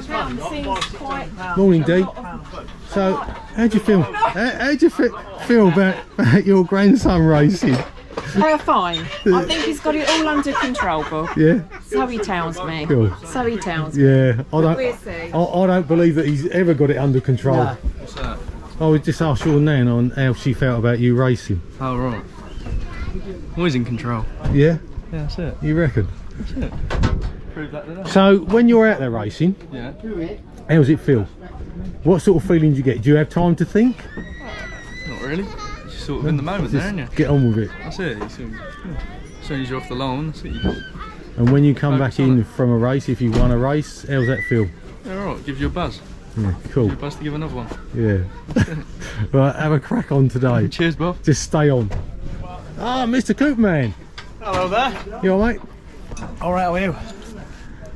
£1 seems quite... Morning, Dee. So, how do you feel? How do you feel about your grandson racing? Fine. I think he's got it all under control, Bob. Yeah. So he tells me. Cool. So he tells me. Yeah. We'll see. I don't believe that he's ever got it under control. No. What's that? I would just ask your nan on how she felt about you racing. Oh, right. Always in control. Yeah? Yeah, that's it. You reckon? That's it. Prove that today. So, when you're out there racing, Yeah. how does it feel? What sort of feeling do you get? Do you have time to think? Not really. Just sort of in the moment there, aren't you? Get on with it. That's it. As soon as you're off the lawn, that's it. You just... And when you come back in from a race, if you won a race, how does that feel? Yeah, alright. Gives you a buzz. Yeah, cool. Gives you a buzz to give another one. Yeah. Right, have a crack on today. Cheers, Bob. Just stay on. Ah, Mr. Coop Man. Hello there. You alright, mate? Alright, how are you?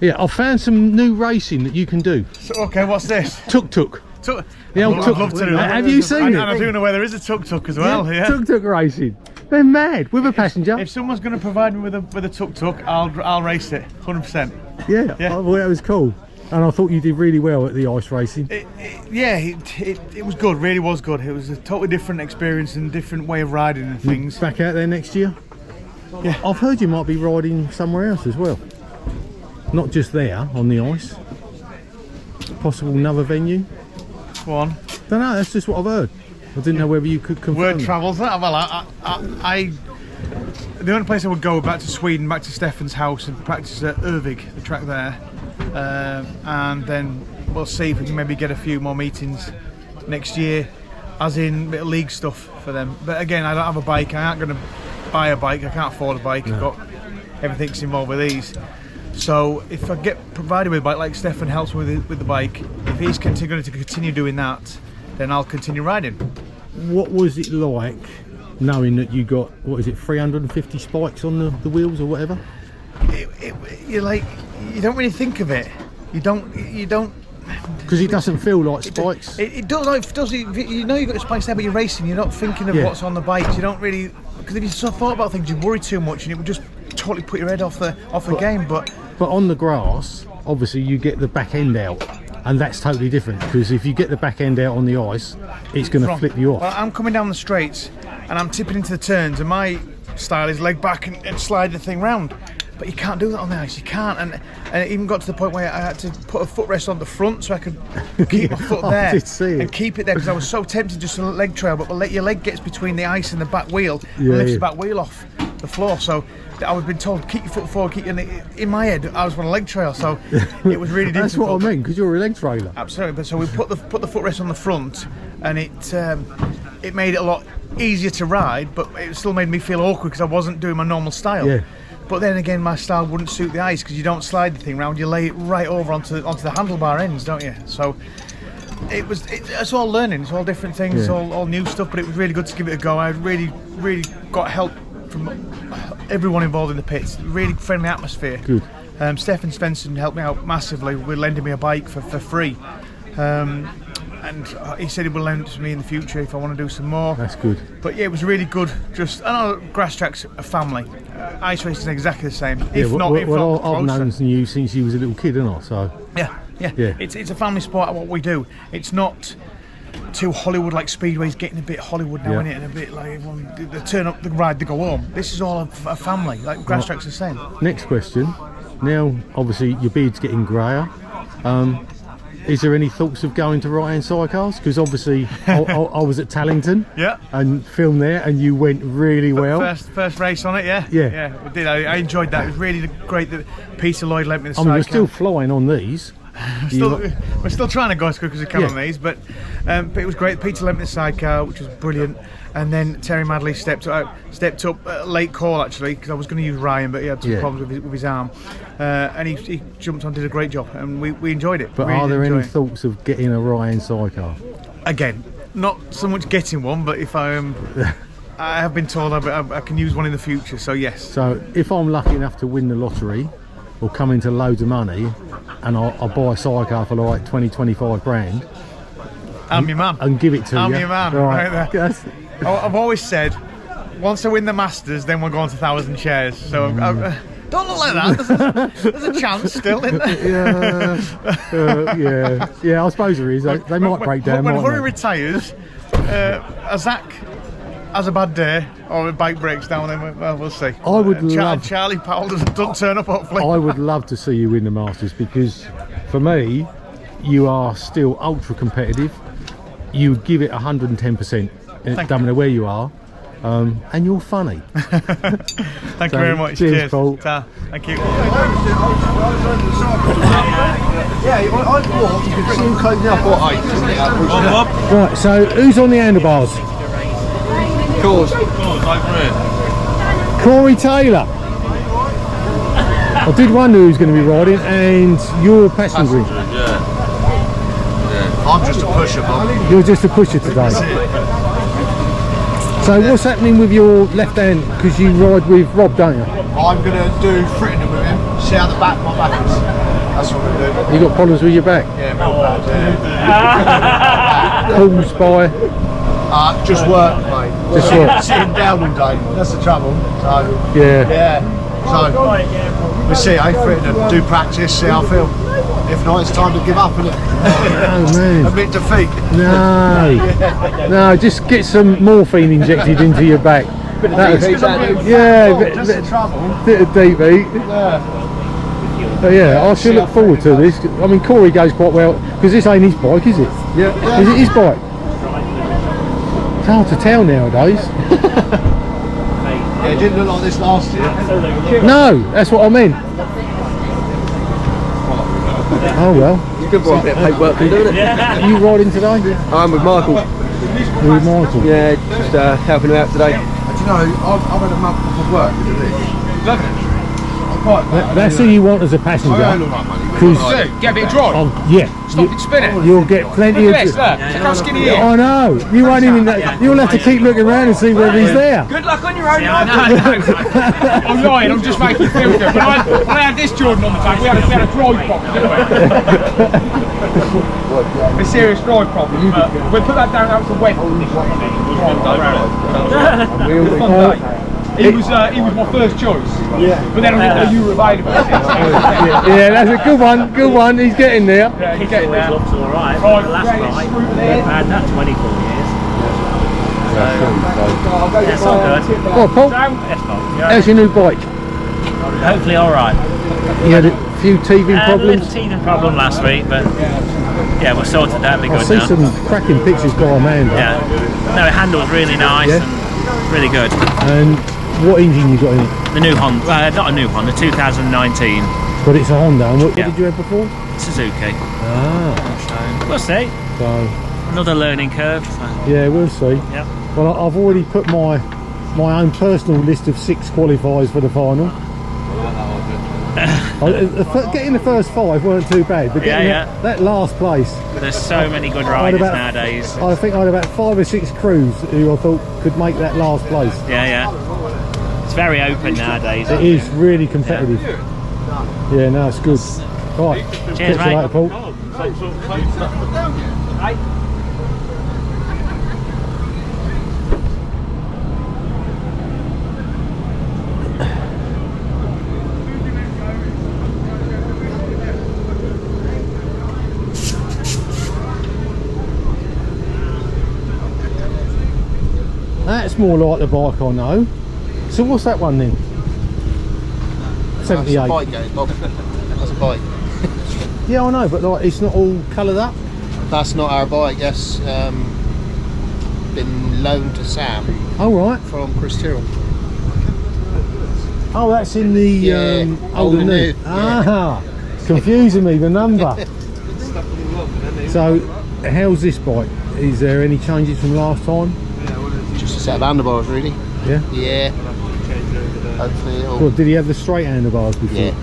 Yeah, I found some new racing that you can do. So, okay, what's this? Tuk-tuk. The old I'd tuk. love to do that. Have you seen and it? I do know where there is a tuk-tuk as well, yeah. Tuk-tuk racing. They're mad, with a passenger. If someone's going to provide me with a tuk-tuk, I'll race it, 100%. Yeah, Yeah. I thought that was cool. And I thought you did really well at the ice racing. It was good, really was good. It was a totally different experience and different way of riding and things. Back out there next year? Yeah. I've heard you might be riding somewhere else as well. Not just there, on the ice. Possible another venue? Go on. Don't know, that's just what I've heard. I didn't know whether you could confirm Word it. travels that. Well, the only place I would go back to Sweden, back to Stefan's house and practice at Irvig, the track there. And then we'll see if we can maybe get a few more meetings next year, as in bit of league stuff for them. But again, I don't have a bike. I aren't going to buy a bike. I can't afford a bike. No. I've got everything's involved with these. So if I get provided with a bike, like Stefan helps me with the bike, if he's going to continue doing that, then I'll continue riding. What was it like knowing that you got, what is it, 350 spikes on the wheels or whatever? You don't really think of it. You don't. Because it doesn't feel like spikes. It does. It does. You know you've got the spikes there, but you're racing. You're not thinking of what's on the bikes. You don't really, because if you sort of thought about things, you worry too much, and it would just totally put your head off the game. But on the grass, obviously you get the back end out, and that's totally different. Because if you get the back end out on the ice, it's going to flip you off. Well, I'm coming down the straights, and I'm tipping into the turns, and my style is leg back and slide the thing round. But you can't do that on the ice. You can't, and it even got to the point where I had to put a footrest on the front so I could keep my foot there and keep it there, because I was so tempted just to leg trail. But your leg gets between the ice and the back wheel and lifts the back wheel off the floor. So I was being told keep your foot forward, in my head I was on a leg trail, so it was really That's difficult. what I mean, because you're a leg trailer. Absolutely. But so we put the footrest on the front, and it made it a lot easier to ride, but it still made me feel awkward because I wasn't doing my normal style. Yeah. But then again, my style wouldn't suit the ice, because you don't slide the thing round, you lay it right over onto the handlebar ends, don't you? So it's all learning, it's all different things, all new stuff, but it was really good to give it a go. I really got help from everyone involved in the pits, really friendly atmosphere. Good. Stefan Svensson helped me out massively with lending me a bike for free. And he said he will lend it to me in the future if I want to do some more. That's good. But yeah, it was really good. I know Grasstrack's a family. Ice racing is exactly the same. If not I've closer. known you since you was a little kid, haven't I? So Yeah. It's a family sport at what we do. It's not too Hollywood like Speedway's getting a bit Hollywood now, isn't it? And a bit like everyone, they turn up, they ride, they go home. This is all a family. Like Grasstrack's the same. Next question. Now, obviously, your beard's getting greyer. Is there any thoughts of going to RH Sidecars? Because obviously I was at Tallington and filmed there, and you went really well. First race on it, yeah, we did. I enjoyed that. It was really great that Peter Lloyd lent me the sidecar. We're still flying on these. We're still trying to go as quick as we can on these, but it was great. Peter lent me the sidecar, which was brilliant. And then Terry Madley stepped up late call actually, because I was going to use Ryan, but he had some problems with his arm, and he jumped on, did a great job, and we enjoyed it. But really are there any thoughts of getting a RH sidecar? Again, not so much getting one, but if I have been told I can use one in the future, so yes. So if I'm lucky enough to win the lottery or come into loads of money, and I'll buy a sidecar for like 20-25 grand, I'm your man. And give it to you. I'm your man, right there. I've always said, once I win the Masters, then we'll go on to 1,000 shares. So Don't look like that. There's a chance still, isn't there? Yeah. I suppose there is. They might break down. When mightn't Hurry they? retires, Zach has a bad day or a bike breaks down, then we'll see. I would love. Charlie Powell doesn't turn up, hopefully. I would love to see you win the Masters, because for me, you are still ultra competitive. You give it 110%. It doesn't matter where you are. And you're funny. Thank you very much. Cheers, Paul. Thank you. Right, so who's on the handlebars? Corey Taylor. I did wonder who's going to be riding, and you're passenger. I'm just a pusher, Bob. You're just a pusher today. So what's happening with your left hand? Because you ride with Rob, don't you? I'm going to do Frittingham with him, see how the back my back is. That's what I'm going to do. You got problems with your back? Yeah, real bad, yeah. Caused by? Just work, mate. Just work. Sitting down all day, that's the trouble. So, Yeah. So, we'll see, Frittingham, do practice, see how I feel. If not, it's time to give up, isn't it? Oh man. Admit defeat. No, just get some morphine injected into your back. That's bit the trouble. Bit of deep heat. But yeah, I should look forward to this. I mean, Corey goes quite well, because this ain't his bike, is it? Yeah. Is it his bike? It's hard to tell nowadays. Yeah, it didn't look like this last year. No, that's what I meant. Oh well. It's good for a bit of paperwork, isn't it? Are you riding today? I'm with Michael. You're with Michael? Yeah, just helping him out today. Do you know, I've had a month off of work with this. Love it. That's who you want as a passenger. I earn all that money. Get a bit of drive. Stop it spinning. You'll get plenty of. Look how skinny he is. I know. You won't even. You'll have to keep looking around and see whether he's there. Good luck on your own. No. I'm lying. I'm just making you feel good. When I had this Jordan on the back, we had a drive problem, didn't we? A serious drive problem. We'll put that down out to Webb. He was my first choice. Yeah. But then I didn't know you were available. Yeah, that's a good one. Good one. He's getting there. Yeah, he's getting there. Looks all right. The last bike, we've had that 24 years. So, it's all good. Oh, Paul, Yes, Paul. how's your new bike? Hopefully all right. You had a few teething A little problems. teething problem last week, but yeah, we're sorted. That'll be I good see now. some cracking pictures by Amanda. Yeah. No, it handles really nice Yeah. and really good. And what engine you got in it? The new Honda, not a new Honda, 2019 But it's a Honda. And what Yeah. did you have before? Suzuki. Ah, So we'll see. so Another learning curve. So, yeah, we'll see. yeah. Well, I've already put my own personal list of 6 qualifiers for the final. Getting the first 5 weren't too bad, but getting that last place. There's so many good riders nowadays. I think I had about 5 or 6 crews who I thought could make that last place. Yeah. It's very open nowadays. It is really competitive. Yeah, no, it's good. Right, Cheers, catch you mate. later, Paul. That's more like the bike I know. So what's that one then? 78. That's a bike, Bob. That's a bike. Yeah, I know, but like it's not all coloured up. That's not our bike, that's been loaned to Sam Oh right. from Chris Tyrrell. Oh, that's in the old and new. Ah, confusing me, the number. So, how's this bike? Is there any changes from last time? Just a set of handlebars, really. Yeah. Yeah. Hopefully it'll... Well, did he have the straight handlebars before? Yeah.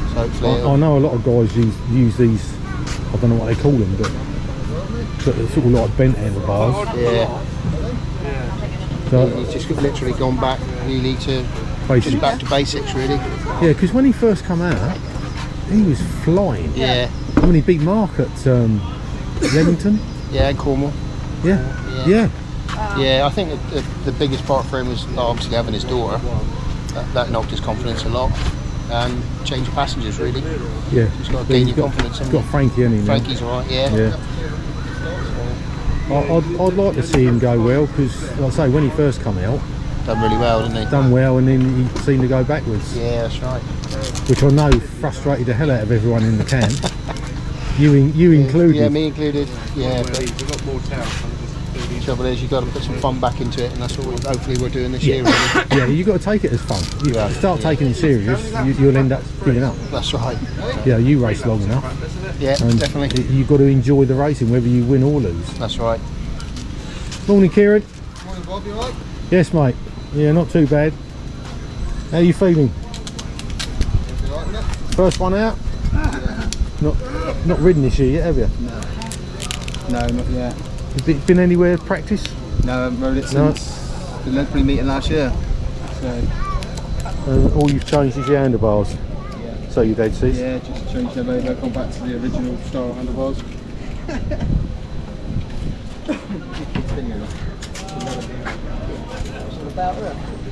So hopefully I know a lot of guys use these. I don't know what they call them, but it's sort of like bent handlebars. Yeah. So, He's just literally gone back really to basics. just back to basics, really. Yeah, because when he first come out, he was flying. Yeah. I mean, he beat Mark at Leamington. Yeah, and Cornwall. Yeah. Yeah, I think the biggest part for him was obviously having his daughter. that knocked his confidence a lot. And change of passengers, really. Yeah. Just got to gain your confidence. He's got Frankie, hasn't he? Frankie's alright, yeah. I'd like to see him go well, because, like I say, when he first come out, done really well, didn't he? Done well, and then he seemed to go backwards. Yeah, that's right. Which I know frustrated the hell out of everyone in the camp. you included. Yeah, me included. Yeah. We've got more talent. The trouble is, you've got to put some fun back into it, and that's what hopefully we're doing this year. Really. Yeah, you've got to take it as fun. You start taking it serious, you'll end up giving up. That's right. Yeah, you race long enough. Yeah, and definitely. You've got to enjoy the racing, whether you win or lose. That's right. Morning, Kieran. Morning, Bob. You alright? Yes, mate. Yeah, not too bad. How are you feeling? First one out? Not ridden this year yet, have you? No, not yet. Have you been anywhere to practice? No, I haven't rode it since the Ledbury meeting last year. So. All you've changed is your handlebars? Yeah. So your dead seats? Yeah, just changed them over, gone back to the original style handlebars.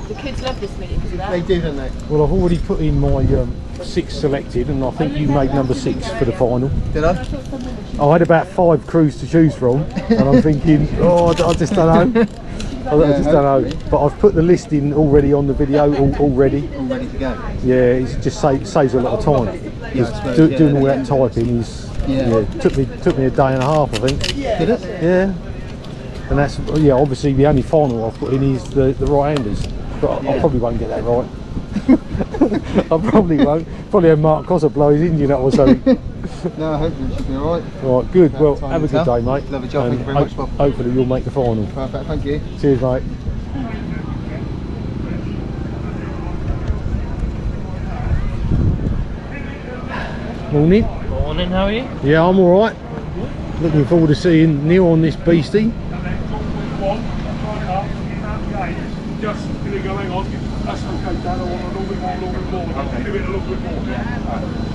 The kids love this meeting, isn't it? They do, don't they? Well, I've already put in my 6 selected, and I think you made number 6 for the final. Did I? I had about 5 crews to choose from, and I'm thinking, oh, I just don't know. I just don't know. But I've put the list in already on the video, already. All ready to go? Yeah, it just saves a lot of time. Yeah, doing all that typing is, took me a day and a half, I think. Did it? Yeah. And that's, obviously the only final I've put in is the right-handers. But I probably won't get that right. I probably won't. Probably have Mark Cossar blow his engine up or something. No, I hope it should be alright. Alright, good. Well, have a good day, mate. Lovely job, thank you very much, Bob. Hopefully you'll make the final. Perfect, thank you. Cheers, mate. Morning. Morning, how are you? Yeah, I'm alright. Looking forward to seeing Neil on this beastie. Just going to go, hang on, that's okay, Dad, I want a little bit more, okay. Give it a little bit more.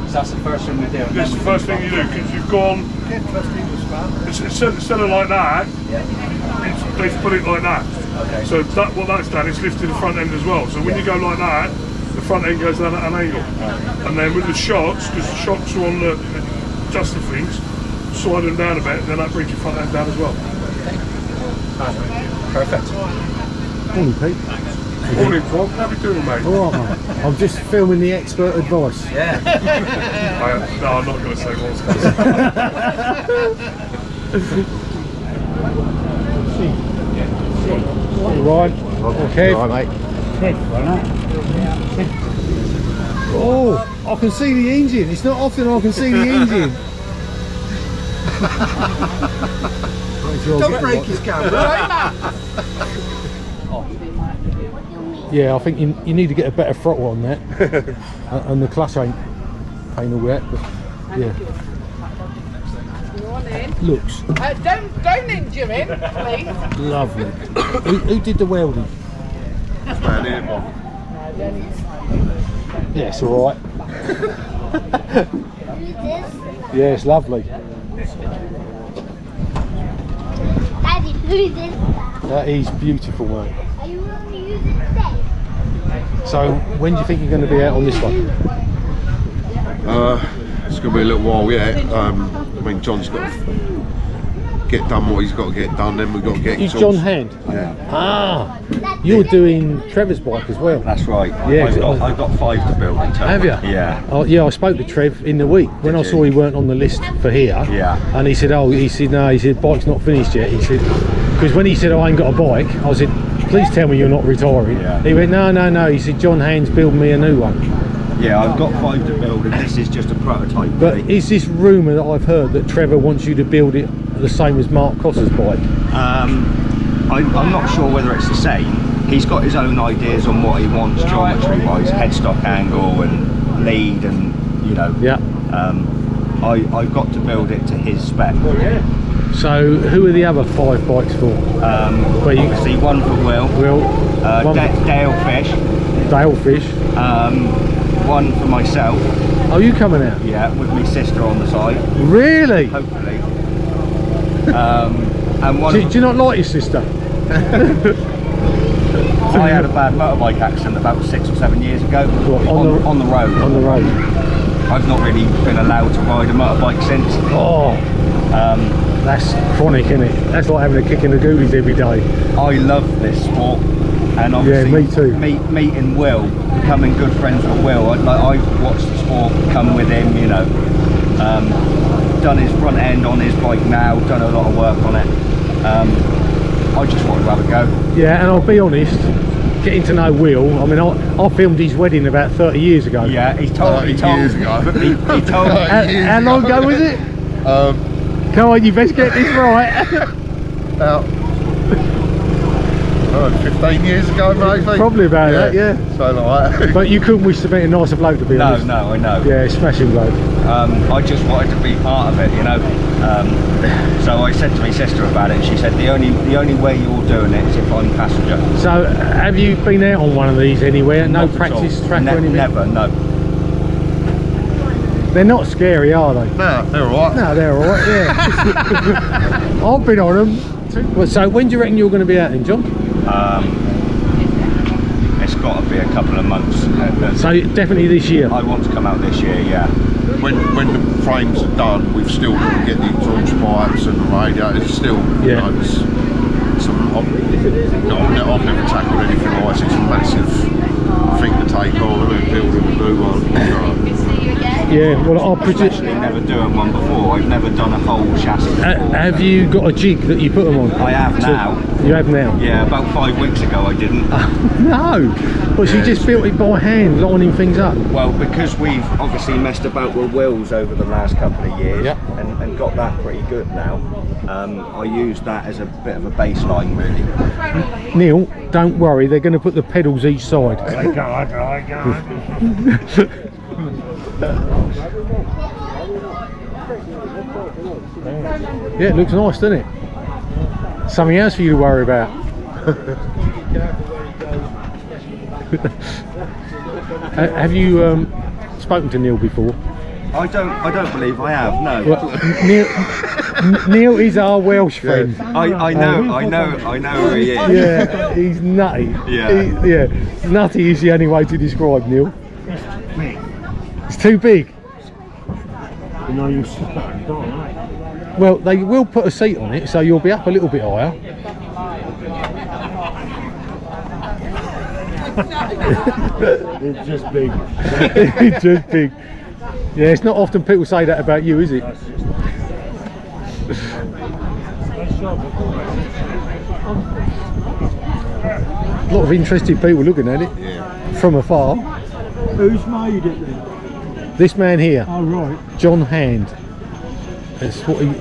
So that's the first thing we do? This is the first thing you do, because you've gone, instead of like that, they've put it like that. Okay. So what that's done is lifted the front end as well. So when you go like that, the front end goes down at an angle. Okay. And then with the shocks, because the shocks are on the adjuster things, slide them down a bit, and then that brings your front end down as well. Perfect. Morning, Pete. Morning, Bob. How are you doing, mate? Alright, mate. I'm just filming the expert advice. Yeah. No, I'm not going to say what's Right. Okay. Alright, mate. Oh, I can see the engine. It's not often I can see the engine. Don't break his camera. Yeah, I think you need to get a better throttle on that. And the clutch ain't all that, but yeah. Looks Don't injure him, please. lovely. Who did the welding? Yeah, it's alright. Yeah, it's lovely. Daddy, who's this? That is beautiful, mate. Are you going to use it today? So, when do you think you're going to be out on this one? It's going to be a little while yet. I mean, John's got to get done what he's got to get done, then we've got to get He's John Hand? Yeah. Ah, you're doing Trevor's bike as well? That's right. Yeah, I've got 5 to build in total. Have you? Yeah. Oh, yeah, I spoke to Trev in the week when I saw he weren't on the list for here. Yeah. And he said, no, he said, bike's not finished yet. He said, because when he said, I ain't got a bike, I said, please tell me you're not retiring. Yeah. He went, no. He said, John Hand's building me a new one. Yeah, I've got 5 to build, and this is just a prototype. But is this rumour that I've heard that Trevor wants you to build it the same as Mark Cossar's bike? I'm not sure whether it's the same. He's got his own ideas on what he wants geometry-wise, headstock angle and lead, and Yeah. I've got to build it to his spec. So who are the other 5 bikes for? Obviously one for Will. Dale Fish. Dale Fish. One for myself. Oh, you coming out? Yeah, with my sister on the side. Really? Hopefully. And one. Do you not like your sister? I had a bad motorbike accident about 6 or 7 years ago. What, on the road. On the road. I've not really been allowed to ride a motorbike since. Oh, that's chronic, isn't it? That's like having a kick in the goolies every day. I love this sport, and obviously me too. Meeting Will, becoming good friends with Will. I've watched the sport come with him, you know. Done his front end on his bike now, done a lot of work on it. I just wanted to have a go. Yeah, and I'll be honest, getting to know Will, I mean, I filmed his wedding about 30 years ago. Yeah, he told me. Years ago. He told me. How long ago was it? Come on, you best get this right. About 15 years ago, maybe. Probably about that, yeah. So like that. But you couldn't wish to meet a nicer bloke, to be honest. No, I know. Yeah, smashing bloke. I just wanted to be part of it, you know. So I said to my sister about it, and she said the only way you're doing it is if I'm passenger. So have you been out on one of these anywhere? No practice track or anything? Never, no. They're not scary, are they? No, they're alright. No, they're alright, yeah. I've been on them. Well, so when do you reckon you're going to be out then, John? It's got to be a couple of months. So definitely this year? I want to come out this year, yeah. When the frames are done, we've still got to get the exhaust pipes and the radiators. It's still, you know, I've never tackled anything like this. It's a massive thing to take on and build a new one. Yeah, well, I'll actually never doing one before. I've never done a whole chassis before. Have you got a jig that you put them on? I have now. You have now? Yeah, about 5 weeks ago I didn't. No, but you just built it by hand, lining things up. Well, because we've obviously messed about with wheels over the last couple of years, and got that pretty good now. I use that as a bit of a baseline, really. Neil, don't worry, they're going to put the pedals each side. Yeah, it looks nice, doesn't it? Something else for you to worry about. Have you spoken to Neil before? I don't believe I have. No. Well, Neil is our Welsh friend. I know who he is. Yeah, he's nutty. Yeah. Nutty is the only way to describe Neil. It's too big. You know, you sit back and don't, right? Well, they will put a seat on it, so you'll be up a little bit higher. It's just big. It's just big. Yeah, it's not often people say that about you, is it? A lot of interested people looking at it from afar. Who's made it then? This man here. Oh, right. John Hand. That's what he.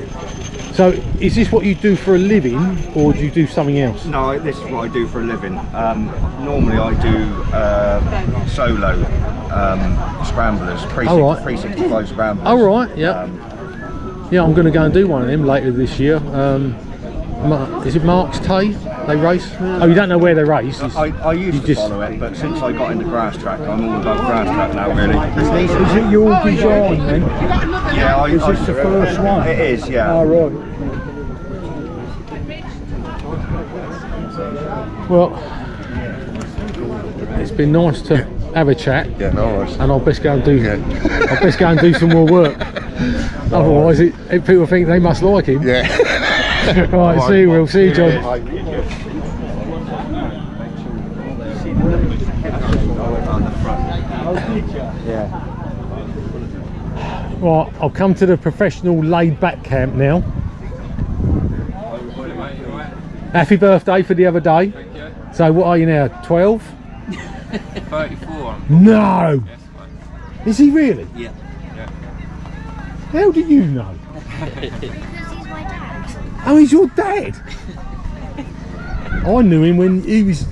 So, is this what you do for a living, or do you do something else? No, this is what I do for a living. Normally I do solo scramblers, 365 scramblers. Oh right, yeah. Yeah, I'm going to go and do one of them later this year. Is it Mark's Tay they race? Oh, you don't know where they race? I used to follow it, but since I got into Grasstrack, I'm all about Grasstrack now, really. Is it your design then? Yeah, is this the first one? It is, yeah. Oh, right. Well, it's been nice to have a chat. Yeah, no worries. And I'll best go and do. I'll best go and do some more work. Otherwise, people think they must like him. Yeah. Right, see you, Will. See you, John. Right, I'll come to the professional laid-back camp now. Happy birthday for the other day. So what are you now, 12? 34. No! Is he really? Yeah. How do you know? Oh, he's your dad? I knew him when he was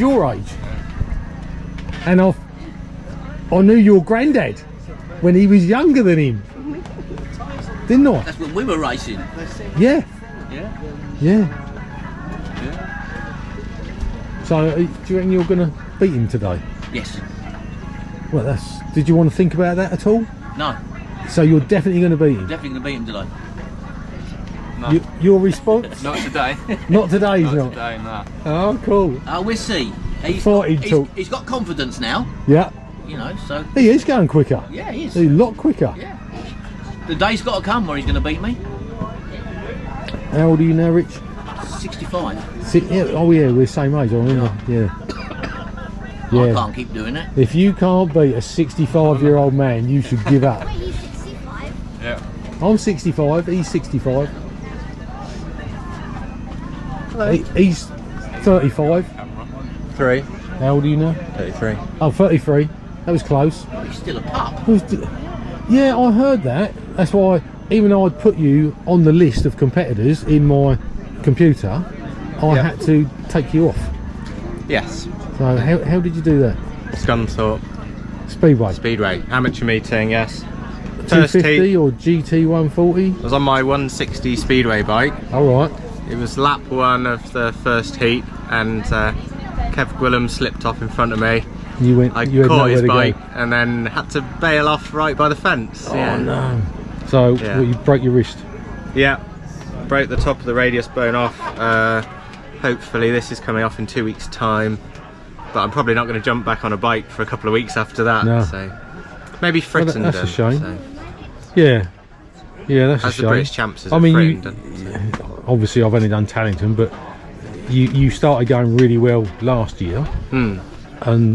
your age. And I knew your granddad when he was younger than him. Didn't I? That's when we were racing. Yeah. Yeah. So, do you reckon you're going to beat him today? Yes. Well, did you want to think about that at all? No. So you're definitely going to beat him? Definitely going to beat him today. No. Your response? Not today. Not today, he's Not not. today, no. Oh, cool. We'll see. He's got confidence now. Yeah. You know, so. He is going quicker. Yeah, he is. He's a lot quicker. Yeah. The day's got to come where he's going to beat me. How old are you now, Rich? 65. Yeah, oh yeah, we're the same age, I remember. Yeah. I can't keep doing it. If you can't beat a 65-year-old man, you should give up. Wait, you 65? Yeah. I'm 65, he's 65. He's 35. 3. How old are you now? 33. Oh, 33. That was close. He's still a pup. Yeah, I heard that. That's why, even though I'd put you on the list of competitors in my computer, I had to take you off. Yes. So how did you do that? Scunthorpe. Speedway. Speedway. Amateur meeting, yes. 250 or GT 140? I was on my 160 Speedway bike. Alright. It was lap 1 of the first heat, and Kev Gwillam slipped off in front of me. You caught his bike and then had to bail off right by the fence. Oh no. So you broke your wrist? Yeah. Broke the top of the radius bone off. Hopefully this is coming off in 2 weeks' time. But I'm probably not going to jump back on a bike for a couple of weeks after that. No. So maybe Frittenden. That's a shame. So. Yeah, that's a shame. As the British champs is obviously I've only done Tallington, but you started going really well last year, and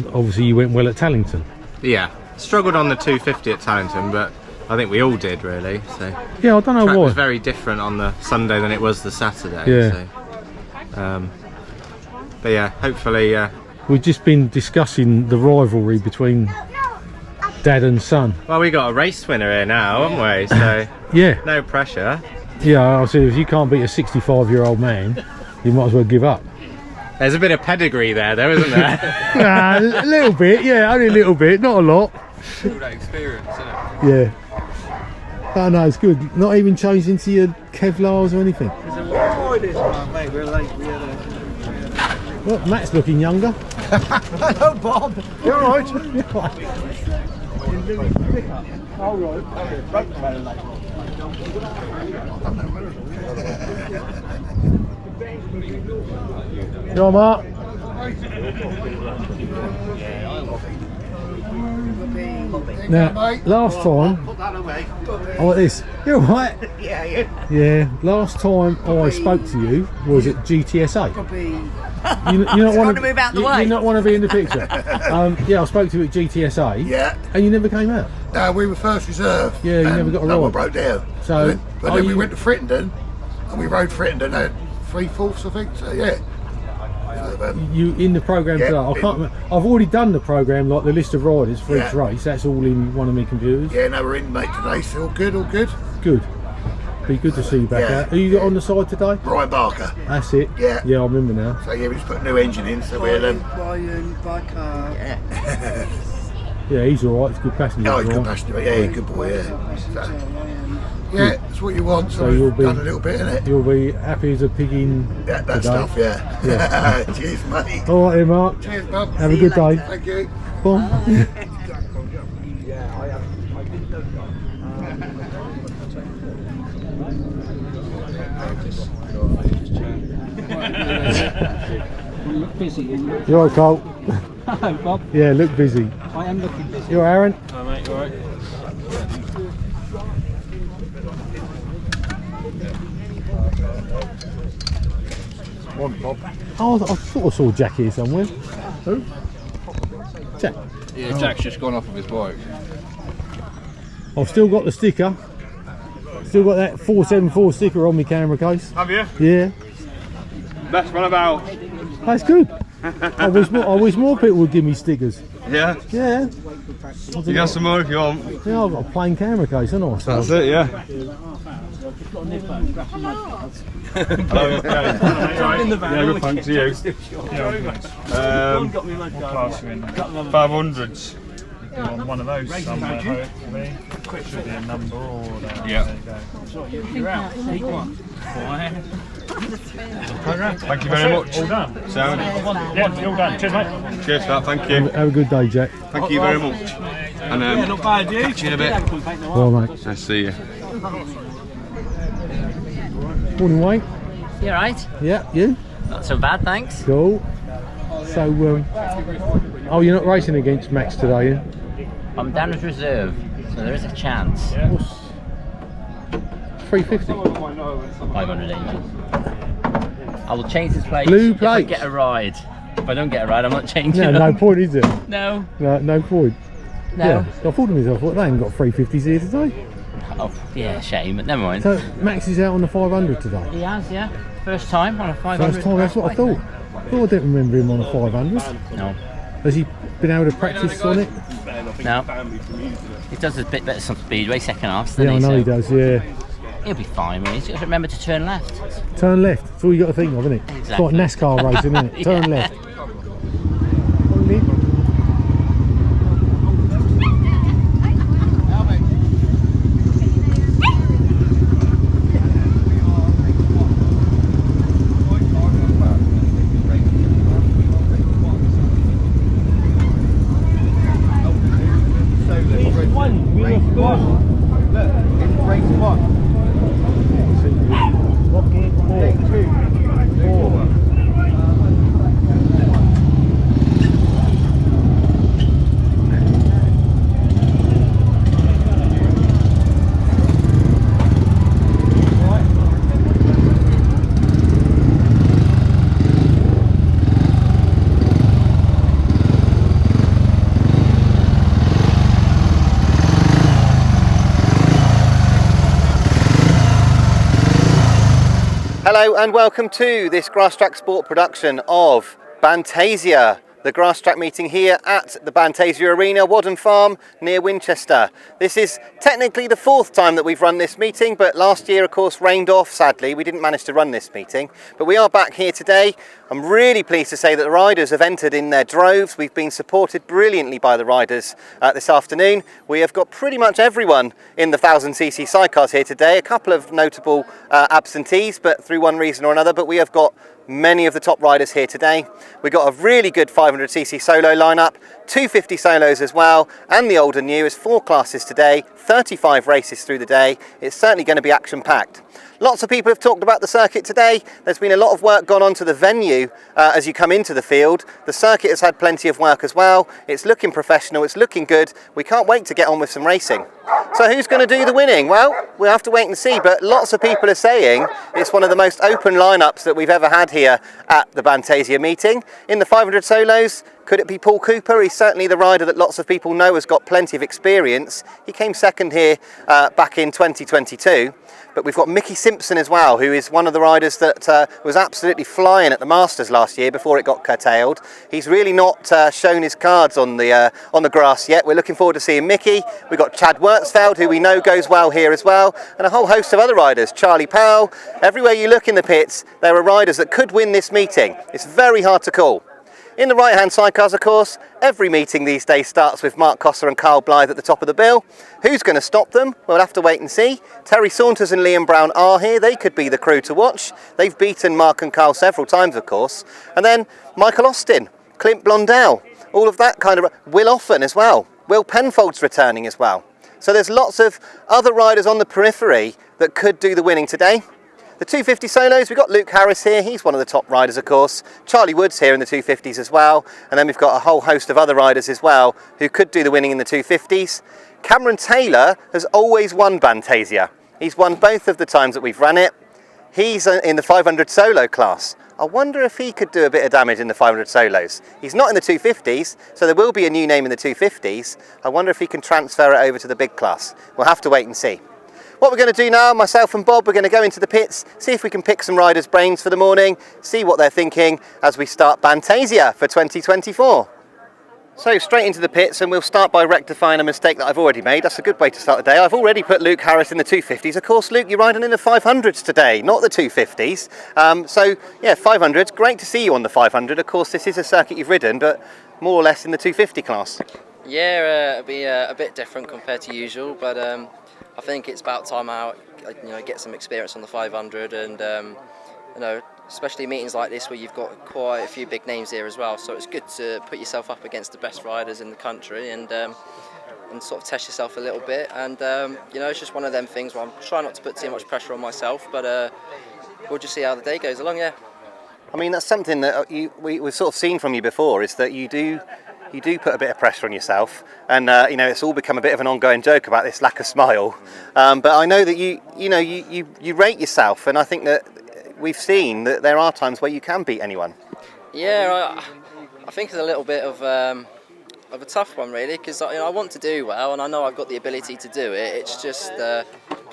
obviously you went well at Tallington. Yeah, struggled on the 250 at Tallington, but I think we all did really. So yeah, I don't know why. It why. was very different on the Sunday than it was the Saturday. Yeah. So, but yeah, hopefully. We've just been discussing the rivalry between dad and son. Well, we got a race winner here now, haven't we? So yeah, no pressure. Yeah, I see. If you can't beat a 65-year-old man, you might as well give up. There's a bit of pedigree there, though, isn't there? A little bit, yeah, only a little bit, not a lot. All that experience, isn't it? Yeah. Oh no, it's good. Not even changed into your Kevlars or anything. Look, Matt's looking younger. Hello, Bob. You alright? You all right, Mark? Now, last time, oh, like this. You're right. Yeah. Last time I spoke to you was at GTSA. You not want to move out the way. You not want to be in the picture. Yeah, I spoke to you at GTSA. Yeah. And you never came out. No, we were first reserve. Yeah, you never got a ride. No one broke down. So, but then we went to Frittenden, and we rode Frittenden at 3/4, I think. So yeah. You in the programme today? I can't remember. I've already done the programme, like the list of riders for each race. That's all in one of my computers. Yeah, no, we're in, mate, today. So all good, all good. Good. Be good to see you back out. Who you got on the side today? Ryan Barker. That's it. Yeah. Yeah, I remember now. So yeah, we just put a new engine in, so we're Ryan Barker. Yeah. Yeah, he's alright. He's a good passenger. Oh, he's a good passenger. Yeah, he's a good boy. Yeah. So, yeah, that's what you want. So you'll be done a little bit in it. You'll be happy as a pig in that today. Stuff. Yeah. Cheers, mate. All right, then, Mark. Cheers, Bob. Have a good day. Thank you. Bye. You look busy. You alright, Cole? Hello, Bob. Yeah, look busy. I am looking busy. You alright, Aaron? Hi, mate. You alright? One, Bob. Oh, I thought I saw Jack here somewhere. Who? Jack. Yeah, Jack's just gone off of his bike. I've still got the sticker. Still got that 474 sticker on my camera case. Have you? Yeah. Best one about. That's good. I wish more people would give me stickers. Yeah? Yeah. You got some more if you want. Yeah, I've got a plain camera case, haven't I? So that's it, yeah. Hello, okay. In the van. Yeah, good, thanks to you. Class you in 500s. If you want one of those somewhere, hopefully. Should be a number order. Yeah. There you go. You're out. Take one. Thank you very much. All done. Sound. Yeah, you're all done. Cheers, mate. Cheers for that, thank you. have a good day, Jack. Thank you very much. And not bad, catch you in a bit. Well, mate. Nice to see you. Morning, Wayne. You alright? Yeah, you? Not so bad, thanks. Cool. So, oh, you're not racing against Max today, yeah? I'm down as reserve, so there is a chance. What's 350? 500 angels. I will change this plate Blue if I plates. get a ride. If I don't get a ride, I'm not changing No, them. no point, is it? No. No point. No. Yeah, I thought to myself, they haven't got 350s here today. Oh, yeah, shame, but never mind. So, Max is out on the 500 today? He has, yeah. First time on a 500. First time, that's what I thought. I didn't remember him on a 500. No. Has he been able to practice on it? No. He does a bit better some speedway, second half, Yeah, I know so he does, yeah. he'll be fine, really. He's got to remember to turn left. Turn left, that's all you got to think of, isn't it? Exactly. It's like NASCAR racing, isn't it? Turn Yeah. left. Hello and welcome to this Grasstrack Sport production of Bantasia, the Grasstrack meeting here at the Bantasia Arena, Wadham Farm near Winchester. This is technically the fourth time that we've run this meeting, but last year of course rained off sadly. We didn't manage to run this meeting, but we are back here today. I'm really pleased to say that the riders have entered in their droves. We've been supported brilliantly by the riders this afternoon. We have got pretty much everyone in the 1000cc sidecars here today. A couple of notable absentees, but through one reason or another, but we have got many of the top riders here today. We've got a really good 500cc solo lineup, 250 solos as well, and the old and new is 4 classes today, 35 races through the day. It's certainly going to be action-packed. Lots of people have talked about the circuit today. There's been a lot of work gone onto the venue as you come into the field. The circuit has had plenty of work as well. It's looking professional, it's looking good. We can't wait to get on with some racing. So who's going to do the winning? Well, we'll have to wait and see, but lots of people are saying it's one of the most open lineups that we've ever had here at the Bantasia meeting. In the 500 solos, could it be Paul Cooper? He's certainly the rider that lots of people know has got plenty of experience. He came second here back in 2022. But we've got Mickey Simpson as well, who is one of the riders that was absolutely flying at the Masters last year before it got curtailed. He's really not shown his cards on the grass yet. We're looking forward to seeing Mickey. We've got Chad Wurtzfeld, who we know goes well here as well, and a whole host of other riders. Charlie Powell. Everywhere you look in the pits, there are riders that could win this meeting. It's very hard to call. In the right-hand sidecars, of course, every meeting these days starts with Mark Cossar and Blyth at the top of the bill. Who's going to stop them? We'll have to wait and see. Terry Saunters and Liam Brown are here. They could be the crew to watch. They've beaten Mark and Carl several times, of course. And then Michael Austin, Clint Blondell, all of that kind of... Will Offen as well. Will Penfold's returning as well. So there's lots of other riders on the periphery that could do the winning today. The 250 solos, we've got Luke Harris here, he's one of the top riders of course. Charlie Wood's here in the 250s as well, and then we've got a whole host of other riders as well who could do the winning in the 250s. Cameron Taylor has always won Bantasia. He's won both of the times that we've run it. He's in the 500 solo class. I wonder if he could do a bit of damage in the 500 solos. He's not in the 250s, so there will be a new name in the 250s. I wonder if he can transfer it over to the big class. We'll have to wait and see. What we're going to do now, myself and Bob, we're going to go into the pits, see if we can pick some riders' brains for the morning, see what they're thinking as we start Bantasia for 2024. So straight into the pits, and we'll start by rectifying a mistake that I've already made. That's a good way to start the day. I've already put Luke Harris in the 250s. Of course, Luke, you're riding in the 500s today, not the 250s. So yeah, 500s, great to see you on the 500. Of course, this is a circuit you've ridden, but more or less in the 250 class. Yeah, it'll be a bit different compared to usual, but I think it's about time out, get some experience on the 500, and especially meetings like this where you've got quite a few big names here as well. So it's good to put yourself up against the best riders in the country and sort of test yourself a little bit. And it's just one of them things where I'm trying not to put too much pressure on myself, but we'll just see how the day goes along. Yeah. I mean, that's something that we've sort of seen from you before, is that you do put a bit of pressure on yourself, and you know, it's all become a bit of an ongoing joke about this lack of smile. But I know that you rate yourself, and I think that we've seen that there are times where you can beat anyone. Yeah, I think it's a little bit of a tough one, really, because I want to do well, and I know I've got the ability to do it. It's just I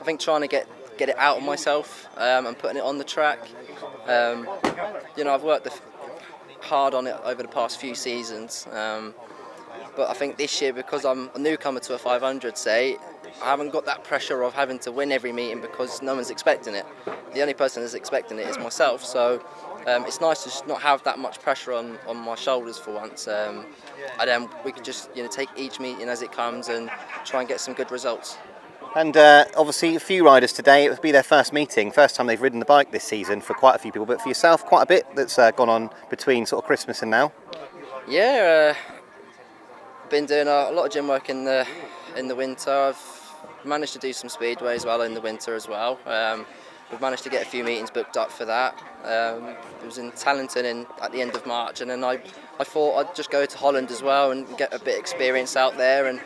think trying to get it out of myself and putting it on the track. I've worked hard on it over the past few seasons, but I think this year, because I'm a newcomer to a 500, say, I haven't got that pressure of having to win every meeting because no one's expecting it. The only person that's expecting it is myself, so it's nice to just not have that much pressure on my shoulders for once, and then we can just take each meeting as it comes and try and get some good results. And obviously a few riders today, it would be their first meeting, first time they've ridden the bike this season for quite a few people, but for yourself, quite a bit that's gone on between sort of Christmas and now. Yeah, been doing a lot of gym work in the winter. I've managed to do some speedway as well in the winter as well. We've managed to get a few meetings booked up for that. It was in Tallington at the end of March, and then I thought I'd just go to Holland as well and get a bit of experience out there. And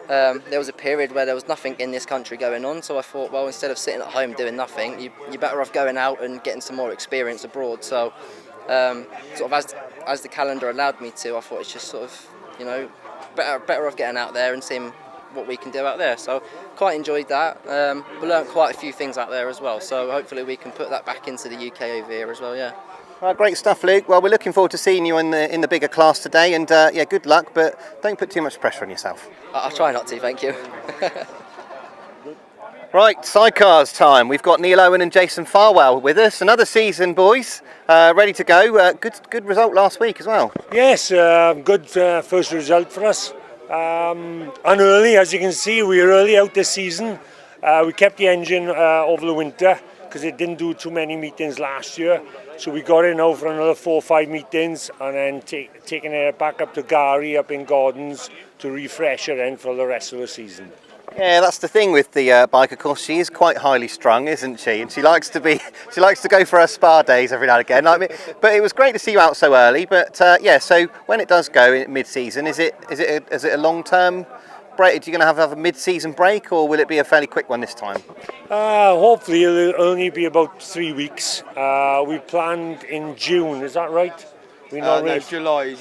there was a period where there was nothing in this country going on, so I thought, well, instead of sitting at home doing nothing, you're better off going out and getting some more experience abroad. So sort of as the calendar allowed me to, I thought it's just sort of, better off getting out there and seeing what we can do out there. So quite enjoyed that. We learned quite a few things out there as well, so hopefully we can put that back into the UK over here as well. Yeah. Great stuff, Luke. Well, we're looking forward to seeing you in the bigger class today, and yeah, good luck, but don't put too much pressure on yourself. I'll try not to, thank you. Right, sidecars time. We've got Neil Owen and Jason Farwell with us. Another season, boys, ready to go. Good result last week as well. Yes, good first result for us. And early, as you can see, we were early out this season. We kept the engine over the winter because it didn't do too many meetings last year. So we got it now for another 4 or 5 meetings, and then taking it back up to Gary up in Gordon's to refresh her then for the rest of the season. Yeah, that's the thing with the bike, of course. She is quite highly strung, isn't she? And she likes to go for her spa days every now and again. But it was great to see you out so early. But yeah, so when it does go in mid-season, is it a long-term break? Are you going to have a mid-season break, or will it be a fairly quick one this time? Hopefully it'll only be about 3 weeks. We planned in June, is that right? No, July.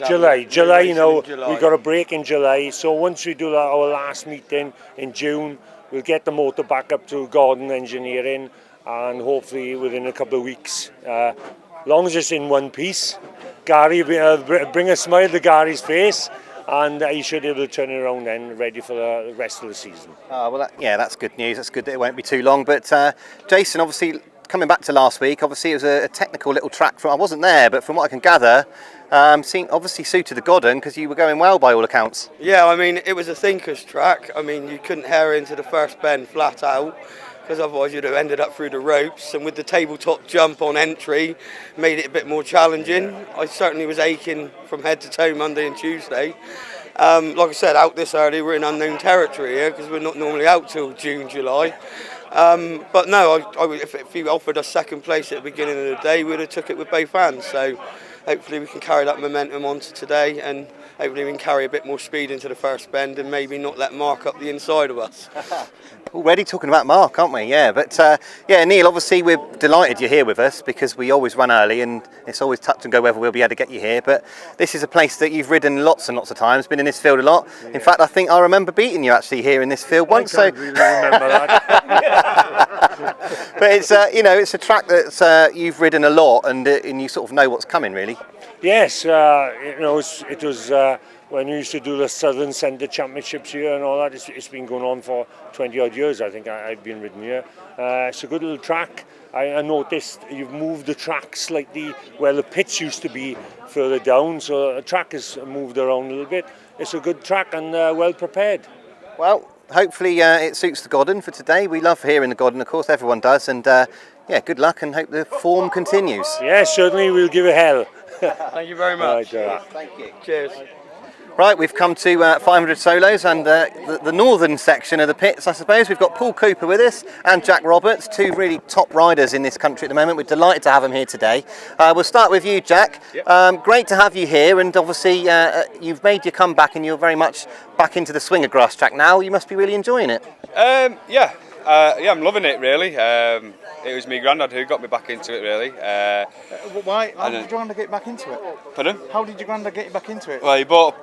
July, we got a break in July. So once we do our last meeting in June, we'll get the motor back up to Gordon Engineering, and hopefully within a couple of weeks, as long as it's in one piece, Gary bring a smile to Gary's face, and he should be able to turn it around then, ready for the rest of the season. Well, that's good news. That's good that it won't be too long. But Jason, obviously, coming back to last week, obviously it was a technical little track. I wasn't there, but from what I can gather, obviously suited the Godden because you were going well by all accounts. Yeah, I mean, it was a thinker's track. I mean, you couldn't hair into the first bend flat out, because otherwise you'd have ended up through the ropes, and with the tabletop jump on entry, made it a bit more challenging. I certainly was aching from head to toe Monday and Tuesday. Like I said, out this early, we're in unknown territory here, because we're not normally out till June, July. But no, if you offered us second place at the beginning of the day, we'd have took it with both hands. So hopefully we can carry that momentum on to today, and hopefully we can carry a bit more speed into the first bend and maybe not let Mark up the inside of us. Already talking about Mark, aren't we? Yeah, but yeah, Neil, obviously we're delighted you're here with us because we always run early and it's always touch and go whether we'll be able to get you here. But this is a place that you've ridden lots and lots of times, been in this field a lot. In fact, I think I remember beating you actually here in this field once. I can't really remember that. But it's it's a track that you've ridden a lot, and you sort of know what's coming, really. Yes, it was when we used to do the Southern Centre Championships here and all that. It's been going on for 20 odd years, I think. I've been ridden here. It's a good little track. I noticed you've moved the track slightly where the pits used to be further down, so the track has moved around a little bit. It's a good track and well prepared. Well, hopefully it suits the Godden for today. We love hearing the Godden, of course, everyone does, and yeah, good luck and hope the form continues. Yes, certainly we'll give it hell. Thank you very much. Thank you. Cheers. Right, we've come to 500 solos and the northern section of the pits, I suppose. We've got Paul Cooper with us and Jack Roberts, two really top riders in this country at the moment. We're delighted to have them here today. We'll start with you, Jack. Yep. Great to have you here, and obviously you've made your comeback and you're very much back into the swing of grass track now. You must be really enjoying it. Yeah, I'm loving it really. It was my granddad who got me back into it really. Why? How did your granddad get back into it? Pardon? How did your granddad get you back into it? Well,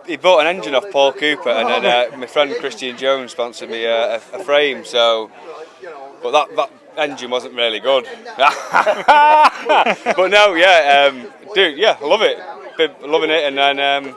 he bought an engine off Paul Cooper, and then my friend Christian Jones sponsored me a frame. So, but that engine wasn't really good. But no, yeah, dude, yeah, I love it. Been loving it, and then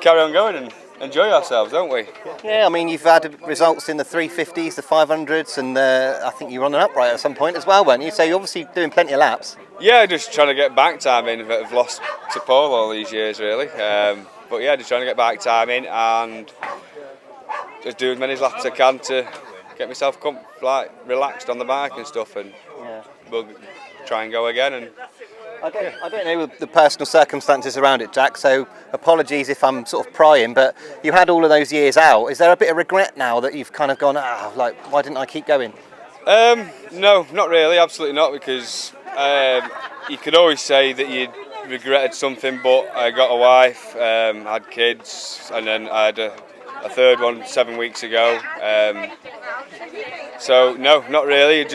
carry on going and enjoy ourselves, don't we? Yeah, I mean, you've had results in the 350s, the 500s, and I think you were on an upright at some point as well, weren't you? So you're obviously doing plenty of laps. Yeah, just trying to get back time in. I've lost to Paul all these years, really. But yeah, just trying to get back time in and just do as many laps as I can to get myself relaxed on the bike and stuff, and we'll try and go again. And I don't know the personal circumstances around it, Jack, so apologies if I'm sort of prying, but you had all of those years out. Is there a bit of regret now that you've kind of gone, why didn't I keep going? No, not really, absolutely not, because you could always say that you regretted something, but I got a wife, had kids, and then I had a third one 7 weeks ago. So no, not really.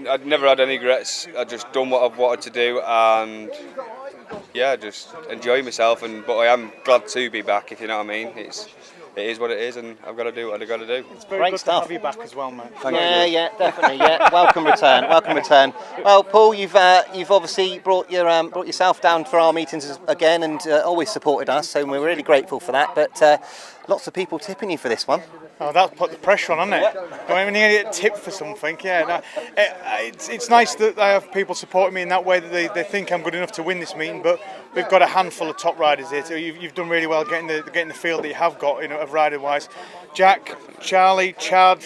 I'd never had any regrets. I just done what I've wanted to do, and yeah, just enjoy myself. But I am glad to be back, if you know what I mean. It is what it is, and I've got to do what I've got to do. It's very good to have you back as well, mate. Yeah, definitely. Yeah, welcome return. Well, Paul, you've obviously brought yourself down for our meetings again, and always supported us, so we're really grateful for that. But lots of people tipping you for this one. Oh, that put the pressure on, hasn't it? When you get tipped for something, it's nice that I have people supporting me in that way, that they think I'm good enough to win this meeting. But we've got a handful of top riders here, so you've done really well getting the field that you have got, of rider-wise. Jack, Charlie, Chad,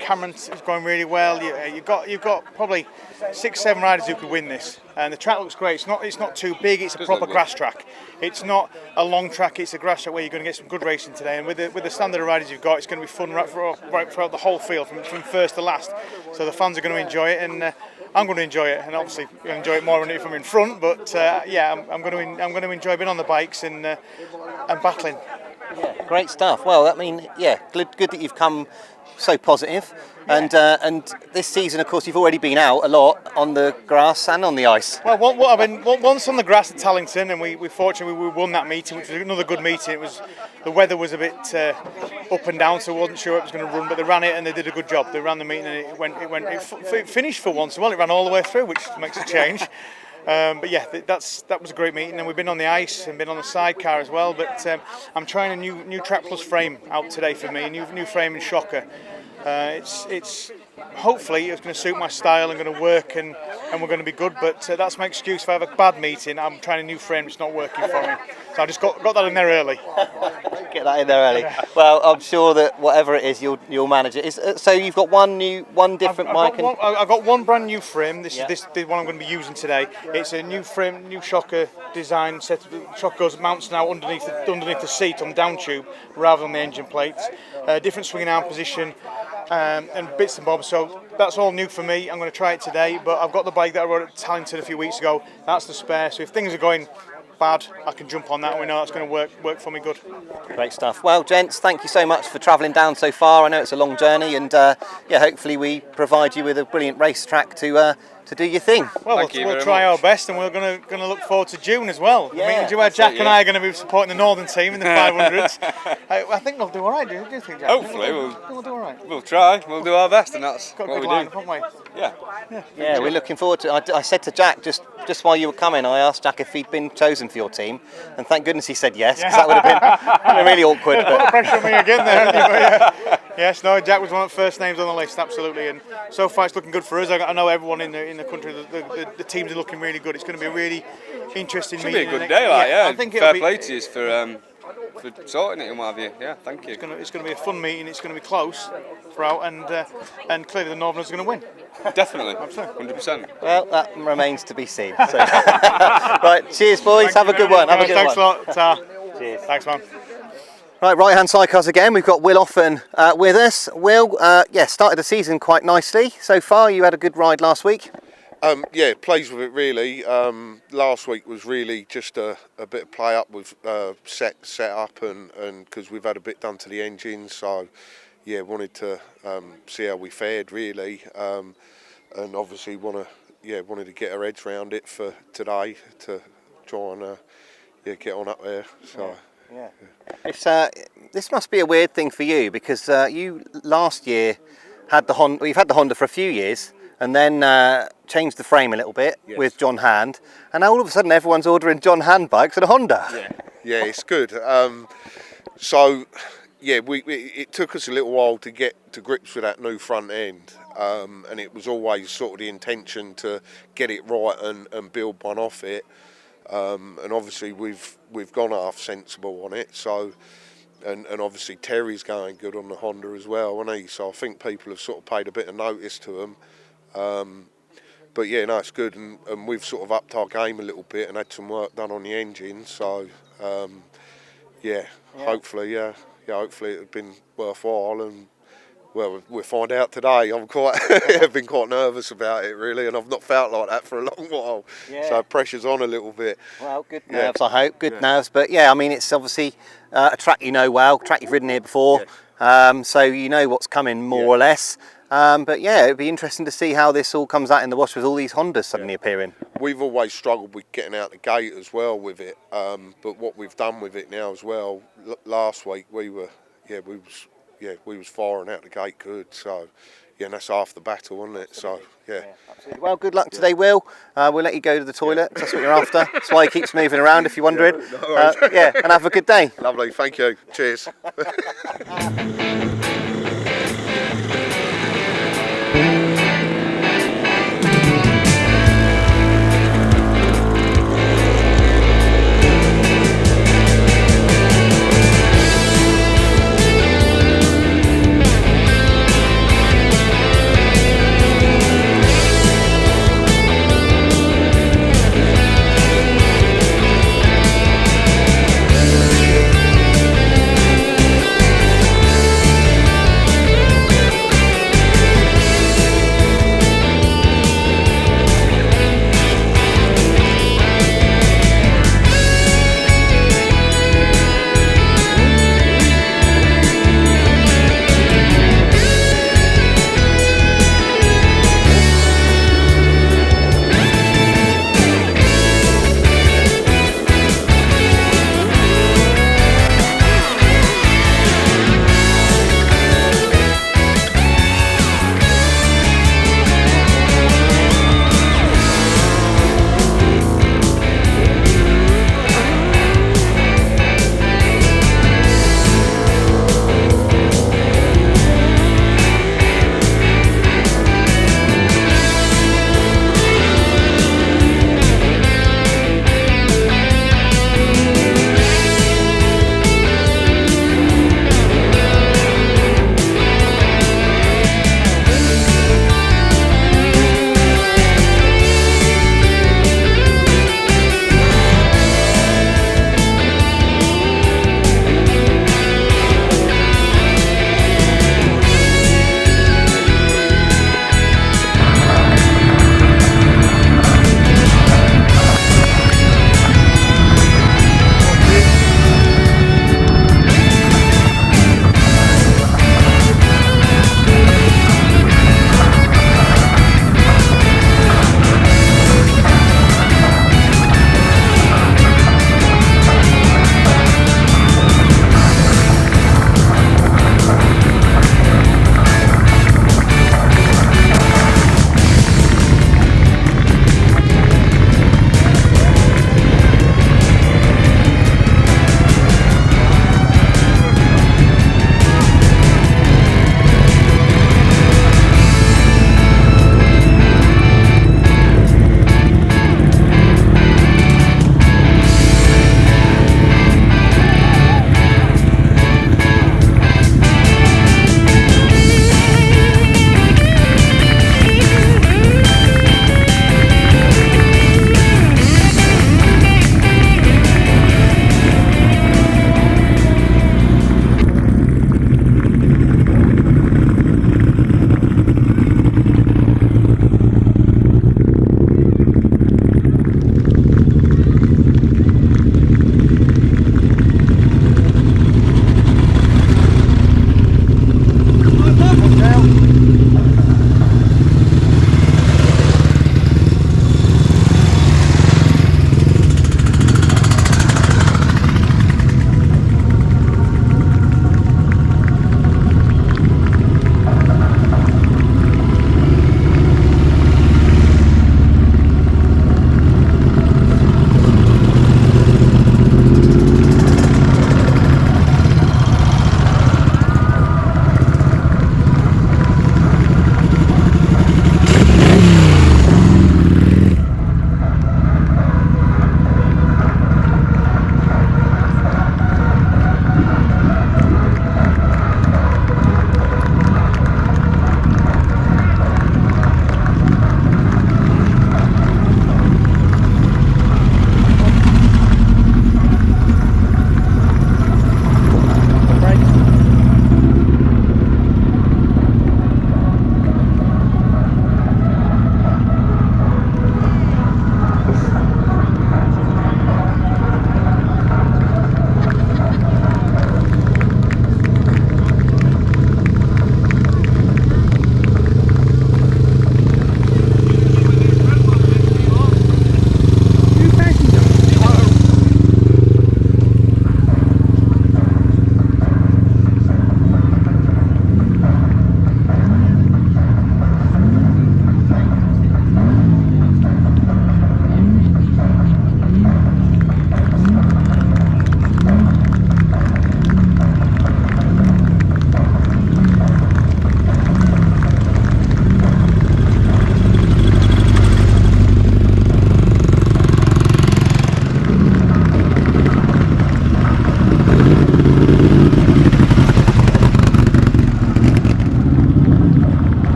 Cameron is going really well. You've got probably 6-7 riders who could win this, and the track looks great. It's not too big. It's a proper grass track. It's not a long track. It's a grass track where you're going to get some good racing today. And with the standard of riders you've got, it's going to be fun right throughout the whole field, from first to last. So the fans are going to enjoy it, and I'm going to enjoy it. And obviously, you enjoy it more if I'm in front. But I'm going to enjoy being on the bikes and battling. Yeah, great stuff. Well, good that you've come so positive. And this season, of course, you've already been out a lot on the grass and on the ice. Well, once on the grass at Tallington, and we fortunately won that meeting, which was another good meeting. The weather was a bit up and down, so I wasn't sure it was going to run, but they ran it and they did a good job. They ran the meeting and it finished for once. Well, it ran all the way through, which makes a change. But yeah, that was a great meeting, and we've been on the ice and been on the sidecar as well. But I'm trying a new Track Plus frame out today for me, a new frame and shocker. It's hopefully it's going to suit my style and going to work, and we're going to be good. But that's my excuse if I have a bad meeting. I'm trying a new frame that's not working for me, so I just got that in there early. Get that in there early. Well, I'm sure that whatever it is, you'll manage it. So you've got one different mic. I've got one brand new frame. This is the one I'm going to be using today. It's a new frame, new shocker design. The shocker mounts now underneath the seat on the down tube rather than the engine plates. Different swinging arm position. And bits and bobs, so that's all new for me. I'm going to try it today, but I've got the bike that I rode at Tallington a few weeks ago. That's the spare, so if things are going bad, I can jump on that, and we know that's going to work for me good. Great stuff. Well, gents, thank you so much for travelling down so far. I know it's a long journey, and hopefully we provide you with a brilliant racetrack to do your thing. Well, we'll try our best, and we're going to look forward to June as well. Yeah, where Jack and I are going to be supporting the Northern team in the 500s. I think we'll do all right. Do you think, Jack? Hopefully, we'll do all right. We'll try. We'll do our best, and that's got what we line, do. Haven't we? Yeah, we're looking forward to it. I said to Jack just while you were coming, I asked Jack if he'd been chosen for your team, and thank goodness he said yes, because that would have been really awkward. Put the pressure on me again there, haven't you? Yes, no, Jack was one of the first names on the list, absolutely, and so far it's looking good for us. I know everyone in the country, the teams are looking really good. It's going to be a really interesting meeting. Should be a good day, I think fair play to you for sorting it and what have you. Yeah, thank you. It's going to be a fun meeting. It's going to be close throughout, and clearly the Northerners are going to win. Definitely, 100%. Well, that remains to be seen. So. Right, cheers, boys. Have a good one. Have a good Thanks one. a lot. Ta. Cheers. Thanks, man. Right hand sidecars again. We've got Will Offen with us. Will, started the season quite nicely so far. You had a good ride last week. Yeah, pleased with it really. Last week was really just a bit of play up with set up and because we've had a bit done to the engine, so yeah, wanted to see how we fared really, and obviously wanted to get our heads around it for today to try and get on up there. So. Yeah. This must be a weird thing for you because you last year had the Honda. Well, you've had the Honda for a few years, and then changed the frame a little bit with John Hand, and now all of a sudden everyone's ordering John Hand bikes and a Honda. Yeah, it's good. So yeah, it took us a little while to get to grips with that new front end, and it was always sort of the intention to get it right and build one off it. And obviously we've gone half sensible on it, so and obviously Terry's going good on the Honda as well, isn't he? So I think people have sort of paid a bit of notice to him. But yeah, no, it's good, and we've sort of upped our game a little bit and had some work done on the engine. So hopefully it's been worthwhile, and well, we'll find out today. I've been quite nervous about it really, and I've not felt like that for a long while. So pressure's on a little bit. Well, good nerves, I hope. Good nerves, but yeah, I mean, it's obviously a track you know well, track you've ridden here before, so you know what's coming more or less. But yeah, it'd be interesting to see how this all comes out in the wash with all these Hondas suddenly appearing. We've always struggled with getting out the gate as well with it, but what we've done with it now as well. Last week we was firing out the gate good, so yeah, and that's half the battle, isn't it? So yeah. Absolutely. Well, good luck today, Will. We'll let you go to the toilet. That's what you're after. That's why he keeps moving around, if you're wondering. And have a good day. Lovely, thank you. Cheers.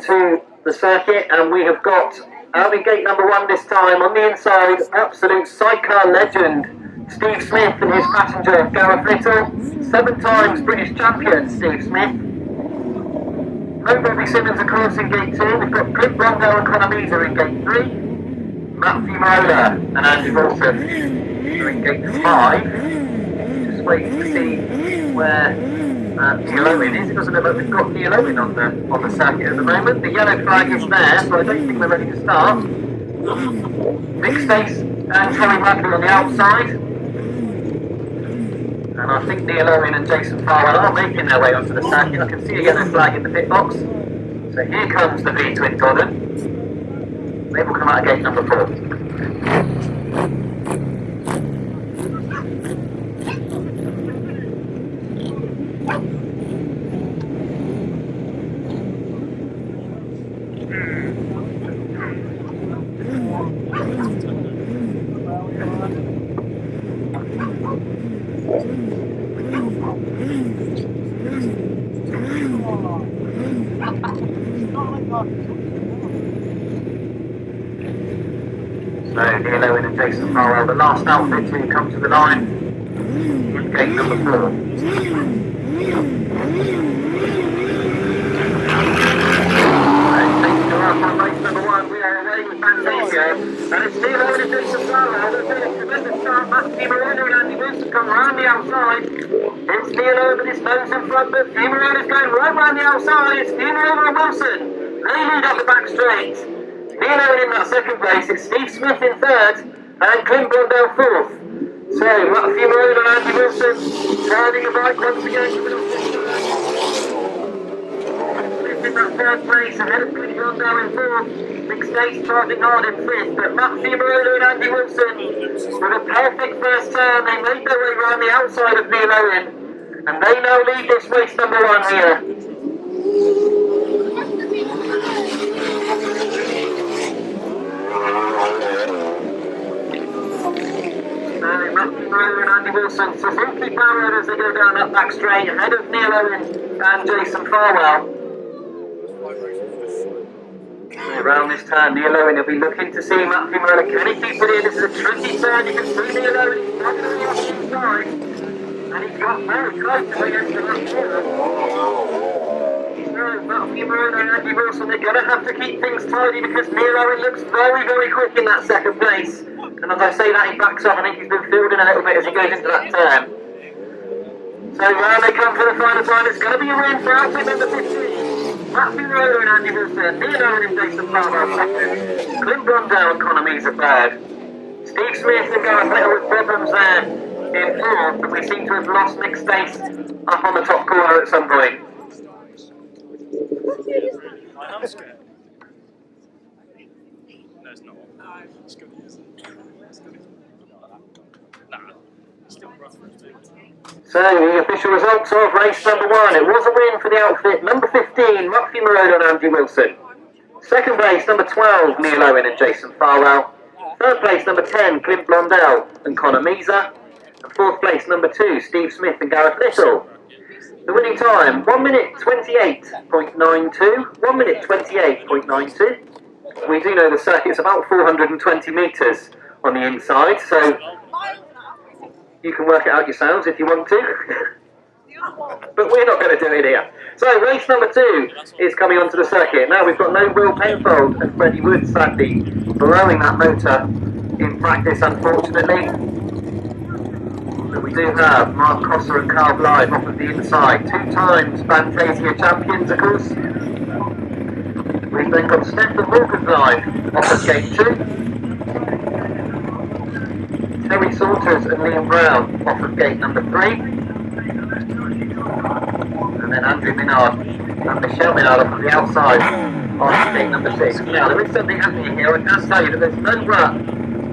onto the circuit, and we have got out in gate number 1 this time on the inside, absolute sidecar legend Steve Smith and his passenger Gareth Little, 7 times British champion Steve Smith. No Bobby Simmons of course in gate 2, we've got Clint Brondell and Conor in gate 3, Matt Fumarola and Andi Wilson are in gate 5. Just waiting to see where Neil Owen is. It doesn't look like we've got Neil Owen on the circuit at the moment. The yellow flag is there, so I don't think we're ready to start. Nick Stace and Terry Saunters on the outside. And I think Neil Owen and Jason Farwell are making their way onto the circuit. I can see a yellow flag in the pit box. So here comes the V-twin Dodden. They will come out of gate number 4. So Neil Owen and Jason Farwell, the last outfit to come to the line in gate number 4. Taking her up on race number 1, we are away with Bantasia, and it's Neil Owen and Jason Farwell. They're doing a tremendous start. Fumarola and Andi Wilson come round the outside. It's Neil Owen with his nose in front, but Fumarola's going right round the outside. It's Fumarola and Wilson. They lead up the back straight. Neil Owen in that second place, it's Steve Smith in 3rd, and Clint Brondell 4th. So, Matt Fumarola and Andi Wilson turning the bike once again. Smith in that 3rd place, ahead of Clint Brondell in 4th. Nick Stace charging hard in 5th, but Matt Fumarola and Andi Wilson, with a perfect first turn, they made their way around the outside of Neil Owen, and they now lead this race number 1 here. Matt Fumarola and Andi Wilson, Suzuki powered as they go down that back straight, ahead of Neil Owen and Jason Farwell. Around this turn, Neil Owen will be looking to see Matt Fumarola. Can he keep it in? This is a tricky turn. You can see Neil Owen, he's not going to be on the inside. And he's got very close to the end of that corner. Matt Fumarola and Andi Wilson, they're going to have to keep things tidy because Neil Owen looks very, very quick in that second place. And as I say that, he backs off. I think he's been fielding a little bit as he goes into that turn. So round they come for the final time. It's going to be a win for outfit number 15. Matt Fumarola and Andi Wilson, Neil Owen and Jason Farwell 2nd, Clint Brondell and Conor 3rd, Steve Smith and Gareth Little with problems there in 4th, but we seem to have lost Nick Stace up on the top corner at some point. No, it's not. It's good. So the official results of race number 1. It was a win for the outfit number 15, Matt Fumarola and Andi Wilson. Second place number 12, Neil Owen and Jason Farwell. Third place number 10, Clint Brondell and Conor Meza. And fourth place number 2, Steve Smith and Gareth Little. The winning time, 1 minute 28.92. 1 minute 28.92. We do know the circuit's about 420 metres on the inside, so you can work it out yourselves if you want to. But we're not going to do it here. So race number 2 is coming onto the circuit. Now we've got no Will Penfold and Freddie Wood sadly blowing that motor in practice, unfortunately. But we do have Mark Cossar and Blyth off of the inside. 2 times Bantasia champions, of course. We've then got Stefan Morgenblythe off of gate 2. Terry Saunters and Liam Brown off of gate number 3. And then Andrew Minard and Michelle Minard off of the outside on gate number 6. Now there is something happening here. I can tell you that there's no rut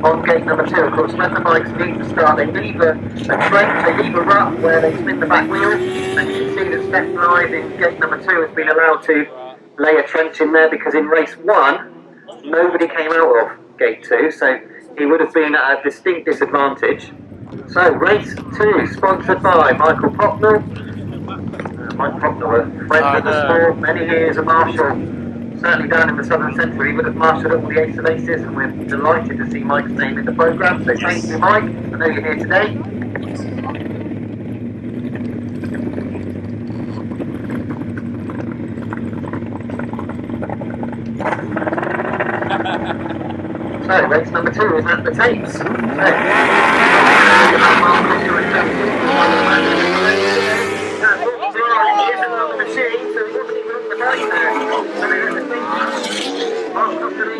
on gate number 2. Of course, when the bikes leave the start, they leave a trench, they leave a rut where they spin the back wheel. And you can see that Steph Blythe in gate number 2 has been allowed to lay a trench in there because in race 1, nobody came out of gate 2. So he would have been at a distinct disadvantage. So race 2, sponsored by Michael Popnell. Mike Popnell, a friend of the sport, many years, a marshal certainly down in the southern centre, he would have marshalled all the ace of aces, and we're delighted to see Mike's name in the programme. So thank you, Mike. I know you're here today. So race number 2 is at the tapes.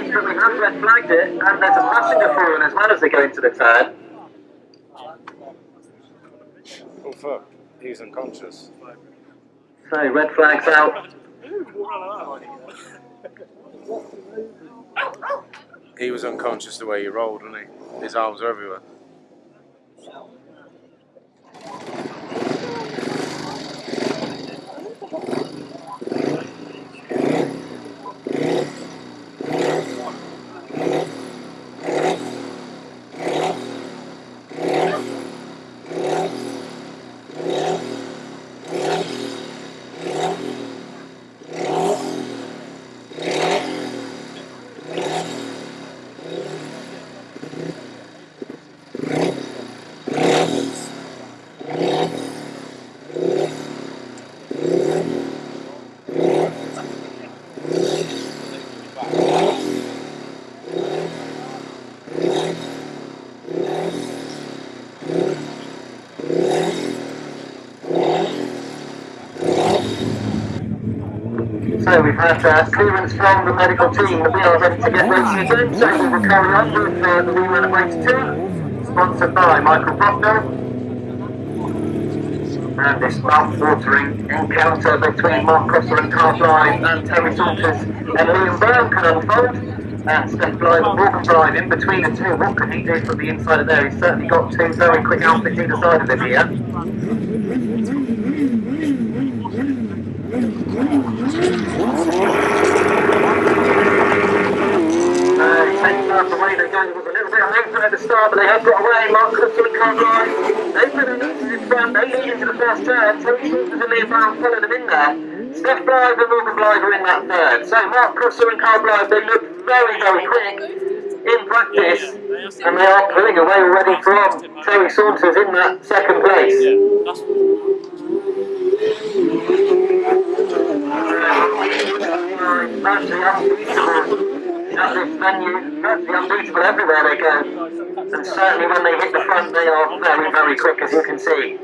But we have red flagged it, and there's a passenger falling as well as they go into the turn. Oh fuck, he's unconscious. So red flags out. He was unconscious the way he rolled, wasn't he? His arms were everywhere. So we've had clearance from the medical team that we are ready to get racing again. So we will carry on with the rerun of race 2, sponsored by Michael Botner. And this mouth-watering encounter between Mark Cossar and Blyth and Terry Saunters and Liam Brown can unfold. And Steph Blyth and Morgan Blyth in between the two. What can he do from the inside of there? He's certainly got two very quick outfits either side of him here. Away they go. It was a little bit of movement at the start, but they have got away. Mark Cossar and Blyth. They put it in front. They lead into the first turn. Terry Saunters and Liam Brown following them in there. Steph Blyth and Morgan Blyth are in that third. So Mark Cossar and Blyth, they look very, very quick in practice, and they are pulling away already from Terry Saunters in that second place. Actually unbeatable at this venue, actually unbeatable everywhere they go, and certainly when they hit the front they are very, very quick, as you can see.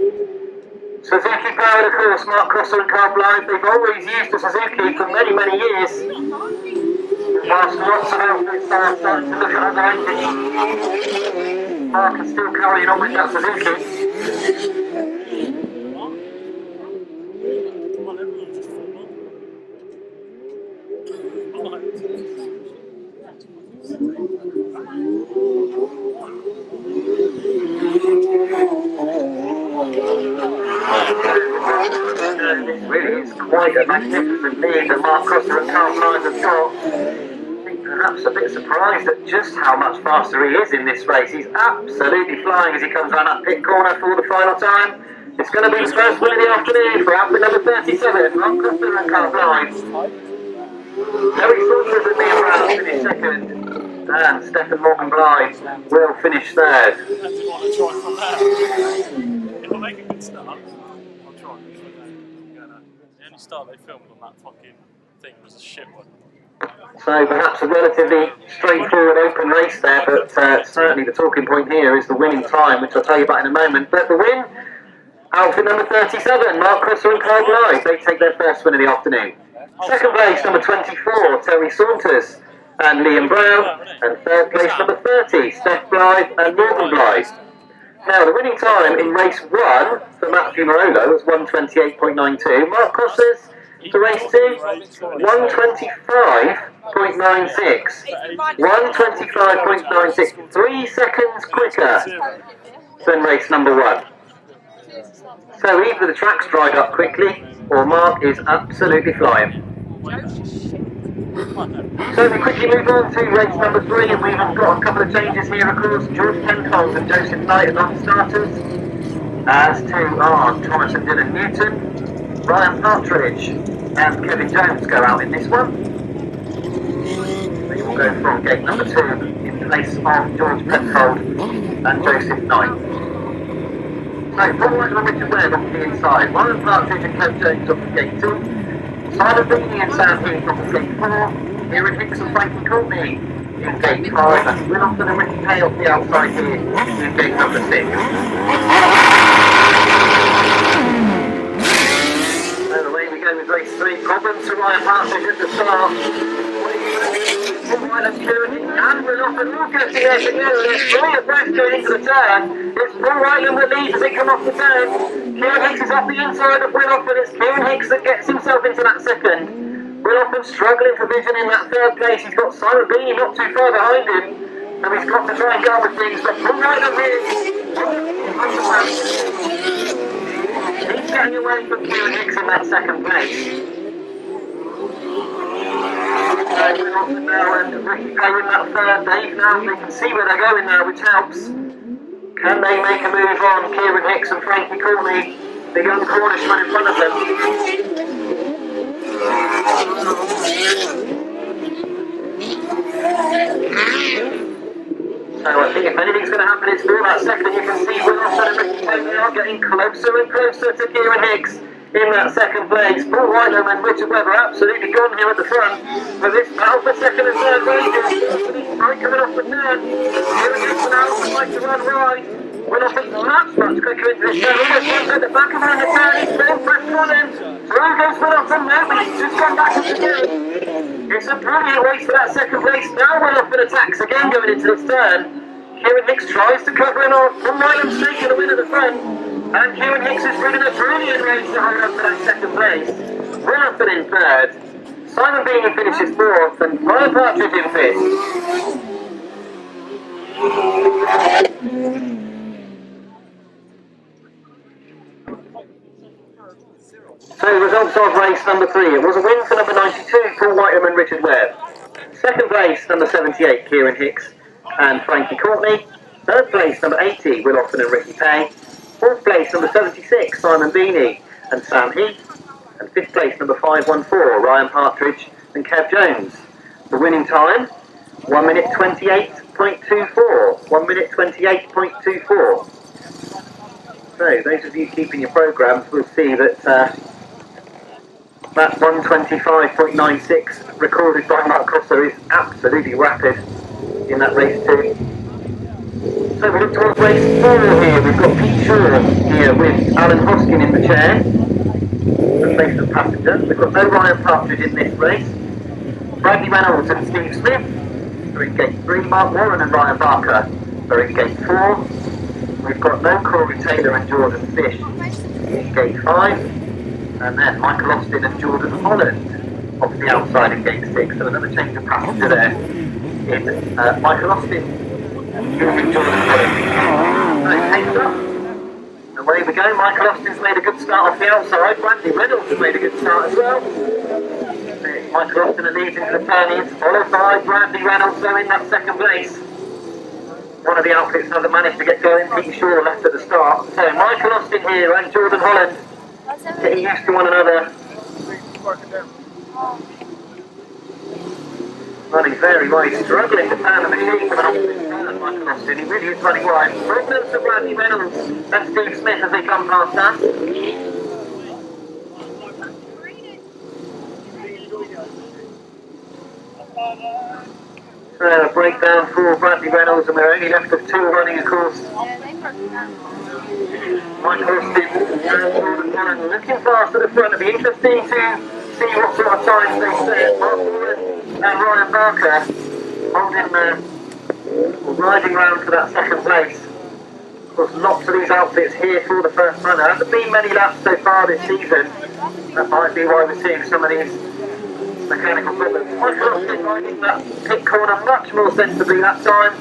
Suzuki powered, of course, Mark Cossar and Blyth, they've always used a Suzuki for many, many years. Whilst lots of outfits are starting to look at other engines, Mark is still carrying on with that Suzuki. This really is quite a magnificent lead that Mark Cossar and Blyth have got. I think perhaps a bit surprised at just how much faster he is in this race. He's absolutely flying as he comes around that pit corner for the final time. It's going to be the first win of the afternoon for outfit number 37, Mark Cossar and Blyth. Terry Saunters and Liam Brown finish second, and Steph and Morgan Blyth will finish third. It'll make a good start. I'll try. The only start they filmed on that fucking thing was a shit one. So perhaps a relatively straightforward open race there, but certainly the talking point here is the winning time, which I'll tell you about in a moment. But the win, outfit number 37, Mark Cossar and Blyth, they take their first win of the afternoon. Second place, number 24, Terry Saunters and Liam Brown, and third place, number 30, Steph Blyth and Morgan Blyth. Now, the winning time in race 1 for Matt Fumarola was 1:28.92. Mark Cossar's to race 2, 1:25.96. 1:25.96, 3 seconds quicker than race number 1. So either the track's dried up quickly, or Mark is absolutely flying. So we quickly move on to race number 3, and we have got a couple of changes here, of course. George Penfold and Joseph Knight are non-starters, as to are Thomas and Dylan Newton. Ryan Partridge and Kevin Jones go out in this one. go from gate number 2 in place of George Penfold and Joseph Knight. So Paul Whitelam and Richard Webb off the inside, Ryan Partridge and Kev Jones off of gate 2, Simon Beanie and Sam Heath off of gate 4, Kieran Hicks and Frankie Courtney in gate 5, and Will Austin and Ricky Hay off the outside here in gate number 6. So away we go with race 3, problems to Ryan Partridge at the start. Paul Whitelam, Kieran Hicks and Will Austin all getting there together. There's 3 abreast going into the turn. It's Paul Whitelam that leads as they come off the turn. Kieran Hicks is off the inside of Will Austin. It's Kieran Hicks that gets himself into that second. Will Austin struggling for vision in that third place. He's got Simon Beanie not too far behind him, and he's got to try and go with things. But Paul Whitelam here, he's getting away from Kieran Hicks in that second place. Will Austin now and Ricky Hay in that third. They can see where they're going now, which helps. Can they make a move on Kieran Hicks and Frankie Courtney, the young Cornishman in front of them? So I think if anything's going to happen, it's for that second. You can see Will Austin and Ricky Hay, they are getting closer and closer to Kieran Hicks in that second place. Paul Whitelam and Richard Webb are absolutely gone here at the front. But this battle for second and third races, right coming off the turn. Kieran Hicks now would like to run wide. Will Austin much quicker into this turn. Almost wants at the back of him in the turn. He's still pressing on him. Through goes Will Austin now, but he's just gone back into the It's a brilliant race for that second place. Now Will Austin attacks again going into this turn. Kieran Hicks tries to cover him off. Paul Whitelam's taking the win at the front. And Kieran Hicks is ridden a brilliant race to hold up for that second place. Will Austin in third. Simon Beanie finishes fourth, and Ryan Partridge in fifth. So the results of race number 3. It was a win for number 92, Paul Whitelam and Richard Webb. Second place, number 78, Kieran Hicks and Frankie Courtney. Third place, number 80, Will Austin and Ricky Hay. Fourth place, number 76, Simon Beanie and Sam Heath. And fifth place, number 514, Ryan Partridge and Kev Jones. The winning time, 1 minute 28.24. 1 minute 28.24. So, those of you keeping your programmes will see that that 125.96 recorded by Mark Cossar is absolutely rapid in that race too. So we look towards race 4 here. We've got Pete Shaw here with Alan Hoskin in the chair, the place of passenger. We've got no Ryan Partridge in this race. Bradley Reynolds and Steve Smith are in gate 3. Mark Warren and Ryan Barker are in gate 4. We've got no Corey Taylor and Jordan Fish in gate 5. And then Michael Austin and Jordan Holland off the outside in gate 6. So another change of passenger there in Michael Austin. Jordan Holland. So takes up. Away we go. Michael Austin's made a good start off the outside. Randy Reynolds has made a good start as well. Michael Austin leads into the turn. He's followed by Randy Reynolds, so in that second place. One of the outfits hasn't managed to get going. Pete Shaw left at the start. So Michael Austin here and Jordan Holland getting used to one another. Running very wide, struggling to turn the machine coming off this turn, Michael Austin. He really is running wide. Problems to Randy Reynolds and Steve Smith as they come past us. So a breakdown for Bradley Reynolds, and we're only left with 2 running, of course. Michael Austin and Jordan Holland looking fast at the front. It'll be interesting to see what sort of times they set. Mark Warren and Ryan Barker holding riding round for that second place. Of course, lots of these outfits here for the first runner. There hasn't been many laps so far this season. That might be why we're seeing some of these mechanical problems. Michael Austin riding that pit corner much more sensibly that time.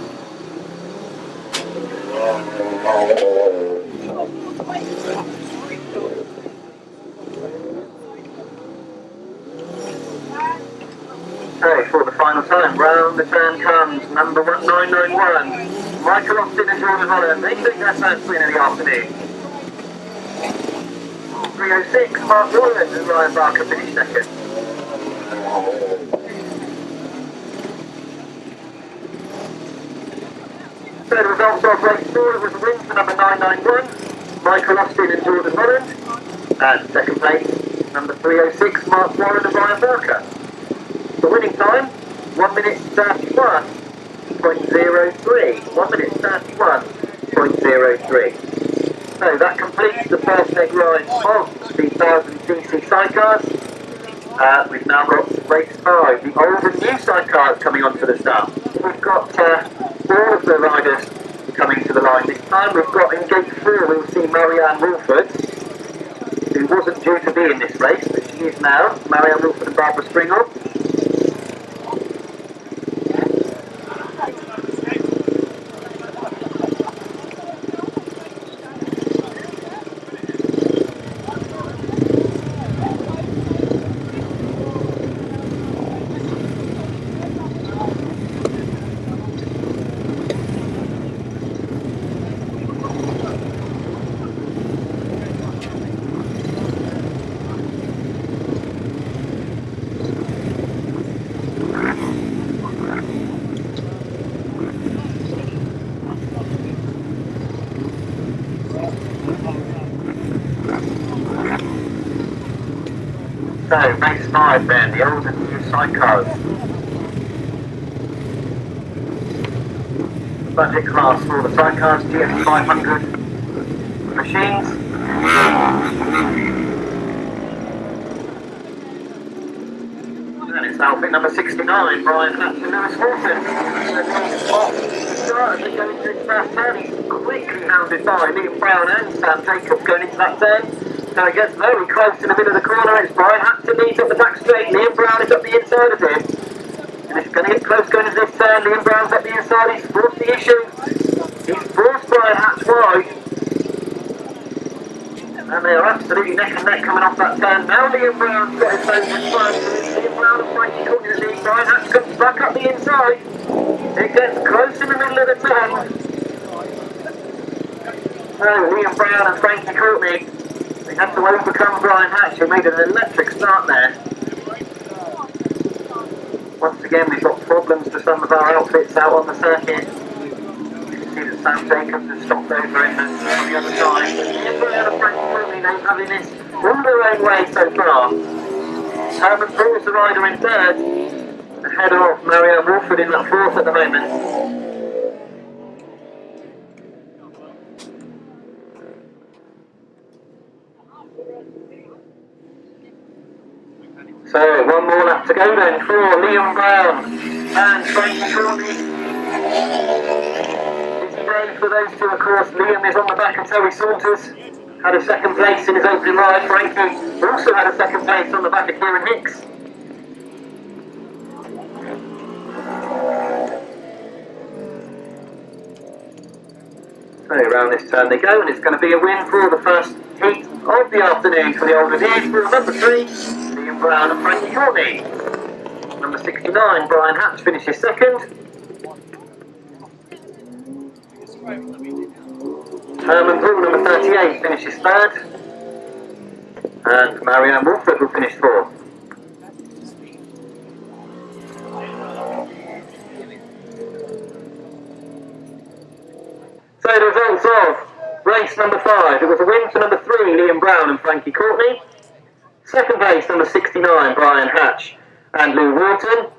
So for the final time, round the turn comes number 991. Michael Austin and Jordan Holland. They take their first win of the afternoon. 306, Mark Warren and Ryan Barker finished second. So the results of race 4, it was a win for number 991, Michael Austin and Jordan Holland. And second place, number 306, Mark Warren and Ryan Barker. The winning time, 1 minute 31.03. 1 minute 31.03. So that completes the first leg ride of the 1000cc sidecars. We've now got race 5, the old and new sidecars coming onto the start. We've got all of the riders coming to the line this time. We've got in gate 4, we'll see Marianne Wilford, who wasn't due to be in this race, but she is now. Marianne Wilford and Barbara Springall. So, race 5 then, the old and new sidecars. Budget class for the sidecars, GS 500 machines. And it's outfit number 69, Brian Hatch and Lewis Horton. Off the start as they go into his first turn. He's quickly hounded by Liam Brown and Sam Jacobs going into that turn. So it gets very close to the middle of the corner. It's Brian Hatton leads up the back straight. Liam Brown is up the inside of him. And it's going to get close going into this turn. Liam Brown's up the inside. He's forced the issue. He's forced Brian Hatch wide. And they are absolutely neck and neck coming off that turn. Now Liam Brown's got his nose in front. Liam Brown and Frankie Courtney the lead. Brian Hatch comes back up the inside. It gets close in the middle of the turn. So Liam Brown and Frankie Courtney, they had to overcome Brian Hatch, who made an electric start there. Once again, we've got problems to some of our outfits out on the circuit. You can see that Sam Jacobs has stopped over him on the other side. Liam Brown and Frankie Courtney, they're having this all their own way so far. Herman Paul's the rider in third, ahead of Marianne Wolford in that fourth at the moment. So, one more lap to go then for Liam Brown and Frankie Courtney. It's brave for those two, of course. Liam is on the back of Terry Saunters. Had a second place in his opening ride. Frankie also had a second place on the back of Kieran Hicks. So, around this turn they go, and it's going to be a win for the first heat of the afternoon for the older dudes. For number 3, Liam Brown and Frankie Courtney. Number 69, Brian Hatch finishes second. Herman Paul, number 38, finishes third. And Marianne Wolford will finish fourth. So the results of race number 5. It was a win for number 3, Liam Brown and Frankie Courtney. Second place, number 69, Brian Hatch and Lou Wharton.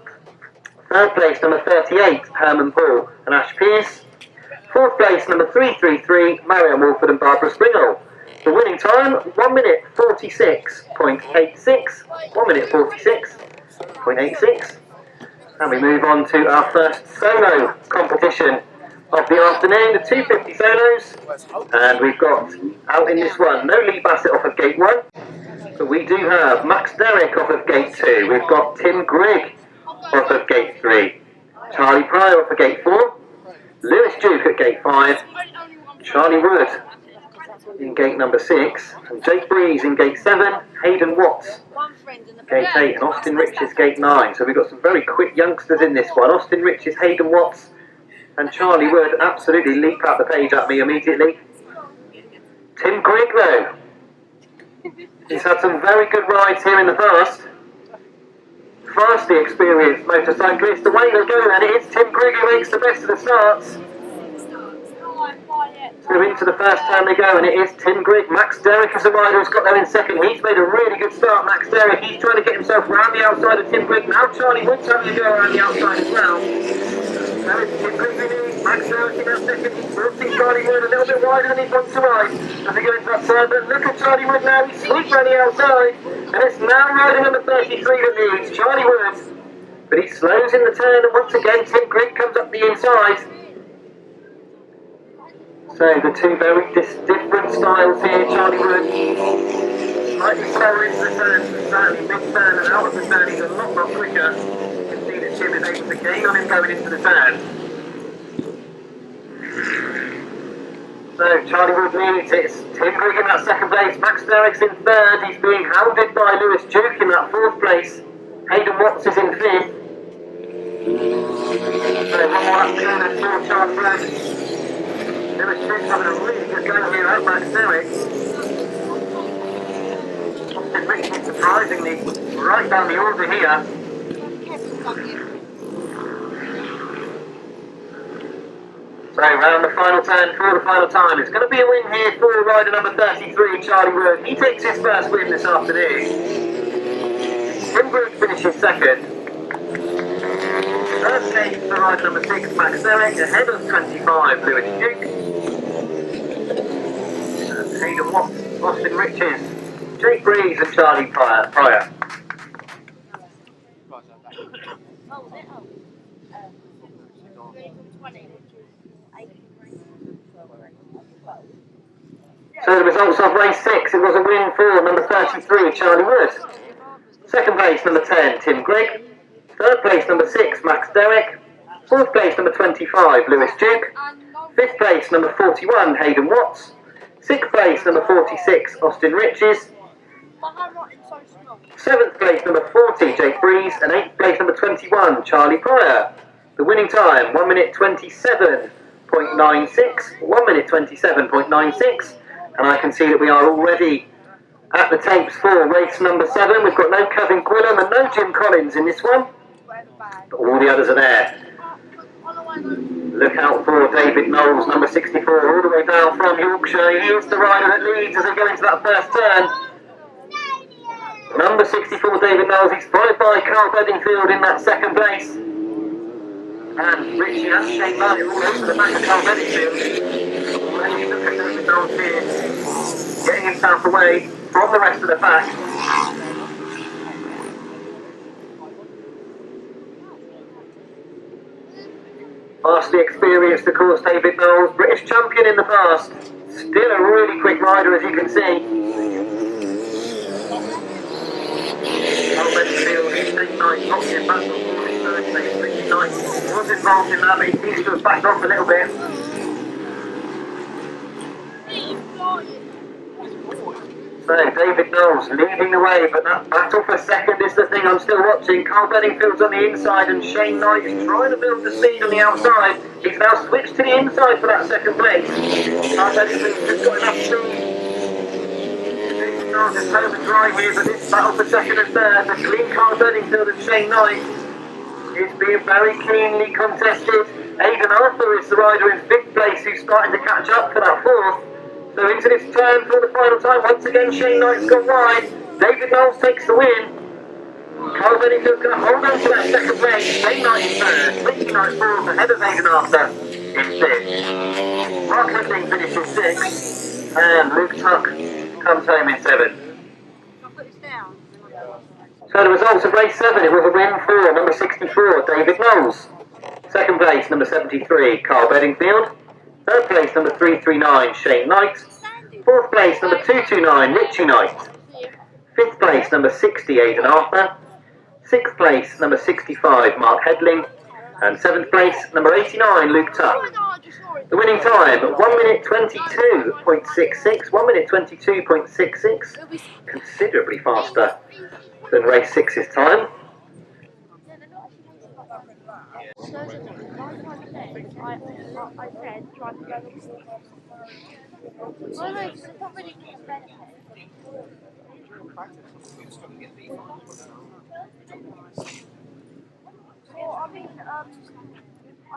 Third place, number 38, Herman Paul and Ash Pearce. Fourth place, number 333, Marianne Wolford and Barbara Springall. The winning time, 1 minute 46.86. 1 minute 46.86. And we move on to our first solo competition of the afternoon, the 250 solos. And we've got out in this one, no Lee Bassett off of gate 1. But we do have Max Derrick off of gate 2. We've got Tim Grigg off of gate 3. Charlie Pryor off of gate 4. Lewis Duke at gate 5. Charlie Wood in gate number 6. And Jake Breeze in gate 7. Hayden Watts gate 8. And Austin Riches gate 9. So we've got some very quick youngsters in this one. Austin Riches, Hayden Watts and Charlie Wood absolutely leap out the page at me immediately. Tim Grigg though, he's had some very good rides here in the past. Vastly experienced motorcyclist. Away they go then. It is Tim Grigg who makes the best of the starts. So into the first turn they go, and it is Tim Grigg. Max Derrick is the rider who's got there in second. He's made a really good start, Max Derrick. He's trying to get himself round the outside of Tim Grigg. Now Charlie Wood's having to go around the outside as well. So it's Tim Grigg leading, Max Derrick in that second. He's forcing Charlie Wood a little bit wider than he wants to ride as they go into that turn. But look at Charlie Wood now. He's sweeping around the outside. And it's now rider number 33 that leads, Charlie Wood. But he slows in the turn, and once again Tim Grigg comes up the inside. So the two very different styles here. Charlie Wood slightly slower into the turn, certainly big turn, and out of the turn he's a lot quicker. You can see that Tim is able to gain on him going into the turn. So Charlie Wood leads. It's Tim Grigg in that second place. Max Derrick's in third. He's being hounded by Lewis Duke in that fourth place. Hayden Watts is in fifth. So one more up to for Charlie Wood. Lewis Duke's having a really good go here at Max Derrick. Austin Richards surprisingly right down the order here. So round the final turn for the final time. It's going to be a win here for rider number 33, Charlie Wood. He takes his first win this afternoon. Tim Grigg finishes second. First place for rider number 6, Max Derrick, ahead of 25, Lewis Duke. And Hayden Watts, Austin Richards, Jake Breeze and Charlie Pryor. So the results of race 6, it was a win for number 33, Charlie Wood. Second place, number 10, Tim Grigg. Third place, number 6, Max Derrick. Fourth place, number 25, Lewis Duke. Fifth place, number 41, Hayden Watts. Sixth place, number 46, Austin Riches. Seventh place, number 40, Jake Breeze. And eighth place, number 21, Charlie Pryor. The winning time, 1 minute 27.96. 1 minute 27.96. And I can see that we are already at the tapes for race number 7. We've got no Kevin Quillam and no Jim Collins in this one. But all the others are there. Look out for David Knowles, number 64, all the way down from Yorkshire. He is the rider that leads as they go into that first turn. Number 64, David Knowles, he's followed by Carl Bedingfield in that second place. And Richie and Shane Knight all over the back of Carl Bedingfield. Already look at David Knowles here, getting himself away from the rest of the pack. Vastly experienced, of course, David Knowles, British champion in the past. Still a really quick rider, as you can see. Carl Bedingfield, Shane Knight, not in battle for his third place. Richie Knight was involved in that, but he seems to have backed off a little bit. So David Knowles leading the way, but that battle for second is the thing I'm still watching. Carl Bedingfield's on the inside and Shane Knight is trying to build the speed on the outside. He's now switched to the inside for that second place. Carl Bedingfield's just got enough speed. David Knowles is home and dry here, but this battle for second and third between Carl Bedingfield and Shane Knight is being very keenly contested. Aidan Arthur is the rider in 5th place who's starting to catch up for that 4th. So into this turn for the final time, once again Shane Knight's gone wide. David Knowles takes the win. Carl Bedingfield's going to hold on to that second place. Shane Knight in third, Ricky Knight fourth, ahead of Aidan Arthur in 5th. Mark Cossar finishes 6th, and Luke Tuck comes home in 7th. So the results of race 7, it was a win for number 64, David Knowles. Second place, number 73, Carl Bedingfield. Third place, number 339, Shane Knight. Fourth place, number 229, Richie Knight. Fifth place, number 60, Aidan Arthur. Sixth place, number 65, Mark Headling. And seventh place, number 89, Luke Tuck. The winning time, 1 minute 22.66. 1 minute 22.66. Considerably faster than race 6's time. I said, try to go. Oh no, it's not really benefit. Well, I mean, I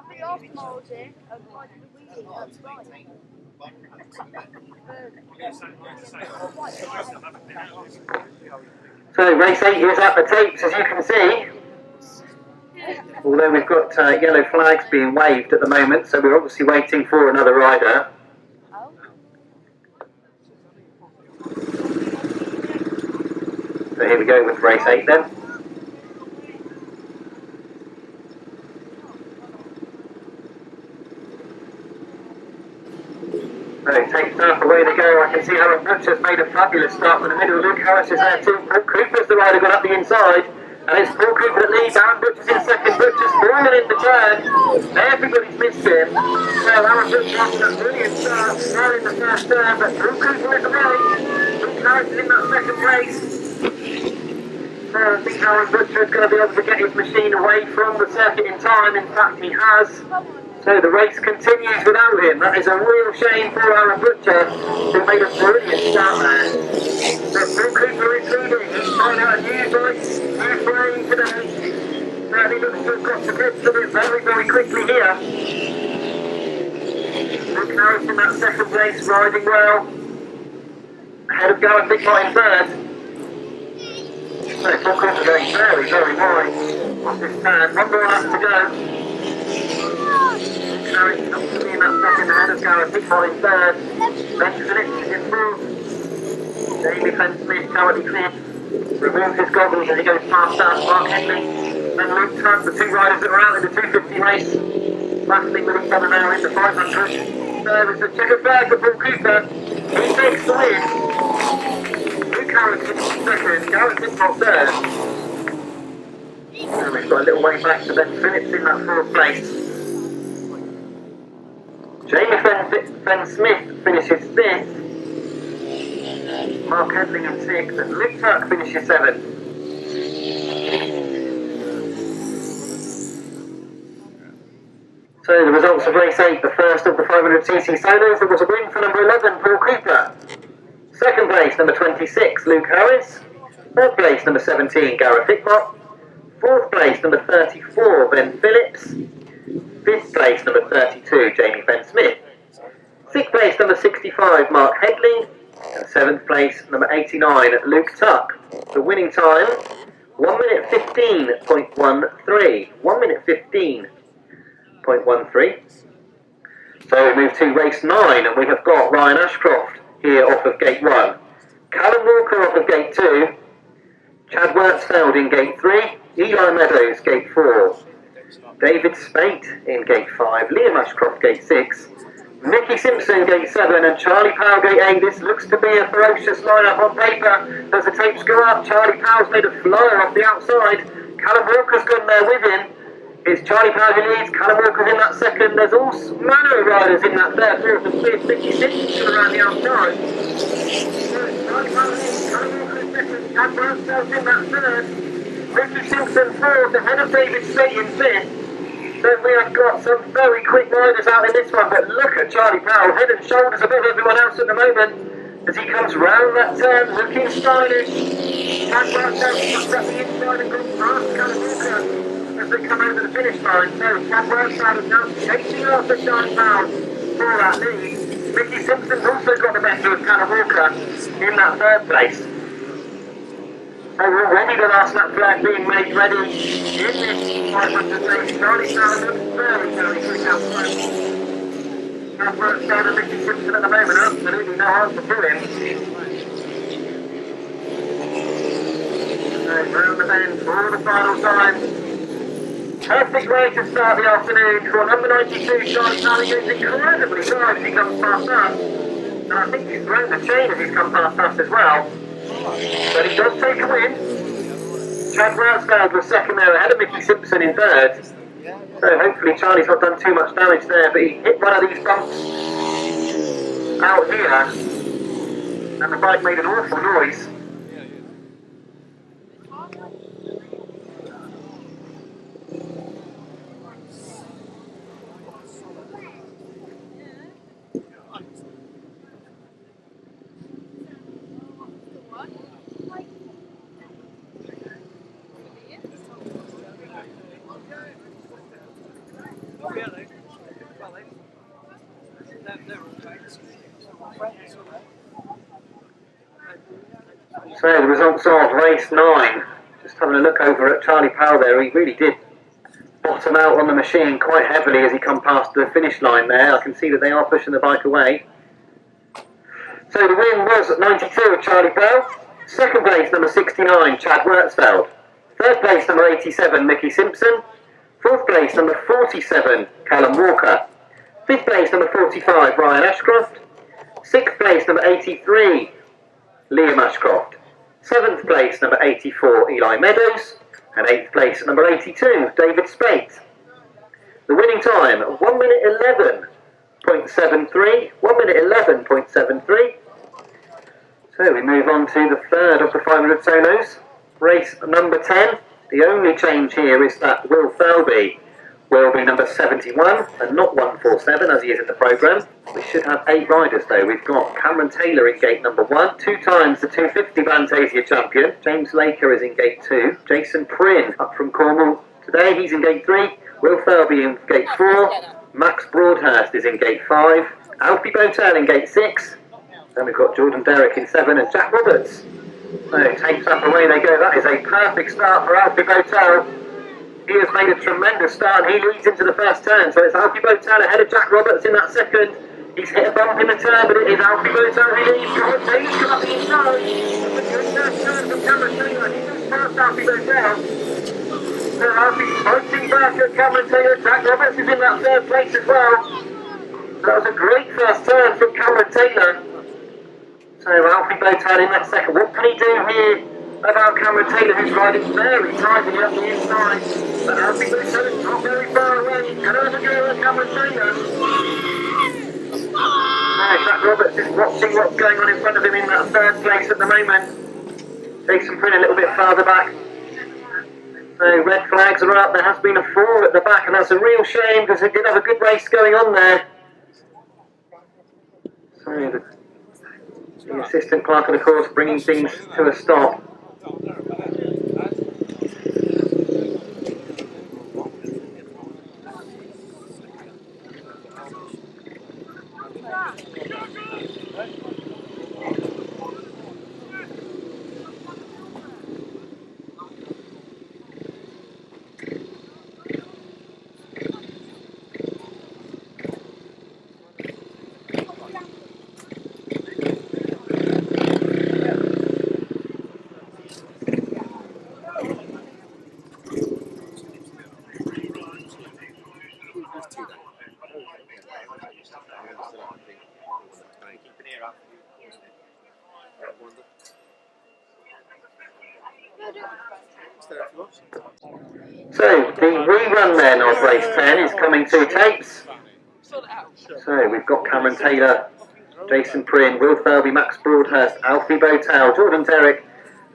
think after Moldy, I did a wheelie, that's right. So race 8 is at the tapes, as you can see. Although we've got yellow flags being waved at the moment, so we're obviously waiting for another rider. So here we go with race 8 then. So takes half away they go. I can see Aaron Butcher's made a fabulous start from the middle. Luke Harris is there too. Paul Cooper's the rider gone up the inside. And it's Paul Cooper that leads. Aaron Butcher's in second. Butcher's fallen in the turn. Everybody's missed him. So Aaron Butcher after a brilliant start. Now in the first turn, but Paul Cooper is away. Luke Harris is in that second place. So I think Aaron Butcher is going to be able to get his machine away from the circuit in time. In fact, he has. So the race continues without him. That is a real shame for Aaron Butcher, who made a brilliant start there. But Paul Cooper is leading. He's trying out a new voice, new frame today. Certainly looks to have got to grips with it very, very quickly here. Luke Harris in that second place, riding well. Ahead of Gareth Hickmott in third. So Paul Cooper going very, very wide off this turn. One more lap to go. Harris comfortably in that second, ahead of Gareth Hickmott in third. Ben Phillips in fourth. Jamie Fenn-Smith currently clear. Removes his goggles as he goes past that. Mark Henley and Luke Tuck, the two riders that were out in the 250 race. Battling with each other now in the 500. There is a checkered flag for Paul Cooper. He takes the win. Luke Harris in second, Gareth Hickmott third. And we've got a little way back to Ben Phillips in that fourth place. Jamie Fenn-Smith finishes 5th, Mark Henley in 6th, and Luke Tuck finishes 7th. So the results of race 8, the first of the 500cc solos, there was a win for number 11, Paul Cooper. Second place, number 26, Luke Harris. Third place, number 17, Gareth Hickmott. Fourth place, number 34, Ben Phillips. Fifth place, number 32, Jamie Fenn-Smith. Sixth place, number 65, Mark Henley. And seventh place, number 89, Luke Tuck. The winning time, 1 minute 15.13. 1 minute 15.13. So we move to race 9, and we have got Ryan Ashcroft here off of gate 1. Callum Walker off of gate 2. Chad Wurtzfeld in gate 3. Eli Meadows, gate 4. David Spate in gate 5, Liam Ashcroft gate 6, Mickey Simpson gate 7 and Charlie Powell gate 8. This looks to be a ferocious lineup on paper as the tapes go up. Charlie Powell's made a flyer off the outside. Callum Walker's gone there with him. It's Charlie Powell who leads, Callum Walker's in that second. There's all manner of riders in that third, fourth and fifth. Mickey Simpson around the outside. Charlie Powell leads, Callum Walker in second, Chad Wurtzfeld's in that third. Mickey Simpson fourth, ahead of David Spate in fifth. So we have got some very quick riders out in this one, but look at Charlie Powell, head and shoulders above everyone else at the moment as he comes round that turn, looking stylish. Chad Wurtzfeld puts up the inside and goes past Callum Walker as they come over the finish line. So Chad Wurtzfeld is now chasing after Charlie Powell for that lead. Mickey Simpson's also got the better of Callum Walker in that third place. So already the last lap flag being made ready in this 500 race. Charlie Powell looks very, very quick out front. Chad Wurtzfeld and Mickey Simpson at the moment, absolutely no answer to him. So round the bend for the final time. Perfect way to start the afternoon for number 92, Charlie Powell. He goes incredibly wide as he comes past us. And I think he's thrown the chain as he's come past us as well. But he does take a win. Chad Wurtzfeld was second there, ahead of Mickey Simpson in third. So hopefully Charlie's not done too much damage there, but he hit one of these bumps out here, and the bike made an awful noise. So the results of race 9. Just having a look over at Charlie Powell there, he really did bottom out on the machine quite heavily as he come past the finish line there. I can see that they are pushing the bike away. So the win was at 92 of Charlie Powell. Second place, number 69, Chad Wertzfeld. Third place, number 87, Mickey Simpson. Fourth place, number 47, Callum Walker. Fifth place, number 45, Ryan Ashcroft. Sixth place, number 83, Liam Ashcroft. Seventh place, number 84, Eli Meadows. And eighth place, number 82, David Spate. The winning time, 1 minute 11.73. 1 minute 11.73. So we move on to the third of the 500 solos. Race number 10. The only change here is that Will Thirlby will be number 71 and not 147 as he is in the programme. We should have 8 riders though. We've got Cameron Taylor in gate number 1, 2 times the 250 Bantasia champion. James Laker is in gate 2. Jason Prynne up from Cornwall today, he's in gate 3. Will Thirlby in gate 4. Max Broadhurst is in gate 5. Alfie Botel in gate 6. Then we've got Jordan Derrick in 7 and Jack Roberts. So tapes up, away they go. That is a perfect start for Alfie Botel. He has made a tremendous start and he leads into the first turn. So it's Alfie Botel ahead of Jack Roberts in that second. He's hit a bump in the turn, but it is Alfie Botel who leads. Cameron Taylor's come up the inside. A good first turn from Cameron Taylor. He just passed Alfie Botel. So Alfie's fighting back at Cameron Taylor. Jack Roberts is in that third place as well. So that was a great first turn from Cameron Taylor. So Alfie Botel in that second. What can he do here about Cameron Taylor, who's riding very tightly up the inside? But Alfie Botel is not very far away. Can over go with Cameron Taylor. Now Jack Roberts is watching what's going on in front of him in that third place at the moment. Jason Prynne a little bit farther back. So red flags are up. There has been a fall at the back, and that's a real shame because they did have a good race going on there. So the assistant clerk of the course bringing things to a stop. So the rerun then of race 10 is coming to tapes. So we've got Cameron Taylor, Jason Prynne, Will Thirlby, Max Broadhurst, Alfie Botel, Jordan Derrick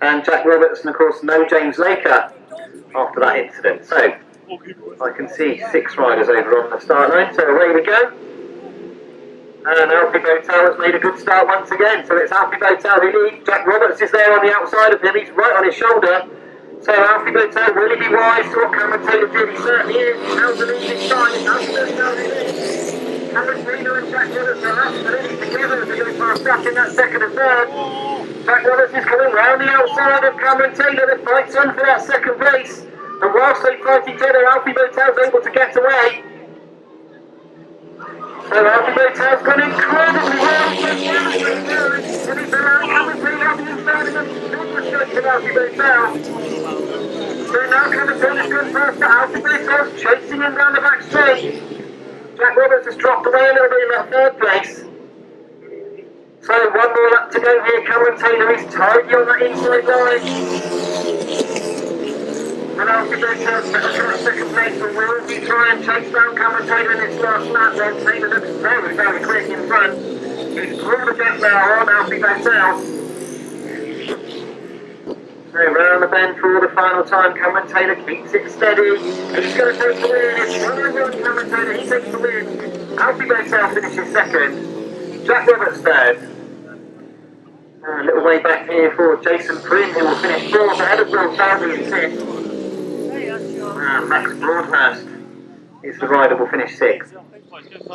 and Jack Roberts, and of course no James Laker after that incident. So I can see 6 riders over on the start line, so away we go. And Alfie Botel has made a good start once again. So it's Alfie Botel who leads. Jack Roberts is there on the outside of him. He's right on his shoulder. So Alfie Botel will he be wise to what Cameron Taylor did? He certainly is. He held the lead this time. It's Alfie Botel who leads. Cameron Taylor and Jack Roberts are absolutely together as they go past Jack in that second and third. Jack Roberts is coming round the outside of Cameron Taylor. The fight's on for that second place. And whilst they fight each other, Alfie Botel's able to get away. So Alfie Botel's gone incredibly well. And he's allowing Cameron Taylor out the inside of him. Not the strength of Alfie Botel. So now Cameron Taylor's gone first to Alfie Botel's chasing him down the back straight. Jack Roberts has dropped away a little bit in that third place. So one more lap to go here. Cameron Taylor is tidy on that inside line. And Alfie Botel's second place, and will he try and chase down Cameron Taylor in this last lap? Then Taylor looks very, very quick in front. He's pulled the gap now on Alfie Botel. So round the bend for the final time, Cameron Taylor keeps it steady. He's going to take the win. It's 1-1 Cameron Taylor, he takes the win. Alfie Botel finishes second. Jack Roberts third. A little way back here for Jason Prynne, who will finish fourth ahead of Will Thirlby in fifth. Max Broadhurst is the rider, will finish sixth.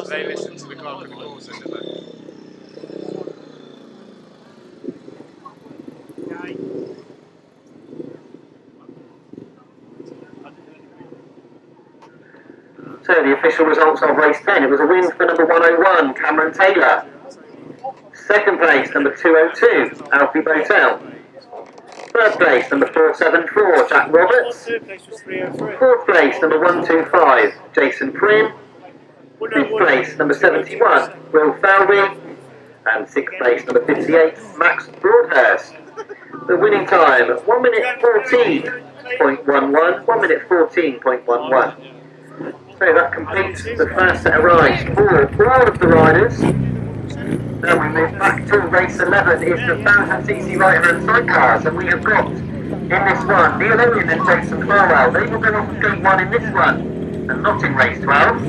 They listen to the clerk of the course, didn't they? So the official results of race 10, it was a win for number 101, Cameron Taylor. Second place, number 202, Alfie Botel. Third place, number 474, Jack Roberts. Fourth place, number 125, Jason Prim. Fifth place, number 71, Will Falvey. And sixth place, number 58, Max Broadhurst. The winning time, 1 minute 14.11, 1 minute 14.11. So that completes the first set of rides for all of the riders. Now we move back to race 11, it's the 1000cc right-hand sidecars, and we have got in this one Neil Owen and Jason Farwell. They will go off gate 1 in this one, and not in race 12.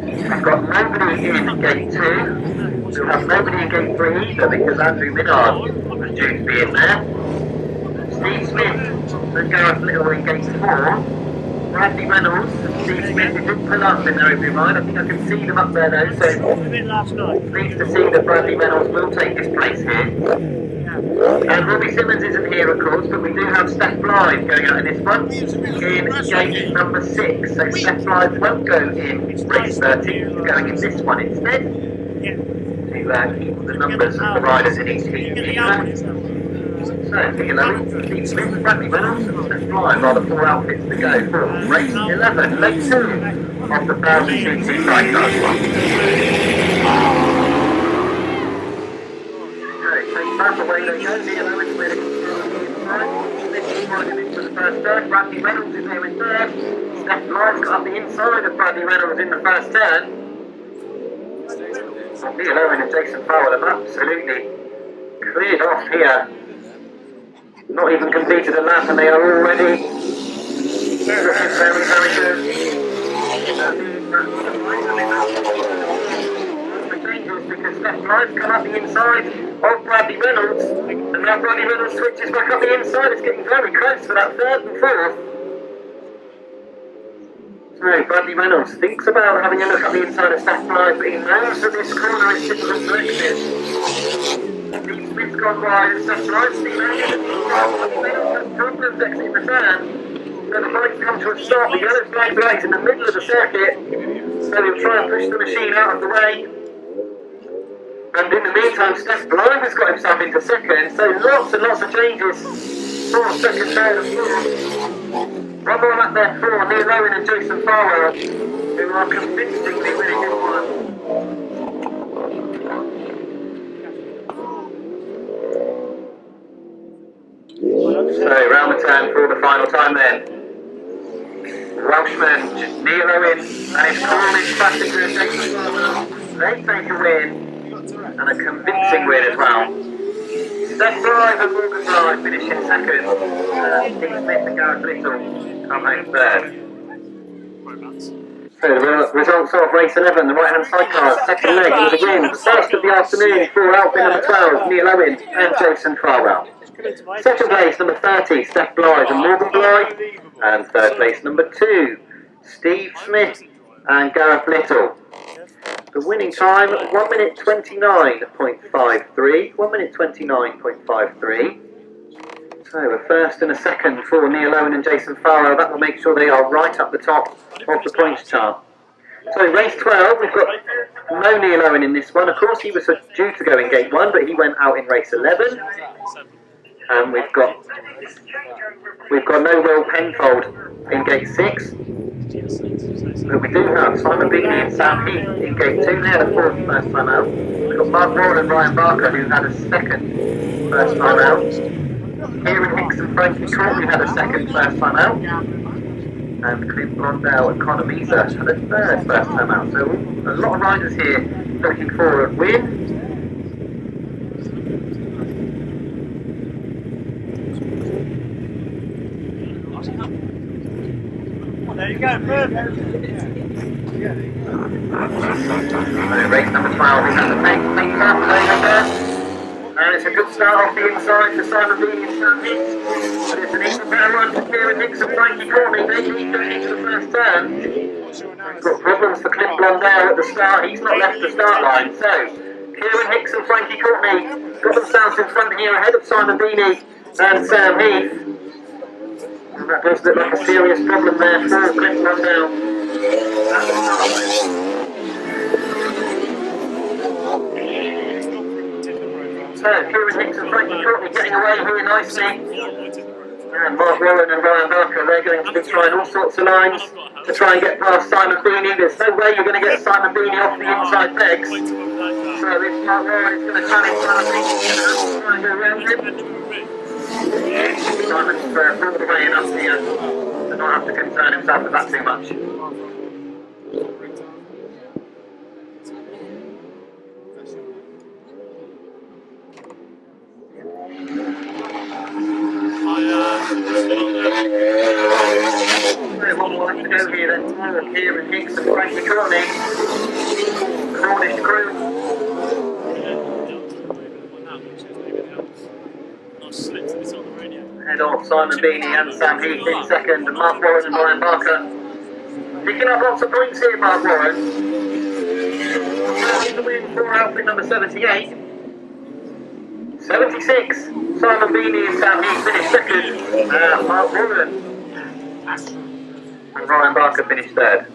We've got nobody in gate 2. We'll have nobody in gate 3 either, because Andrew Minard was due to be in there. Steve Smith and Gareth Little in gate 4. Bradley Reynolds and Steve Smith, who didn't pull up in their opening ride. I think I can see them up there though, so pleased to see that Bradley Reynolds will take his place here. And Robbie Simmons isn't here of course, but we do have Steph Blythe going out in this one, in gate number 6. So Steph Blythe won't go in race 13, he's going in this one instead. To keep the numbers of the riders in each heat even. So, Steve Smith, Frankie Reynolds and Steph Blythe are the 4 outfits to go for race 11, leg 2 of the 1000cc sidecars. Okay, take back away they go, Neil Owens with it. This is riding into the first turn, Bradley Reynolds is here in third. Steph Blythe's got up the inside of Bradley Reynolds in the first turn. Neil Owen and Jason Farwell have absolutely cleared off here. Not even completed a lap and they are already looking very, very good. The changes because Steph Blythe's come up the inside of Bradley Reynolds, and now Bradley Reynolds switches back up the inside. It's getting very close for that third and fourth. So Bradley Reynolds thinks about having a look at the inside of Steph Blythe, but he knows that this corner is difficult to exit. Steve Smith's gone wide and Steph Blythe, Steve Elliott has problems exiting the turn. So the bike's come to a stop, the yellow flag lights in the middle of the circuit. So he'll try and push the machine out of the way. And in the meantime, Steph Blythe has got himself into second, so lots and lots of changes for second, third and fourth. One more up there for Neil Owen and Jason Farwell, who are convincingly winning this one. So round the turn for the final time then. Welshman, Neil Owen and his Cornish classic Jason Farwell, they take a win, and a convincing win as well. Steph Blythe and Morgan Blythe finish in second, Steve Smith and Gareth Little come home third. So the results of race 11, the right-hand sidecars, second leg, was a win. First of the afternoon for outfit number 12, Neil Owen and Jason Farwell. Second place, number 30, Steph Blythe and Morgan Blythe. And third place, number 2, Steve Smith and Gareth Little. The winning time, 1 minute 29.53. 1 minute 29.53. So a first and a second for Neil Owen and Jason Farwell. That will make sure they are right up the top of the points chart. So race 12, we've got no Neil Owen in this one. Of course, he was due to go in gate 1, but he went out in race 11. And we've got no Will Penfold in gate 6. But we do have Simon Beatty and Sam Heath in gate 2. They had a fourth first time out. We've got Mark Cossar and Ryan Barker, who had a second first time out. Kieran Hicks and Frankie Courtney had a second first time out. And Clint Blondell and Conor Mesa had a third first time out. So a lot of riders here looking for a win. There you go, perfect. Race number 12 is at the main start there. And it's a good start off the inside for Simon Beatty and Sam Hicks. But it's an even better run for Kieran Hicks and Frankie Courtney. They lead going into the first turn. We've got problems for Clint Blondell at the start. He's not left the start line. So Kieran Hicks and Frankie Courtney got themselves in front here ahead of Simon Beatty and Sam Heath. And that does look like a serious problem there for Glenn Rundell. So, Kieran Hicks and Frankie Courtney getting away here nicely. And Mark Warren and Ryan Barker, they're going to be trying all sorts of lines to try and get past Simon Beanie. There's no way you're going to get Simon Beanie off the inside legs. So if Mark Warren is going to challenge Simon, he's going to try and go around him. Simon's pulled away enough here to not have to concern himself with that too much. One more left to go here then for Kieran Hicks and Frankie Courtney. Cornish crew. Head off Simon Beanie and Sam Heath in second, and Mark Warren and Ryan Barker. Picking up lots of points here, Mark Warren. The win for outfit number 78. 76, Simon Beanie and Sam Heath finished second. Mark Warren and Ryan Barker finished third.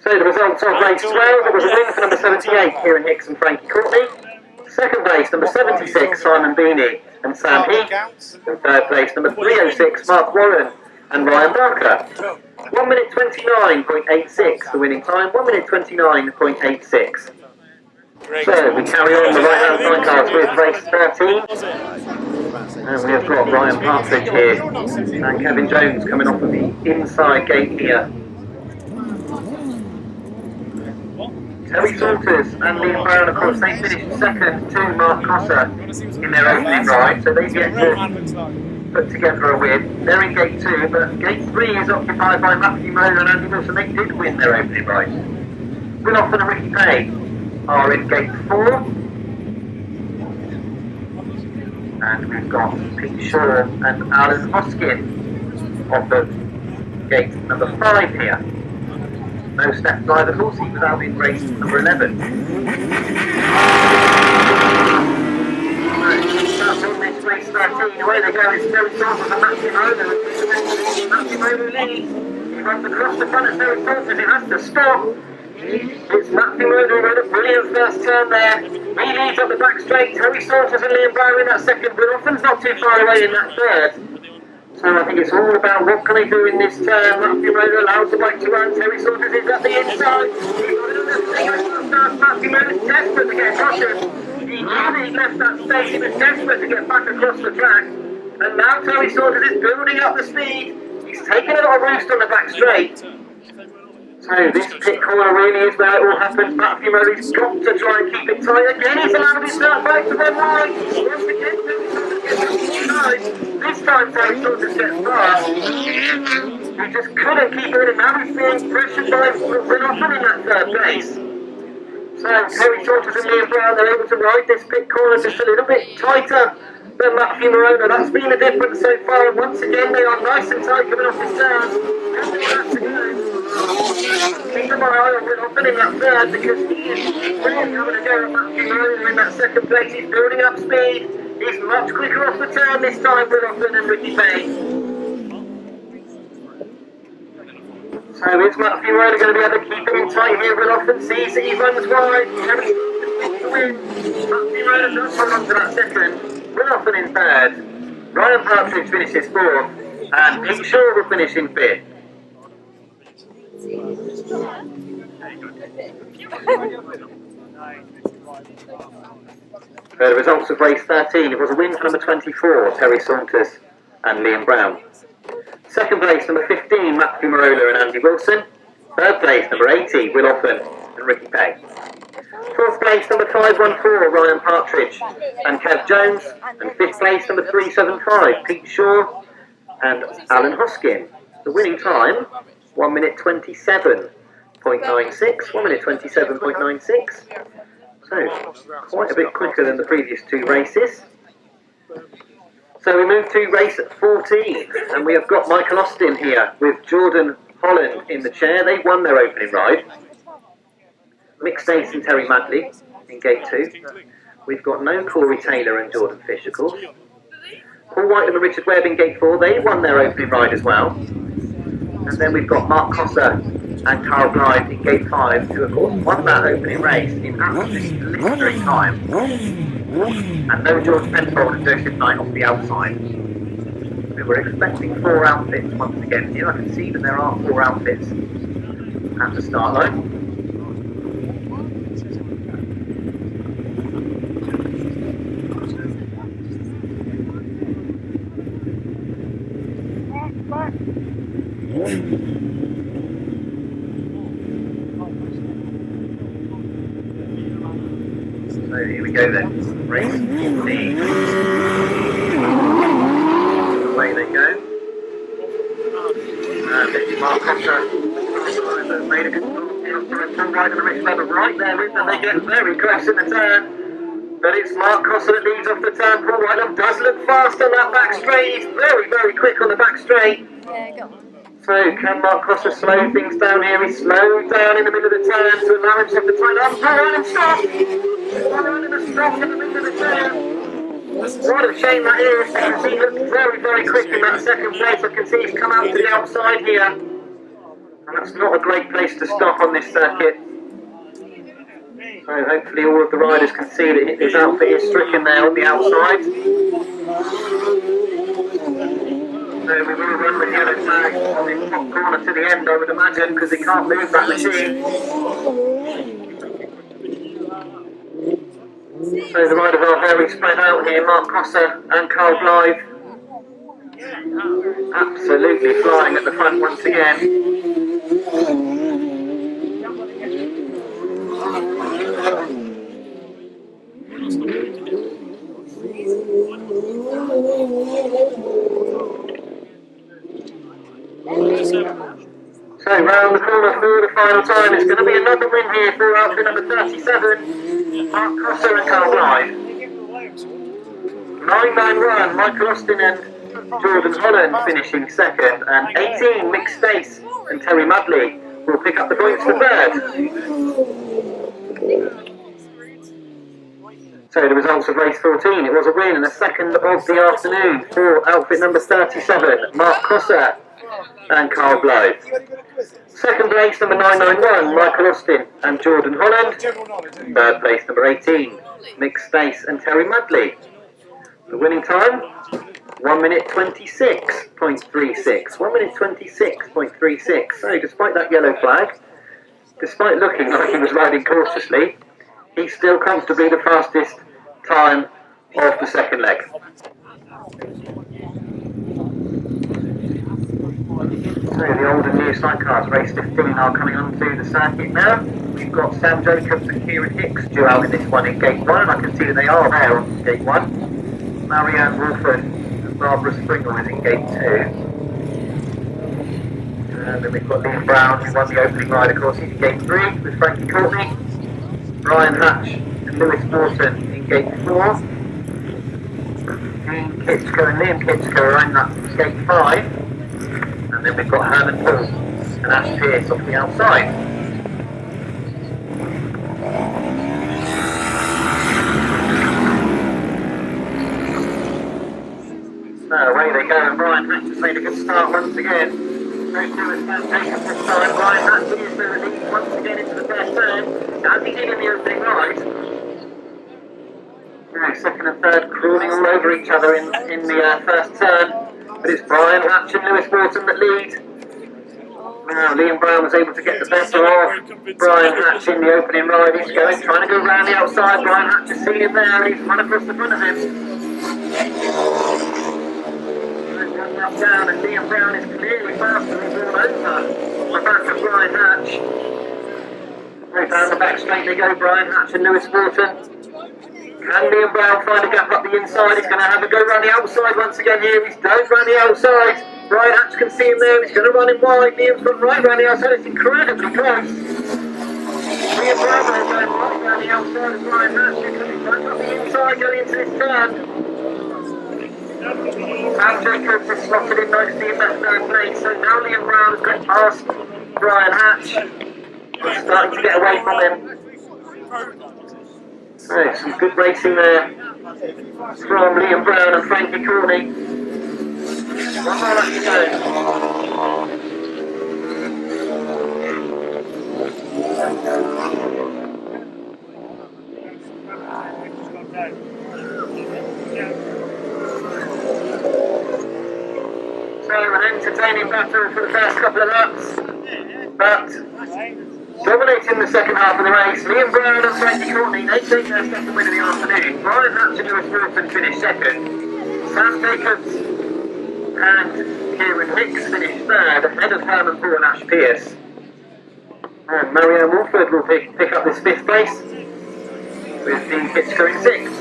So the results of race 12, it was a win for number 78, Kieran Hicks and Frankie Courtney. Second place, number 76, Simon Beanie and Sam Heath. And third place, number 306, Mark Warren and Ryan Barker. 1 minute 29.86 the winning time, 1 minute 29.86. So we carry on the right-hand sidecars with race 13. And we have got Ryan Partridge here and Kevin Jones coming off of the inside gate here. Terry Saunters and Liam Brown, of course, they finished second to Mark Cossar in their opening ride, so they've yet to put together a win. They're in gate 2, but gate 3 is occupied by Matthew Moore and Andi Wilson. They did win their opening ride. Will Offen and Ricky Pay are in gate 4. And we've got Pete Shaw and Alan Hoskin off of gate number 5 here. No step driver at all, he was out in race number 11. That's on this race 13, away they go, it's Terry Saunters and Matthew Moore. Matthew Moore leads, he runs across the front of Terry Saunters, he has to stop. It's Matthew Moore who made a brilliant first turn there. He leads up the back straight, Terry Saunters and Liam Brown in that second, but Offen's not too far away in that third. So I think it's all about what can they do in this turn. Matthew Moore allows the bike to run, Terry Saunters is at the inside. Matthew Moore is desperate to get crushed. He knew that he left that space, he was desperate to get back across the track. And now Terry Saunters is building up the speed. He's taking a little roost on the back straight. So this pit corner really is where it all happens. Matthew Murray's got to try and keep it tight again. He's allowed his start bike to run wide. Once again, Terry Saunters gets inside. This time Terry Saunters gets past. He just couldn't keep it in, and now he's being pressured by Will Offen in that third place. So Terry Saunters and Liam Brown, they're able to ride this pit corner just a little bit tighter than Matthew Moore. That's been the difference so far, and once again they are nice and tight coming off the turn. Keep my eye on Will Offen in that third, because he is really having a go at Matthew Moore in that second place. He's building up speed. He's much quicker off the turn this time, Will Offen and Ricky Pay. So is Matthew Moore going to be able to keep him tight here? Will Offen sees that he runs wide. Terry Saunters to win. Matthew Moore does hold on to that second. Will Offen in third. Ryan Partridge finishes fourth. And Pete Shaw will finish in fifth. The results of race 13, it was a win for number 24, Terry Saunters and Liam Brown. Second place, number 15, Matthew Fumarola and Andi Wilson. Third place, number 80, Will Offen and Ricky Pay. Fourth place, number 514, Ryan Partridge and Kev Jones. And fifth place, number 375, Pete Shaw and Alan Hoskin. The winning time, 1 minute 27.96, 1 minute 27.96. So, quite a bit quicker than the previous two races. So we move to race 14, and we have got Michael Austin here with Jordan Holland in the chair. They won their opening ride. Mick Stace and Terry Madley in gate 2. We've got no Corey Taylor and Jordan Fish, of course. Paul Whitelam and Richard Webb in gate 4, they won their opening ride as well. And then we've got Mark Cossar and Carl Blyth in gate 5, who of course won that opening race in absolutely blistering time. And no George Penfold and Joseph Knight off the outside. We were expecting 4 outfits once again here. I can see that there are 4 outfits at the start line. So here we go then, race 14. Away they go. This is Mark Cossar. Made a good start here for a full ride on the Rich Webb right there with them. They get very close in the turn. But it's Mark Cossar that leads off the turn. Paul Whitelam does look fast on that back straight. He's very, very quick on the back straight. Yeah, go on. So can Mark Cossar slow things down here? He's slowed down in the middle of the turn to allow himself to tighten up. Paul Whitelam stop! Paul Whitelam stop in the middle of the turn. What a shame that is, because he looked very, very quick in that second place. I can see he's come out to the outside here. And that's not a great place to stop on this circuit. So hopefully all of the riders can see that his outfit is stricken there on the outside. So we will run the yellow flag on this top corner to the end, I would imagine, because they can't move that machine. So the riders are very spread out here, Mark Cossar and Carl Blyth. Absolutely flying at the front once again. So round the corner for the final time, it's going to be another win here for outfit number 37, Mark Cossar and Carl Blyth. 991, Michael Austin and Jordan Holland finishing second, and 18, Mick Stace and Terry Mudley will pick up the points for third. So the results of race 14, it was a win and a second of the afternoon for outfit number 37, Mark Cossar and Carl Blyth. Second place, number 991, Michael Austin and Jordan Holland. Third place, number 18, Mick Stace and Terry Mudley. The winning time, 1 minute 26.36. 1 minute 26.36. So despite that yellow flag, despite looking like he was riding cautiously, he's still comfortably the fastest time of the second leg. So the old and new sidecars, race 15 are coming onto the circuit now. We've got Sam Jacobs and Kieran Hicks due out in this one in gate 1, and I can see that they are there on gate 1. Marianne Wolford and Barbara Springle is in gate 2. And then we've got Liam Brown, who won the opening ride, of course, he's in gate 3 with Frankie Courtney. Brian Hatch and Lewis Morton in gate 4. Dean Kitsko and Liam Kitsko are in that gate 5. And then we've got Herman Paul and Ash Pearce off the outside. So away they go, and Brian Hatch has made a good start once again. Goes through his first taken this time. Brian Hatch is the lead once again into the first turn, as he did in the opening ride. Now, second and third crawling all over each other in the first turn. But it's Brian Hatch and Lewis Morton that lead. Now Liam Brown was able to get the better of Brian Hatch in the opening ride. He's going, trying to go round the outside. Brian Hatch has seen him there, and he's run across the front of him. Up down, and Liam Brown is clearly faster than all over the back of Brian Hatch. Right down the back straight they go, Brian Hatch and Lewis Morton. Can Liam Brown find a gap up the inside? He's going to have a go round the outside once again here. He's dove round the outside. Brian Hatch can see him there. He's going to run him wide. Liam's gone right round the outside. It's incredibly close. Liam Brown is going right round the outside of Brian Hatch. He's coming back up the inside going into this turn. Sam Jacobs has slotted in nicely in that third place. So now Liam Brown has got past Brian Hatch. He's starting to get away from him. So So, some good racing there from Liam Brown and Frankie Courtney. One more lap to go. So an entertaining battle for the first couple of laps, but dominating the second half of the race, Liam Brown and Frankie Courtney, they take their second win of the afternoon. Brian Hatch and Lewis Wilson finished second. Sam Jacobs and Kieran Hicks finished third, ahead of Herman Paul and Ash Pearce. And Marianne Wolford will pick up this fifth place, with Dean Kitcher in sixth.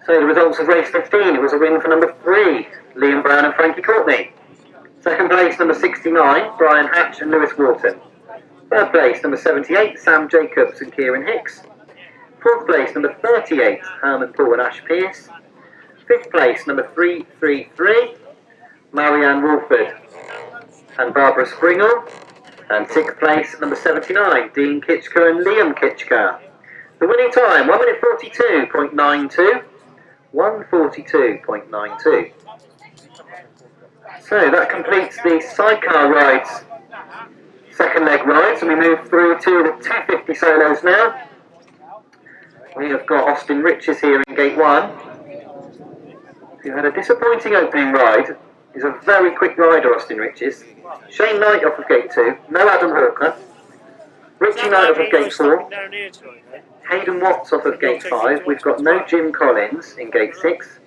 So the results of race 15, it was a win for number 3, Liam Brown and Frankie Courtney. Second place, number 69, Brian Hatch and Lewis Wharton. Third place, number 78, Sam Jacobs and Kieran Hicks. Fourth place, number 38, Herman Paul and Ash Pearce. Fifth place, number 333, Marianne Wolford and Barbara Springle. And sixth place, number 79, Dean Kitchker and Liam Kitchker. The winning time, 1 minute 42.92. 1:42.92. So that completes the sidecar rides, second leg rides, and we move through to the 250 solos now. We have got Austin Riches here in gate 1, who had a disappointing opening ride. He's a very quick rider, Austin Riches. Shane Knight off of gate 2, no Adam Hawker. Richie Knight off of gate 4. Hayden Watts off of gate 5. We've got no Jim Collins in gate 6.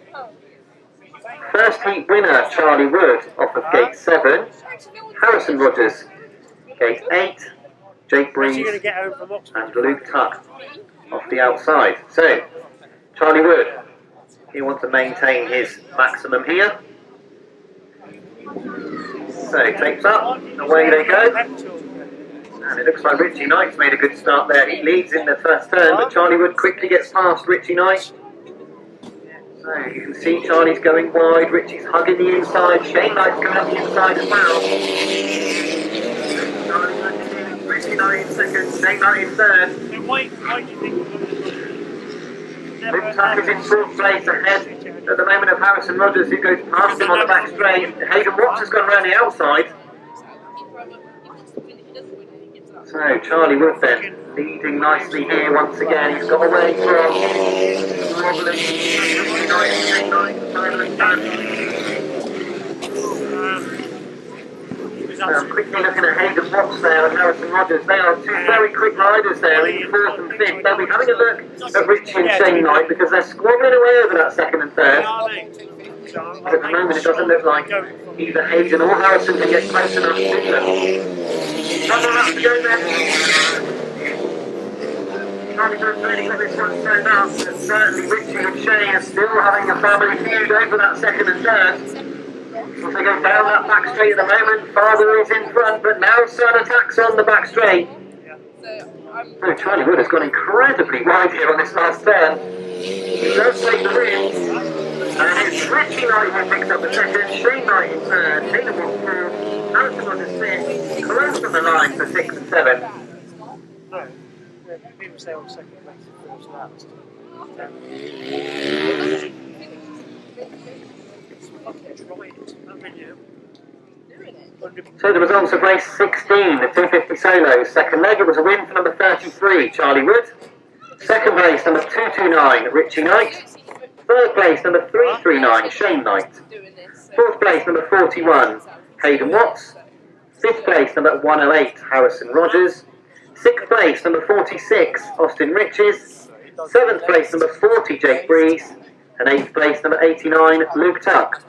First heat winner Charlie Wood off of gate 7. Harrison Rogers, gate 8. Jake Breeze and Luke Tuck off the outside. So, Charlie Wood, he wants to maintain his maximum here. So, tapes up, away they go. And it looks like Richie Knight's made a good start there. He leads in the first turn, but Charlie Wood quickly gets past Richie Knight. So you can see Charlie's going wide, Richie's hugging the inside, Shane Knight's going up the inside as well. Charlie Wood in, Richie Knight in second, Shane Knight in third. Why do you think Luke Tuck is in fourth place ahead at the moment of Harrison Rogers, who goes past him on the back straight. Hayden Watts has gone around the outside. So Charlie Wood then, leading nicely here once again. He's got away from wobbling I'm quickly looking at Hayden Watts there and Harrison Rogers. They are two very quick riders there in fourth and fifth. They'll be having a look at Richie and Shane Knight because they're squabbling away over that second and third. But at the moment it doesn't look like either Hayden or Harrison can get close enough to them. Another lap to go then. Charlie Wood's really got this one thrown up, but certainly Richie and Shane are still having a family feud over that second and third. As they go down that back straight at the moment, father is in front, but now son attacks on the back straight. So Charlie Wood has gone incredibly wide here on this last turn. He does take the win, and it's Richie Knight who picks up the second, Shane Knight in third, Hayden Watts fourth, Harrison on his fifth, close on the line for 6 and 7. No, people say on second place and first last. So the results of race 16, the 250 solos. Second leg, it was a win for number 33, Charlie Wood. Second place, number 229, Richie Knight. Third place, number 339, Shane Knight. Fourth place, number 41, Hayden Watts. Fifth place, number 108, Harrison Rogers. Sixth place, number 46, Austin Riches. Seventh place, number 40, Jake Breeze. And eighth place, number 89, Luke Tuck.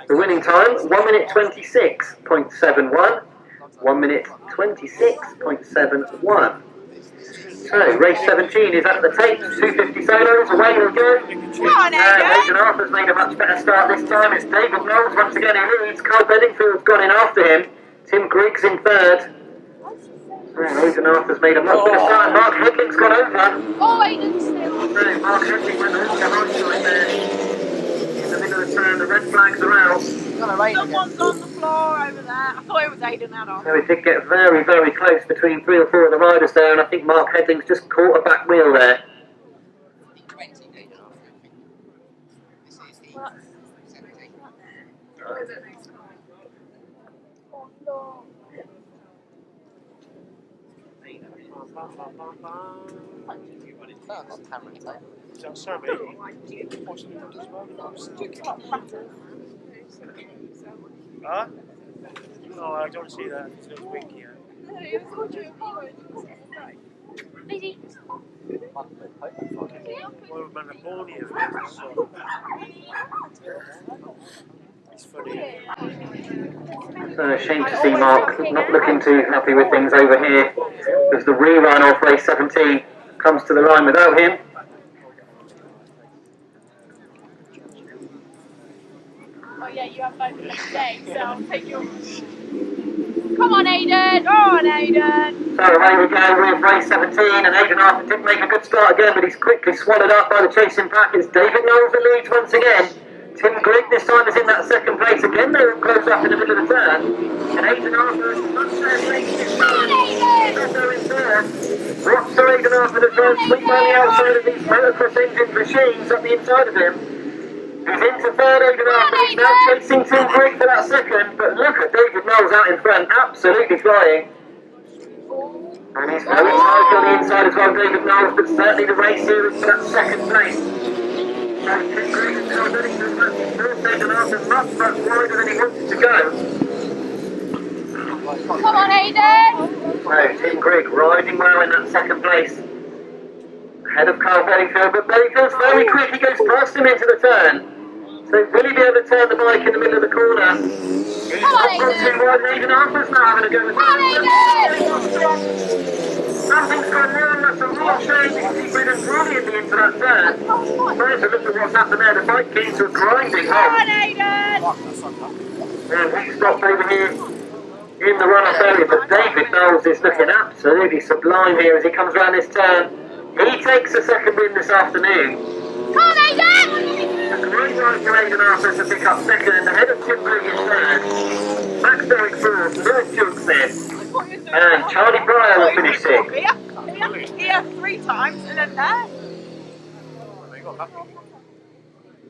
The winning time, 1 minute 26.71. 1 minute 26.71. So, race 17 is at the tapes, 250 solos, away we go. Hayden Arthur's made a much better start this time. It's David Knowles once again who leads. Carl Bedingfield's gone in after him. Tim Griggs in third. Hayden Arthur's made a much better start. Mark Hedling's gone over. Oh, Hayden's still. So, Mark Hedling went over the right side there. In the middle of the turn, the red flags are out. Someone's on the floor over there. I thought it was Aidan Adolf. So it did get very, very close between 3 or 4 of the riders there, and I think Mark Headling's just caught a back wheel there. Huh? Oh, I don't see that. It's a wink here. Lady. Well, we've been a pony of this, so. It's funny. So a shame to see Mark not looking too happy with things over here, as the rerun of race 17 comes to the line without him. Oh yeah, you have both of them today, so I'll take yours. Come on, Aidan! Go on, Aidan! So away we go with race 17, and Aidan Arthur didn't make a good start again, but he's quickly swallowed up by the chasing pack. It's David Knowles that leads once again. Tim Grigg this time is in that second place again. They were close up in the middle of the turn, and Aidan Arthur is much better placed this time. He's in third. Watch for Aidan Arthur to try and sweep around the outside of these motocross engine machines up the inside of him. He's into third, Aidan Arthur. He's now chasing Tim Grigg for that second, but look at David Knowles out in front, absolutely flying. And he's very tight on the inside as well, David Knowles, but certainly the race here is for that second place. So Tim Grigg is now running to the fourth. Aidan Arthur much wider than he wanted to go. Come on, Aidan! So Tim Grigg riding well in that second place. Ahead of Carl Bellingfield, but Bellingfield's very quick, he goes past him into the turn. So will he be able to turn the bike in the middle of the corner? He's not gone too wide, and Aidan Arthur's now having a go with Something's gone wrong, that's a real shame, because he's ridden brilliantly into that turn. There's a look at what's happened there, the bike came to a grinding halt. And we stopped over here in the run-off area, but David Knowles is looking absolutely sublime here as he comes around this turn. He takes the second win this afternoon. Come on, Aidan! A great ride for Aidan Arthur to pick up second, ahead of Tim Grigg in third. Max Derrick fourth, Lewis Jukes fifth, and Charlie Pryor will finish sixth. Here 3 times and then there.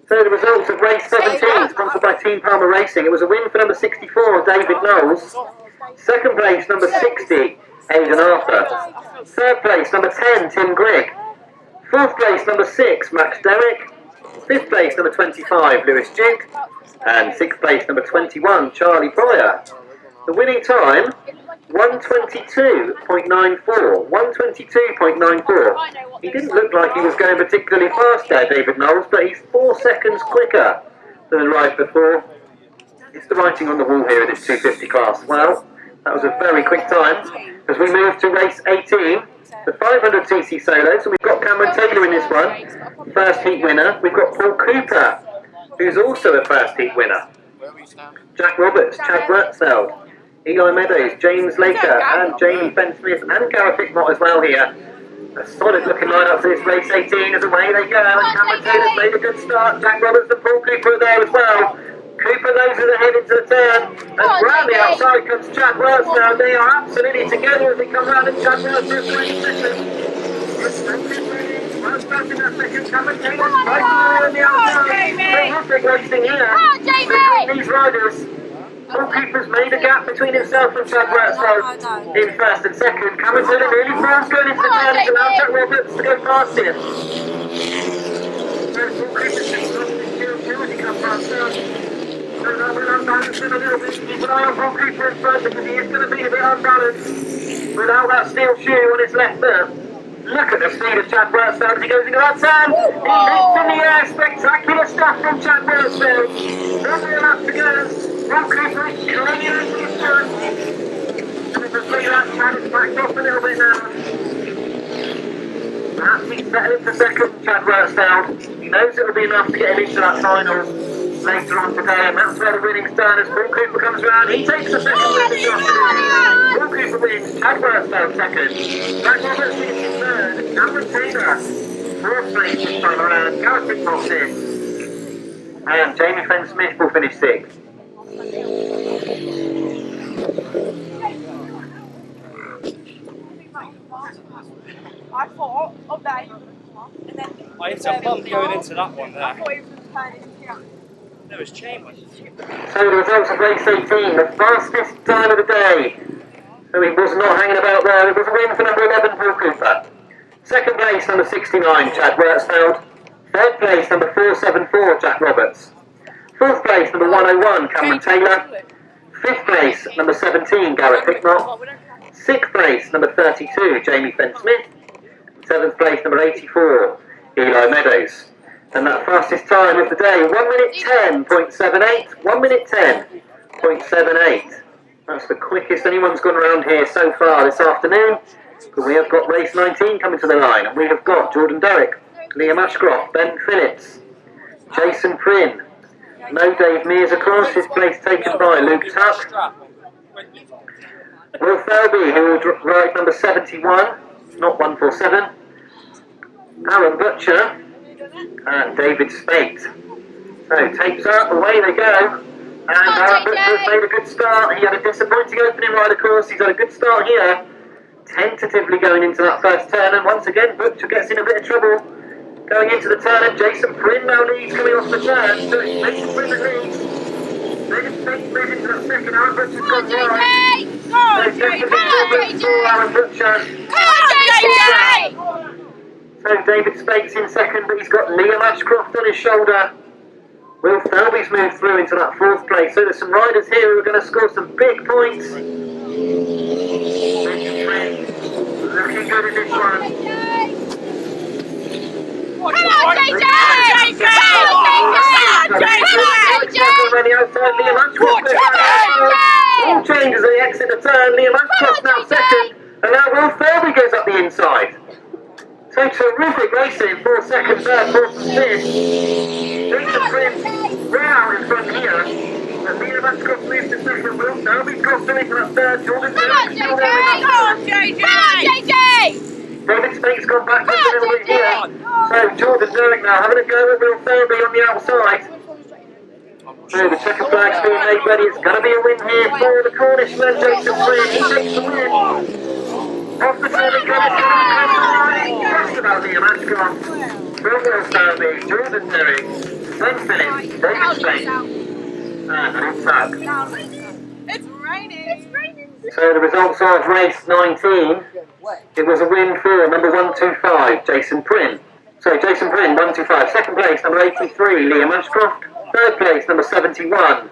So the results of race 17, sponsored by Team Palmer Racing. It was a win for number 64, David Knowles. Second place, number 60, Aidan Arthur. Third place, number 10, Tim Grigg. Fourth place, number 6, Max Derrick. Fifth place, number 25, Lewis Duke. And sixth place, number 21, Charlie Pryor. The winning time, 1:22.94. 1:22.94. He didn't look like he was going particularly fast there, David Knowles, but he's 4 seconds quicker than the ride before. It's the writing on the wall here in this 250 class. Well, that was a very quick time. As we move to race 18, the 500cc solos, and we've got Cameron Taylor in this one, first heat winner. We've got Paul Cooper, who's also a first heat winner. Jack Roberts, Chad Wurtzfeld, Eli Meadows, James Laker, and Jamie Fenn-Smith, and Gareth Hickmott as well here. A solid looking lineup for this race 18 as away they go, and Cameron Taylor's made a good start. Jack Roberts and Paul Cooper are there as well. Cooper noses ahead into the turn, and round the outside comes Chad Worth now. They are absolutely together as they come round, and Chad Worth for a great second. Well started that second, Cameron Taylor's right on the outside. Terrific racing here between these riders. Paul Cooper's made a gap between himself and Chad Wurtzfeld in first and second. Cameron Taylor really fast going into the turn, he's allowed Jack Roberts to go past him. Paul Cooper's just lost his shield too as he comes past now. So that will unbalance him a little bit. Keep an eye on Paul Cooper in front because he is going to be a bit unbalanced without that steel shoe on his left foot. Look at the speed of Chad Wurtzfeld as he goes into that turn. He leaps in the air. Spectacular stuff from Chad Wurtzfeld. Not a lap to go. Paul Cooper is clinging into his turn. And as I say that, Chad is backed off a little bit now. Perhaps he's settled for second, Chad Wurtzfeld. He knows it'll be enough to get him into that final later on today, and that's where the winning's done as Paul Cooper comes round. He takes the second win this afternoon. Paul Cooper wins, Chad Wurtzfeld second. Jack Roberts finishes third, Cameron Taylor fourth place this time around, Gareth Hickmott fifth, and Jamie Fenn-Smith will finish sixth. thought, oh no, you're going to come on. And then I hit a bump going into that one I there. thought he was going to turn it into There was chain. So the results of race 18, the fastest time of the day. So he was not hanging about there. It was a win for number 11, Paul Cooper. Second place, number 69, Chad Wertsfeld. Third place, number 474, Jack Roberts. Fourth place, number 101, Cameron Taylor. Fifth place, number 17, Gareth Hickmott. Sixth place, number 32, Jamie Fenn-Smith. Seventh place, number 84, Eli Meadows. And that fastest time of the day, 1 minute 10.78. 1 minute 10.78. That's the quickest anyone's gone around here so far this afternoon. But we have got race 19 coming to the line, and we have got Jordan Derrick, Liam Ashcroft, Ben Phillips, Jason Prynne. No Dave Mears, of course, his place taken by Luke Tuck. Will Thirlby, who will ride number 71, not 147. Alan Butcher and David Spate. So tapes up, away they go. And Alan Butcher's made a good start. He had a disappointing opening ride, of course. He's had a good start here. Tentatively going into that first turn, and once again Butcher gets in a bit of trouble. Going into the turn, and Jason Prynne now leads coming off the turn. So it's Jason Prynne that leads. David Spate moves into that second. Alan Butcher's gone wide. So definitely for Alan Butcher. So David Spate's in second, but he's got Liam Ashcroft on his shoulder. Will Thirlby's moved through into that fourth place. So there's some riders here who are going to score some big points. Looking good in this one. Come on, JJ! Already outside Liam Ashcroft. All changes as they exit the turn. Liam Ashcroft now second, and now Will Thirlby goes up the inside. So terrific racing, 4th, 2nd, 3rd, 4th and 5th. Jason Prynne ran out in front here. And Liam Ashcroft moves to 2nd. Will Thirlby's got through into that 3rd. Jordan Derrick still there. Come on, JJ! David Spate's gone back a little bit here. So Jordan Derrick now having a go at Will Thirlby on the outside. So the checker flag's being made ready. It's going to be a win here for the Cornishman, Jason Prynne. He takes the win. Off the turn he goes. Just about Liam Ashcroft. Will Thirlby, Jordan Derrick, Ben Phillips, David Spate, and Luke Tuck. It's raining. It's raining. So the results of race 19, it was a win for number 125, Jason Prynne. So Jason Prynne, 125. Second place, number 83, Liam Ashcroft. Third place, number 71,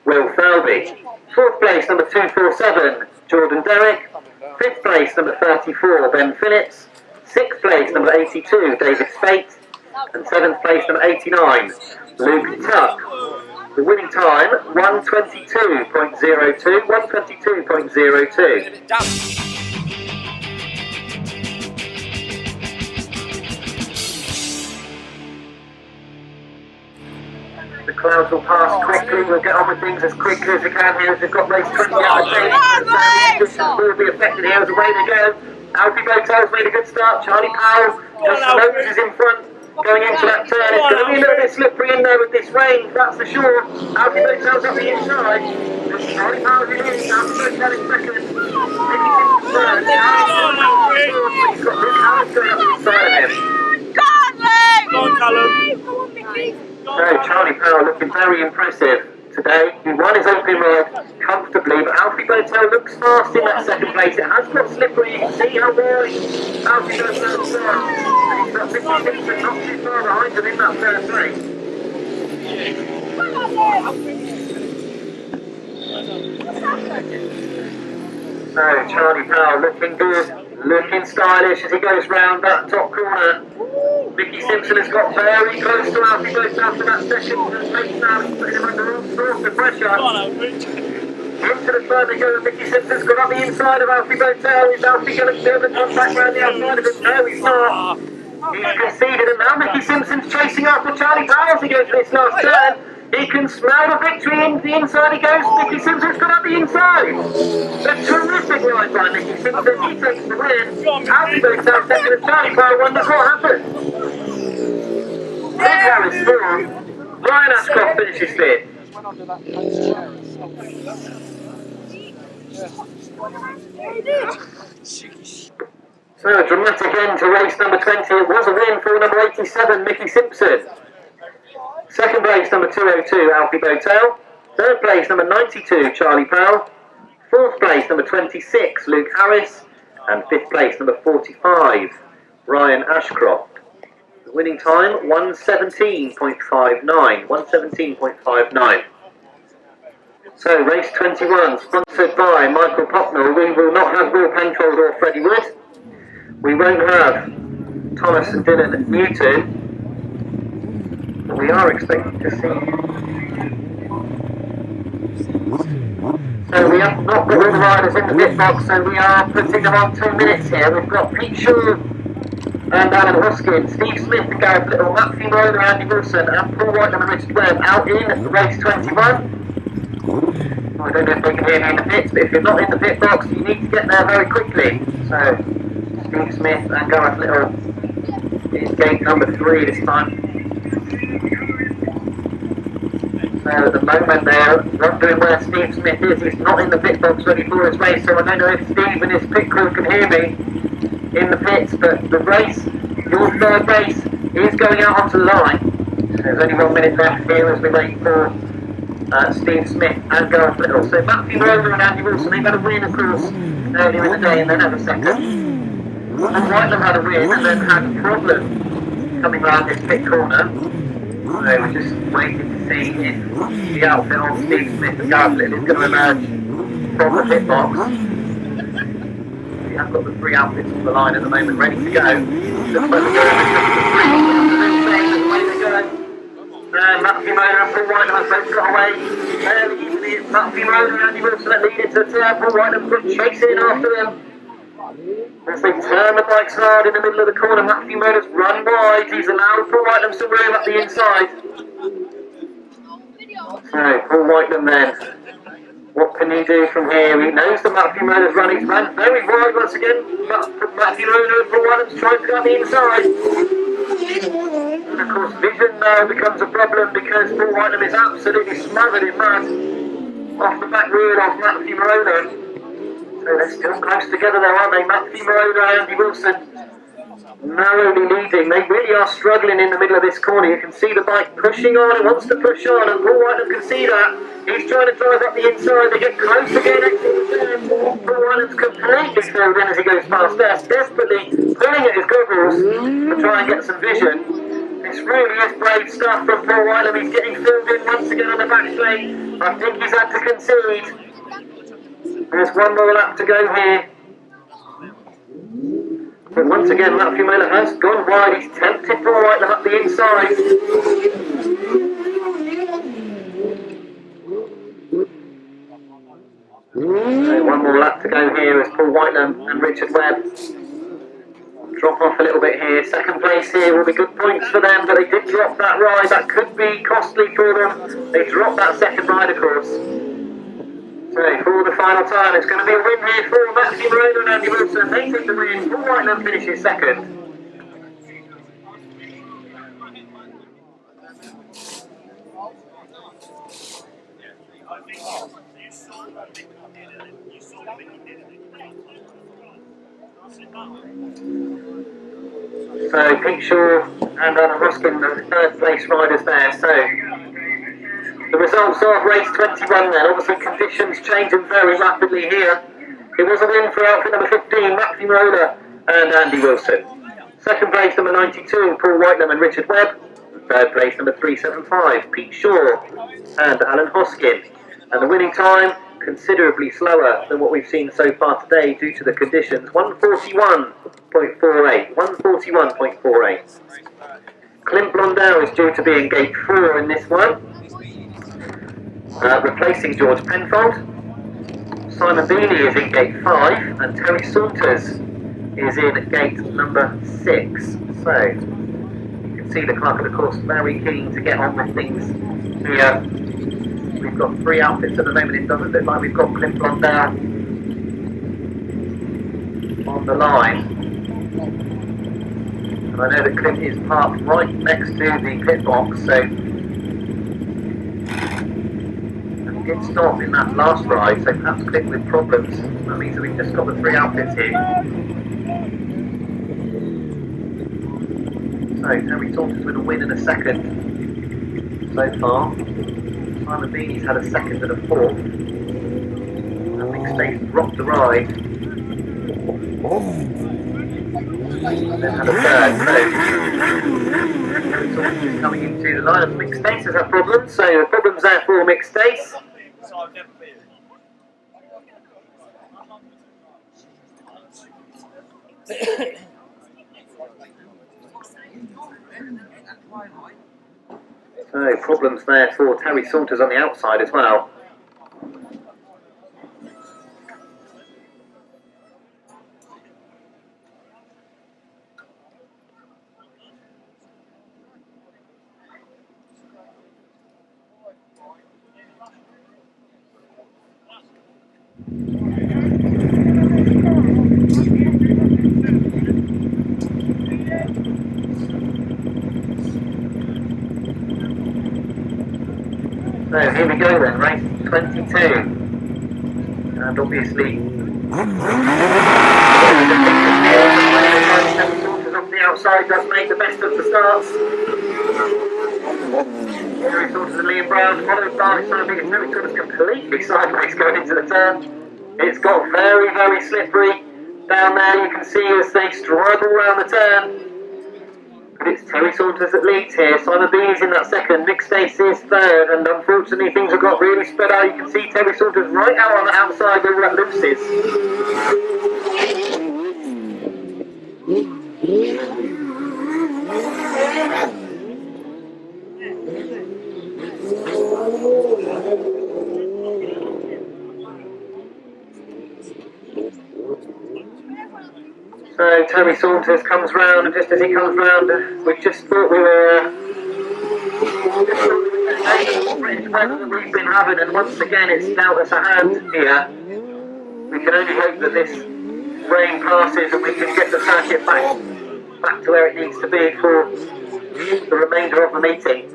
Will Thirlby. Fourth place, number 247, Jordan Derrick. Fifth place, number 34, Ben Phillips. Sixth place, number 82, David Spate. And seventh place, number 89, Luke Tuck. The winning time, 122.02. 122.02. The clouds will pass quickly. We'll get on with things as quickly as we can here as we've got race 20 out of the distance will be affected here as away they go. Alfie Botel's made a good start. Charlie Powell just noses in front going into that turn. It's going to be a little bit slippery in there with this rain, that's for sure. Alfie Botel's up the inside. Charlie Powell's in here. Alfie Botel in second. Mickey Simpson's third. He's got Luke Howard going up the inside of him. Go on, Callum. So Charlie Powell looking very impressive today. He won his opening ride comfortably, but Alfie Botel looks fast in that second place. It has got slippery. You can see how wide Alfie Botel's start. He's got Mickey Simpson not too far behind him in that third place. So Charlie Powell looking good, looking stylish as he goes round that top corner. Mickey Simpson has got very close to Alfie Botel for that second place now. He's putting him under all sorts of pressure. Into the front they go. Mickey Simpson's got up the inside of Alfie Botel. Is Alfie going to be able to come back round the outside of him? No, he's not. He's conceded, and now Mickey Simpson's chasing after Charlie Powell as he goes for this last turn. He can smell the victory in the inside he goes. Mickey Simpson's got up the inside. A terrific ride by Mickey Simpson. He takes the win. Alfie Botel second and Charlie Powell wonders what happened. Big Harris fourth. Ryan Ashcroft finishes fifth. So a dramatic end to race number 20. It was a win for number 87, Mickey Simpson. Second place, number 202, Alfie Botel. Third place, number 92, Charlie Powell. Fourth place, number 26, Luke Harris. And fifth place, number 45, Ryan Ashcroft. The winning time, 1:17.59. 1:17.59. So race 21, sponsored by Michael Popnell. We will not have Will Penfold or Freddie Wood. We won't have Thomas and Dylan Newton. But we are expecting to see. So we have not got all the riders in the pit box, so we are putting them on 2 minutes here. We've got Pete Shaw and Alan Hoskin, Steve Smith and Gareth Little, Matt Fumarola, Andi Wilson and Paul Whitelam and Richard Webb out in race 21. I don't know if they can hear me in the pits, but if you're not in the pit box, you need to get there very quickly. So Steve Smith and Gareth Little in gate number 3 this time. So at the moment they're wondering where Steve Smith is. He's not in the pit box ready for his race, so I don't know if Steve and his pit crew can hear me in the pits, but the race, your third race, is going out onto the line. There's only 1 minute left here as we wait for Steve Smith and Gareth Little. So Matthew Rover and Andi Wilson, they've had a win of course earlier in the day and then had a second. And Whitelam had a win and then had a problem coming round this pit corner. So we're just waiting to see if the outfit on Steve Smith and Gareth Little is going to emerge from the pit box. We have got the 3 outfits on the line at the moment ready to go. Looks like we're going to away they go. Matthew Motor and Paul Whitelam have both got away fairly easily. Matthew Motor and Andi Wilson are leading to the turn. Paul Whitelam chasing after them. As they turn the bikes hard in the middle of the corner, Matthew Motor's run wide. He's allowed Paul Whitelam some room up the inside. So Paul Whitelam then, what can he do from here? He knows that Matthew Motor's run. He's ran very wide once again. Matthew Motor and Paul Whitelam's trying to go up the inside. And of course vision now becomes a problem because Paul Whitelam is absolutely smothered in mud off the back wheel of Matthew Motor. So they're still close together though, aren't they? Matthew Motor and Andi Wilson narrowly leading. They really are struggling in the middle of this corner. You can see the bike pushing on, it wants to push on, and Paul Whitelam can see that. He's trying to drive up the inside, they get close again. Paul Whitelam's completely filled in as he goes past us, desperately pulling at his goggles to try and get some vision. This really is brave stuff from Paul Whitelam. He's getting filled in once again on the back straight. I think he's had to concede. There's 1 more lap to go here. But once again, Matthew Motor has gone wide. He's tempted Paul Whitelam up the inside. So 1 more lap to go here as Paul Whitelam and Richard Webb drop off a little bit here. Second place here will be good points for them, but they did drop that ride. That could be costly for them. They dropped that second ride, of course. So for the final time, it's going to be a win here for Matthew Motor and Andi Wilson. They take the win. Paul Whitelam finishes second. So Pete Shaw and Alan Hoskin, the third place riders there. So the results of race 21 then. Obviously conditions changing very rapidly here. It was a win for outfit number 15, Matthew Motor and Andi Wilson. Second place number 92, Paul Whitelam and Richard Webb. Third place number 375, Pete Shaw and Alan Hoskin. And the winning time, considerably slower than what we've seen so far today due to the conditions. 141.48. 141.48. Clint Blondell is due to be in gate 4 in this one, replacing George Penfold. Simon Bealey is in gate 5 and Terry Saunters is in gate number 6. So you can see the clerk of the course very keen to get on with things here. We've got 3 outfits at the moment. It doesn't look like we've got Clint Blondell on the line. And I know that Clint is parked right next to the pit box, so he did stop in that last ride, so perhaps Clint with problems. That means that we've just got the 3 outfits here. So Terry Saunters with a win and a second so far. Simon Beanie's had a second and a fourth. And McStace dropped the ride. And then had a third. So Terry Saunters is coming into the line. McStace has had problems, so the problems there for McStace. So problems there for Terry Saunters on the outside as well. So here we go then, race 22, and obviously Terry Saunters off the outside does make the best of the starts. Terry Saunters and Liam Brown followed by Terry Saunters completely sideways going into the turn. It's got very, very slippery down there, you can see as they struggle around the turn. But it's Terry Saunters that leads here. Simon Beanie's in that second, McStace is third, and unfortunately things have got really spread out. You can see Terry Saunters right out on the outside where that loose is. So Terry Saunters comes round, and just as he comes round, we just thought we were British weather that we've been having, and once again it's dealt us a hand here. We can only hope that this rain passes and we can get the circuit back to where it needs to be for the remainder of the meeting.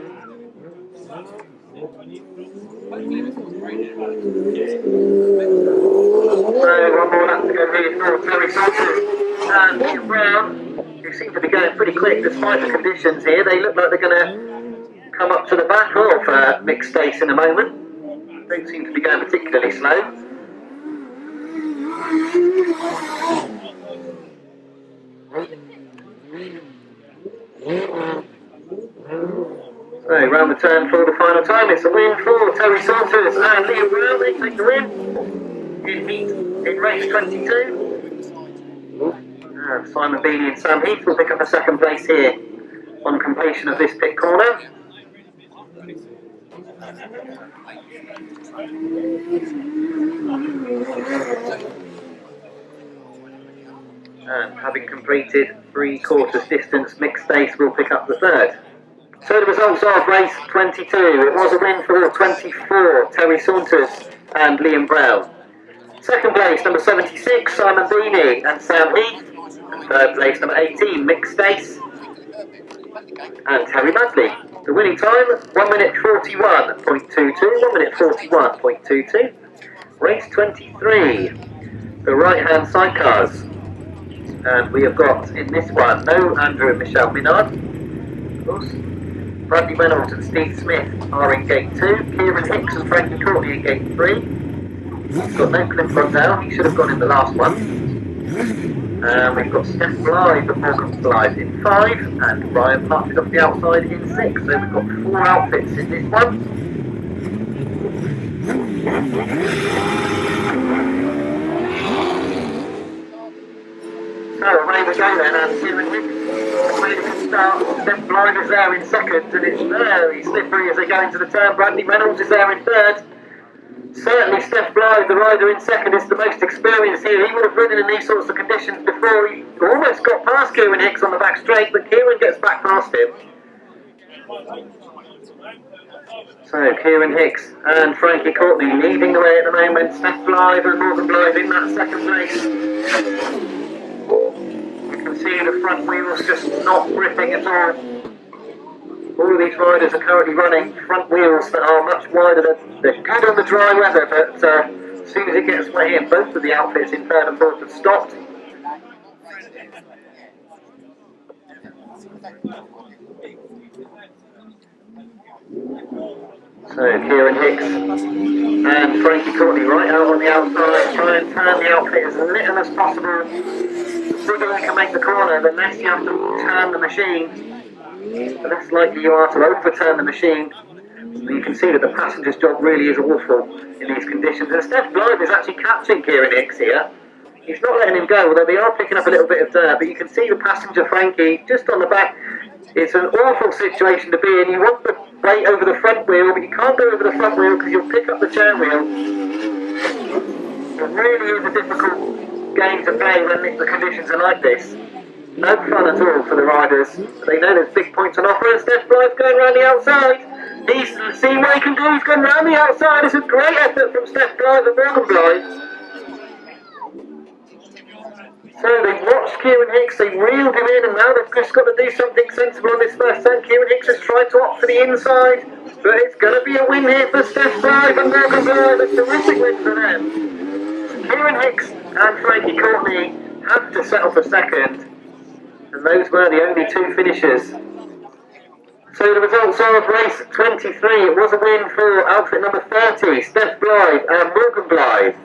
So one more lap to go here for Terry Saunters and Liam Brown, who seem to be going pretty quick despite the conditions here. They look like they're going to come up to the back of McStace in a moment. Don't seem to be going particularly slow. So round the turn for the final time. It's a win for Terry Saunters and Liam Brown. They take the win in heat in race 22. And Simon Beanie and Sam Heath will pick up a second place here on completion of this pit corner. And having completed 3/4 distance, McStace will pick up the third. So the results of race 22. It was a win for 24, Terry Saunters and Liam Brown. Second place, number 76, Simon Beanie and Sam Heath. And third place, number 18, McStace and Terry Madley. The winning time, 1 minute 41.22, 1 minute 41.22. Race 23, the right-hand sidecars. And we have got, in this one, no Andrew and Michelle Minard, of course. Bradley Reynolds and Steve Smith are in gate 2. Kieran Hicks and Frankie Courtney in gate 3. We've got no Cliff Rondell, he should have gone in the last one. We've got Steph Blythe and Morgan Blythe in 5, and Ryan Park off the outside in 6. So we've got 4 outfits in this one. So away we go then, and Kieran Hicks made a good start. Steph Blythe is there in second, and it's very slippery as they go into the turn. Bradley Reynolds is there in third. Certainly Steph Blythe, the rider in second, is the most experienced here. He would have ridden in these sorts of conditions before. He almost got past Kieran Hicks on the back straight, but Kieran gets back past him. So Kieran Hicks and Frankie Courtney leading the way at the moment. Steph Blythe and Morgan Blythe in that second place. You can see the front wheels just not gripping at all. All of these riders are currently running front wheels that are much wider. They're good on the dry weather, but as soon as it gets wet here, both of the outfits in third and fourth have stopped. So Kieran Hicks and Frankie Courtney right out on the outside, try and turn the outfit as little as possible. The bigger you can make the corner, the less you have to turn the machine, the less likely you are to overturn the machine. You can see that the passenger's job really is awful in these conditions. And Steph Blyth is actually catching Kieran Hicks here. He's not letting him go, although they are picking up a little bit of dirt, but you can see the passenger, Frankie, just on the back. It's an awful situation to be in. You want the weight over the front wheel, but you can't go over the front wheel because you'll pick up the chair wheel. It really is a difficult game to play when the conditions are like this. No fun at all for the riders. They know there's big points on offer, and Steph Blyth going around the outside. He's seen what he can do. He's gone around the outside. It's a great effort from Steph Blyth and Morgan Blyth. So they've watched Kieran Hicks, they've reeled him in, and now they've just got to do something sensible on this first turn. Kieran Hicks has tried to opt for the inside, but it's going to be a win here for Steph Blyth and Morgan Blyth. A terrific win for them. Kieran Hicks and Frankie Courtney have to settle for second, and those were the only two finishers. So the results of race 23, it was a win for outfit number 30, Steph Blyth and Morgan Blyth.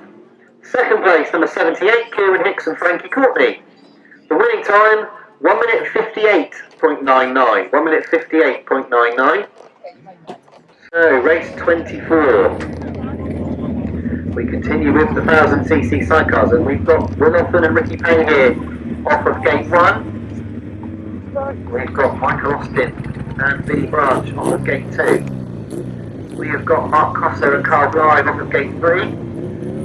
Second place, number 78, Kieran Hicks and Frankie Courtney. The winning time, 1 minute 58.99. 1 minute 58.99. So, race 24. We continue with the 1000cc sidecars, and we've got Will Often and Ricky Payne here off of gate 1. We've got Michael Austin and Billy Branch off of gate 2. We have got Mark Cossar and Carl Blythe off of gate 3.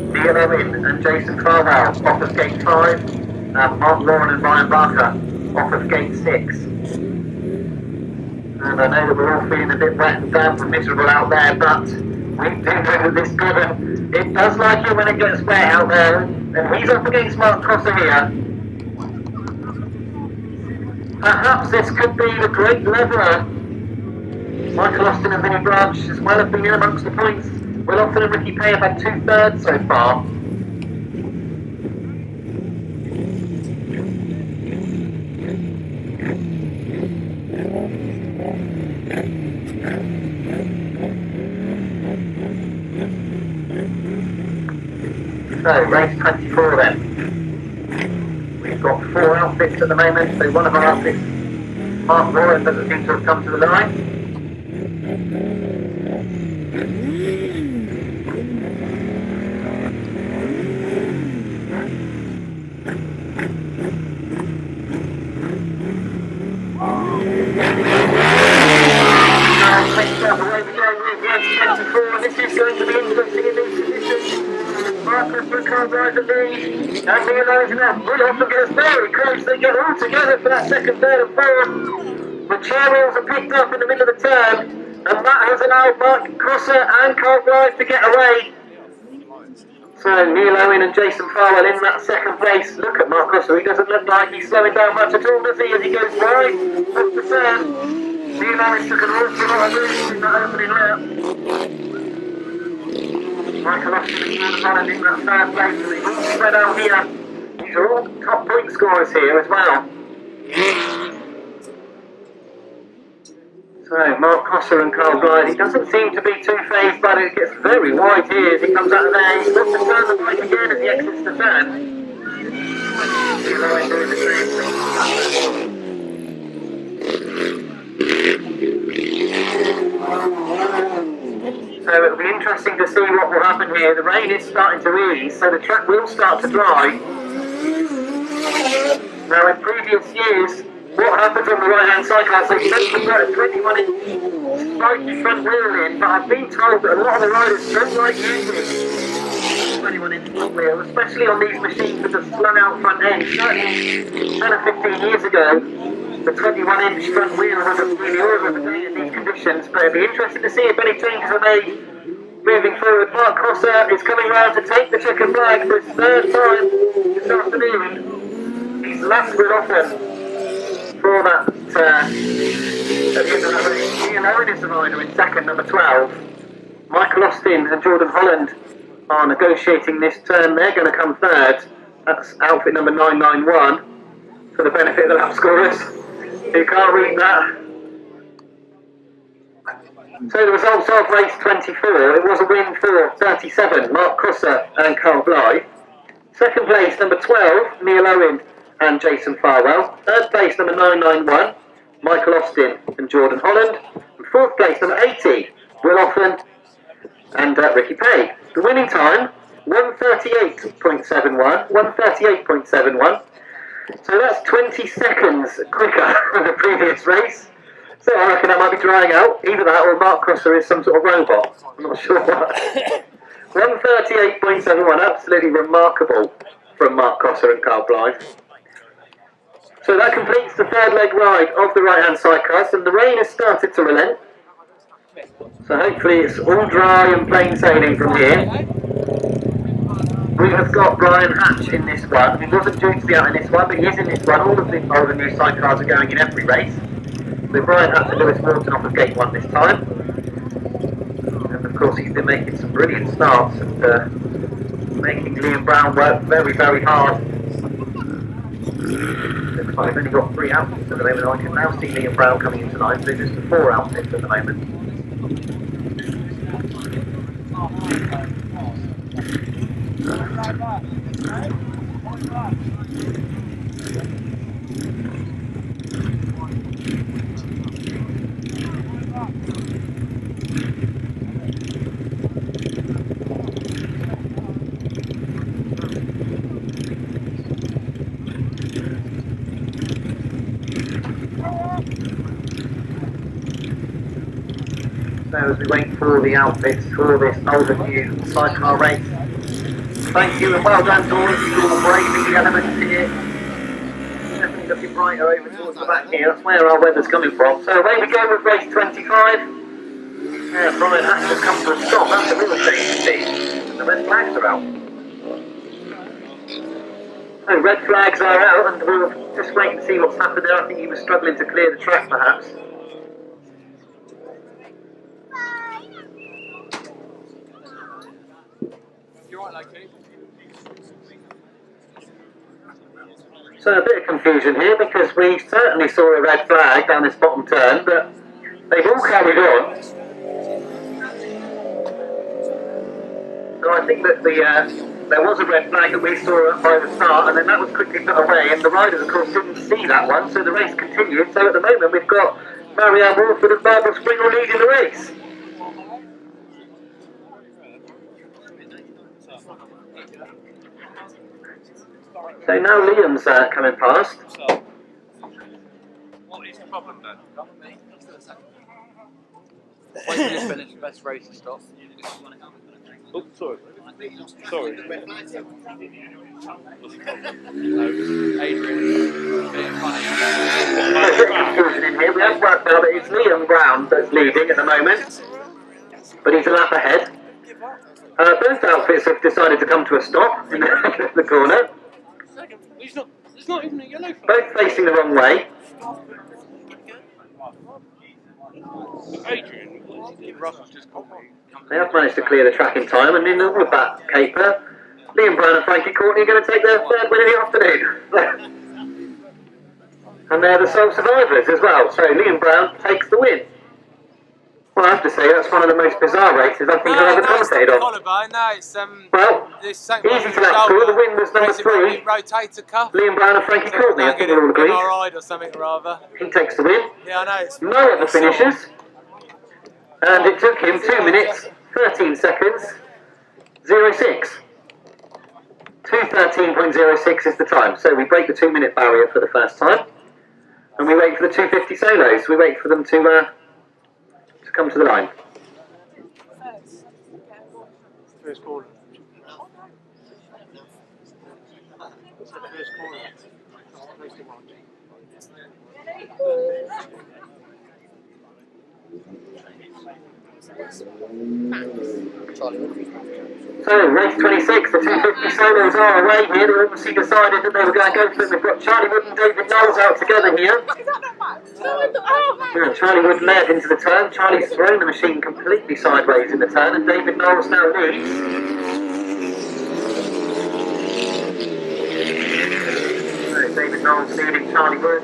Ian Owen and Jason Farwell off of gate 5, and Mark Lauren and Ryan Barker off of gate 6. And I know that we're all feeling a bit wet and damp and miserable out there, but we do know that this driven, it does like it when it gets wet out there, and he's up against Mark Cossar here. Perhaps this could be the great leveller. Michael Austin and Vinnie Branch as well have been in amongst the points. Will Often and Ricky Pay have had 2/3 so far. So, race 24 then. We've got 4 outfits at the moment, so one of our outfits, Mark Warren, doesn't seem to have come to the line. This is going to be interesting in these conditions. Marcus Burkhardt drives the lead, and realising that Will Often gets very close. They get all together for that second, third and fourth. The chair wheels are picked up in the middle of the turn, and that has allowed Mark Cossar and Carl Blythe to get away. So Neil Owen and Jason Farwell in that second place. Look at Mark Cossar, he doesn't look like he's slowing down much at all, does he, as he goes wide off the turn. Neil Owen took an awful lot of moves in that opening lap. Michael Austin and Jordan Holland in that third place, and they've all spread out here. These are all top point scorers here as well. So Mark Cossar and Carl Blythe, he doesn't seem to be too phased, but it gets very wide here as he comes out of there. He's got to turn the bike again as he exits the turn. Doing the same. So it'll be interesting to see what will happen here. The rain is starting to ease, so the track will start to dry. Now in previous years, what happens on the right-hand side car, so you don't put a 21-inch spiky front wheel in, but I've been told that a lot of the riders don't like using 21-inch front wheel, especially on these machines with the slung-out front end. Certainly 10 or 15 years ago, the 21-inch front wheel was a really order of the day in these conditions, but it'd be interesting to see if any changes are made moving forward. Mark Cossar is coming round to take the checkered flag for his third time this afternoon. He's lapped Will Often for that, at the end of that race. Ian Owen is the rider in second, number 12. Michael Austin and Jordan Holland are negotiating this turn. They're going to come third. That's outfit number 991 for the benefit of the lap scorers. You can't read that. So the results of race 24, it was a win for 37, Mark Cossar and Blyth. Second place, number 12, Neil Owen and Jason Farwell. Third place, number 991, Michael Austin and Jordan Holland. And fourth place, number 80, Will Offen and Ricky Pay. The winning time, 1:38.71, 1:38.71. So that's 20 seconds quicker than the previous race. So I reckon that might be drying out. Either that or Mark Cossar is some sort of robot. I'm not sure what. 1:38.71, absolutely remarkable from Mark Cossar and Blyth. So that completes the third leg ride of the right-hand sidecars, and the rain has started to relent. So hopefully it's all dry and plain sailing from here. We have got Brian Hatch in this one. He wasn't due to be out in this one, but he is in this one. All of the new sidecars are going in every race. So Brian Hatch and Lewis Morton off of gate 1 this time. And of course he's been making some brilliant starts and making Liam Brown work very, very hard. Looks like we've only got 3 outfits at the moment. I can now see Liam Brown coming into line, so just the 4 outfits at the moment. So as we wait for the outfits for this old and new sidecar race. Thank you and well done to all of you for braving the elements here. Definitely looking brighter over towards the back here. That's where our weather's coming from. So away we go with race 25. Yeah, Brian has to come to a stop. That's a real shame to see. The red flags are out. So red flags are out, and we'll just wait and see what's happened there. I think he was struggling to clear the track perhaps. So a bit of confusion here because we certainly saw a red flag down this bottom turn, but they've all carried on. So I think that there was a red flag that we saw by the start, and then that was quickly put away, and the riders of course didn't see that one, so the race continued. So at the moment we've got Marianne Wolford and Barbara Springle leading the race. So now Liam's coming past. What is the problem then? Why did you finish the best race stop? Oh, sorry. Sorry. Adrian. Confusion in here. We have worked out that it's Liam Brown that's leading at the moment, but he's a lap ahead. Both outfits have decided to come to a stop in the corner. It's not even a yellow flag. Both facing the wrong way. Adrian, Russell's just called me. They have managed to clear the track in time, and in all of that caper, Liam Brown and Frankie Courtney are going to take their third win of the afternoon. And they're the sole survivors as well, so Liam Brown takes the win. Well, I have to say, that's one of the most bizarre races I think I've ever commentated on. Collarbone, no, it's well, easy to that score. The win was number 3. Rotator cuff. Liam Brown and Frankie Courtney, I think we're all agreed. Ride or something rather. He takes the win. Yeah, I know. It's no other finishes. And it took him 2 minutes, 13 seconds, 06. 2:13.06 is the time. So we break the 2 minute barrier for the first time. And we wait for the 250 solos. We wait for them to come to the line. First corner. First corner. So, race 26, the 250 solos are away here. They obviously decided that they were going to go for it. We've got Charlie Wood and David Knowles out together here. Yeah, Charlie Wood led into the turn. Charlie's thrown the machine completely sideways in the turn, and David Knowles now leads. So, David Knowles leading Charlie Wood.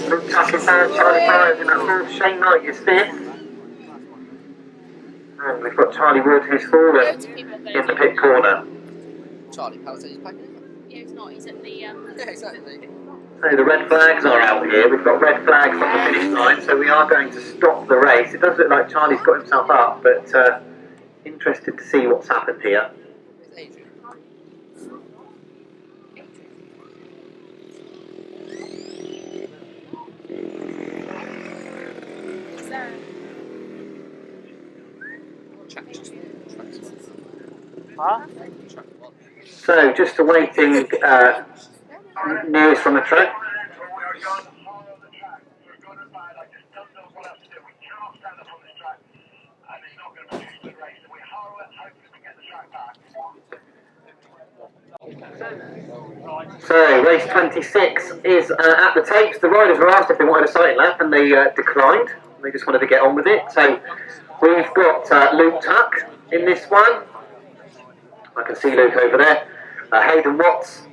Luke Tuck is third, Charlie Byers in that fourth, Shane Knight is fifth. And we've got Charlie Wood, who's fallen in the pit corner. Charlie Palisades packing. Yeah, he's not. He's at the. Yeah, exactly. So the red flags are out here. We've got red flags on the finish line, so we are going to stop the race. It does look like Charlie's got himself up, but interested to see what's happened here. So just awaiting news from the track. So race 26 is at the tapes. The riders were asked if they wanted a sighting lap and they declined. They just wanted to get on with it. So we've got Luke Tuck in this one. I can see Luke over there. Hayden Watts,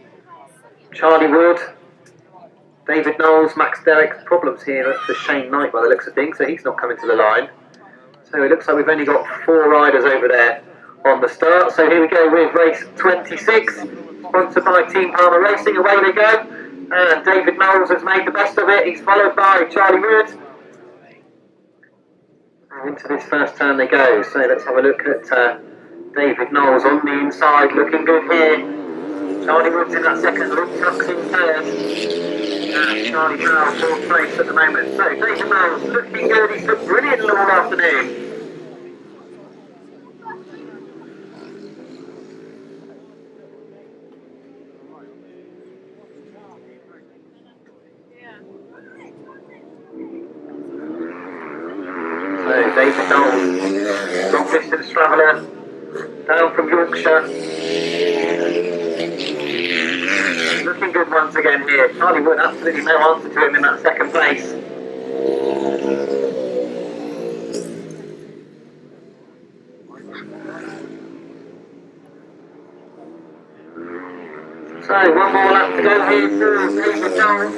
Charlie Wood, David Knowles, Max Derrick. Problems here for Shane Knight by the looks of things, so he's not coming to the line. So it looks like we've only got 4 riders over there on the start. So here we go with race 26, sponsored by Team Palmer Racing. Away they go. And David Knowles has made the best of it. He's followed by Charlie Wood. And into this first turn they go. So let's have a look at David Knowles on the inside, looking good here. Charlie Wood's in that second, Luke Tuck's in third. And Charlie Brown, 4th place at the moment. So David Knowles looking good, he's looked brilliant all afternoon. So David Knowles, long distance traveller, down from Yorkshire. Looking good once again here. Charlie Wood, absolutely no answer to him in that second place. So one more lap to go here for David Knowles.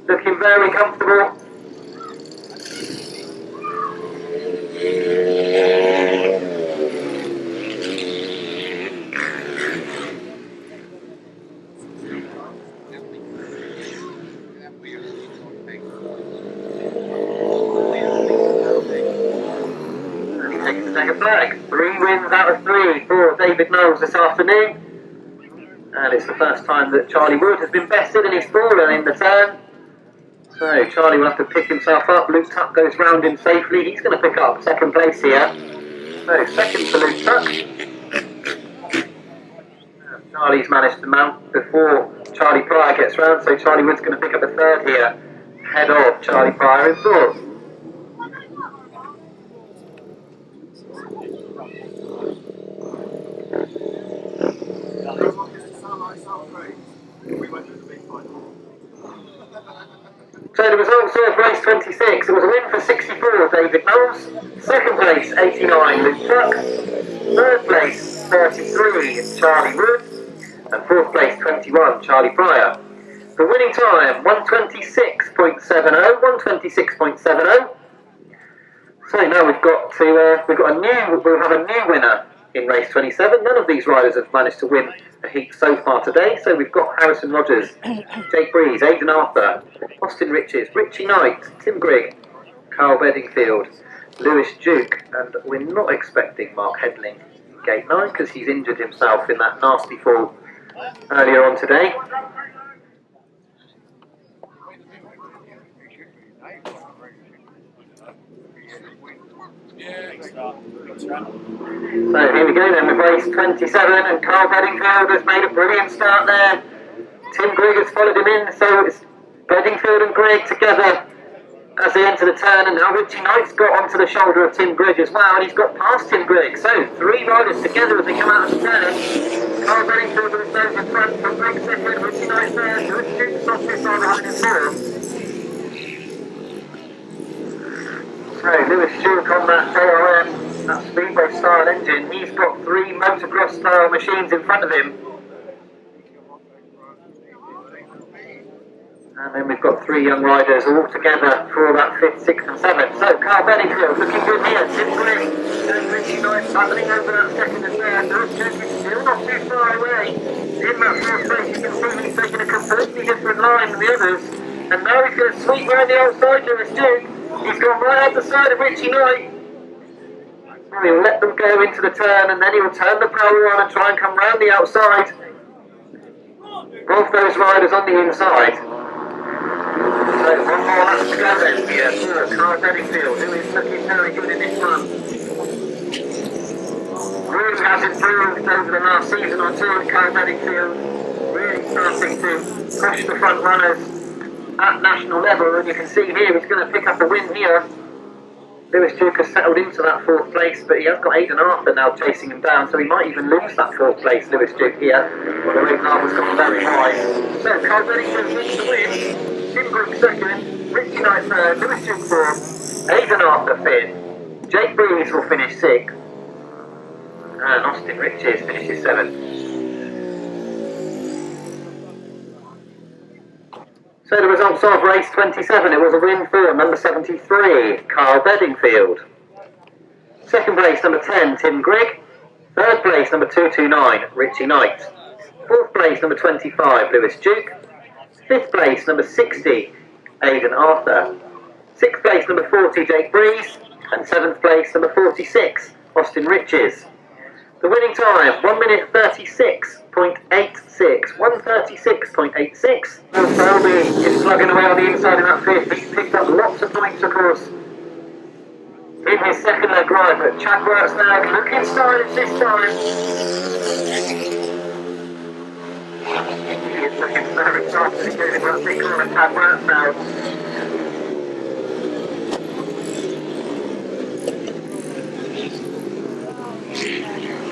Looking very comfortable. Flag. 3 wins out of 3 for David Knowles this afternoon, and it's the first time that Charlie Wood has been bested and he's fallen in the turn. So Charlie will have to pick himself up. Luke Tuck goes round him safely. He's going to pick up 2nd place here. So 2nd for Luke Tuck. Charlie's managed to mount before Charlie Pryor gets round, so Charlie Wood's going to pick up a 3rd here, ahead of Charlie Pryor in 4th. So the results of race 26, it was a win for 64, David Knowles, 2nd place 89, Luke Tuck, 3rd place 33, Charlie Wood, and 4th place 21, Charlie Pryor. The winning time 126.70, 126.70. So now we'll have a new winner in race 27. None of these riders have managed to win a heat so far today. So we've got Harrison Rogers, Jake Breeze, Aidan Arthur, Austin Riches, Richie Knight, Tim Grigg, Carl Bedingfield, Lewis Duke, and we're not expecting Mark Hedling in gate 9 because he's injured himself in that nasty fall earlier on today. So here we go then with race 27, and Carl Bedingfield has made a brilliant start there. Tim Grigg has followed him in, so it's Bedingfield and Grigg together as they enter the turn, and now Richie Knight's got onto the shoulder of Tim Grigg as well, and he's got past Tim Grigg. So 3 riders together as they come out of the turn. Carl Bedingfield with his nose in front, from Grigg 2nd, Richie Knight 3rd, Lewis Duke softly far behind in 4th. So Lewis Duke on that JRM, that speedway style engine, he's got 3 motocross style machines in front of him. And then we've got 3 young riders all together for that 5th, 6th and 7th. So Carl Bedingfield looking good here, Tim Grigg Richie Knight battling over that second and third. Lewis Duke is still not too far away. In that fourth place, you can see he's taking a completely different line than the others. And now he's going to sweep round the outside, Lewis Duke. He's gone right out the side of Richie Knight. So he'll let them go into the turn, and then he'll turn the power on and try and come round the outside. Both those riders on the inside. So one more lap to go then here for Carl Bedingfield, who is looking very good in this run. Really has improved over the last season or two at Carl Bedingfield. Really starting to push the front runners at national level, and you can see here he's going to pick up a win here. Lewis Duke has settled into that fourth place, but he has got Aidan Arthur now chasing him down, so he might even lose that fourth place, Lewis Duke here. Although Aidan Arthur's gone very high. So Carl Bedingfield wins the win. Tim Brooks second, Richie Knight third, Lewis Duke fourth, Aidan Arthur fifth, Jake Breeze will finish sixth, and Austin Riches finishes seventh. So the results of race 27, it was a win for number 73, Carl Bedingfield. Second place, number 10, Tim Grigg. Third place, number 229, Richie Knight. Fourth place, number 25, Lewis Duke. Fifth place, number 60, Aidan Arthur. Sixth place, number 40, Jake Breeze. And seventh place, number 46, Austin Riches. The winning time, 1 minute 36.86. 1:36.86. Will Selby is slugging away on the inside in that fifth. He's picked up lots of points, of course, in his second leg ride. But Chad Works now looking stylish this time. He is looking very soft. He's doing what they call a Chad Works now.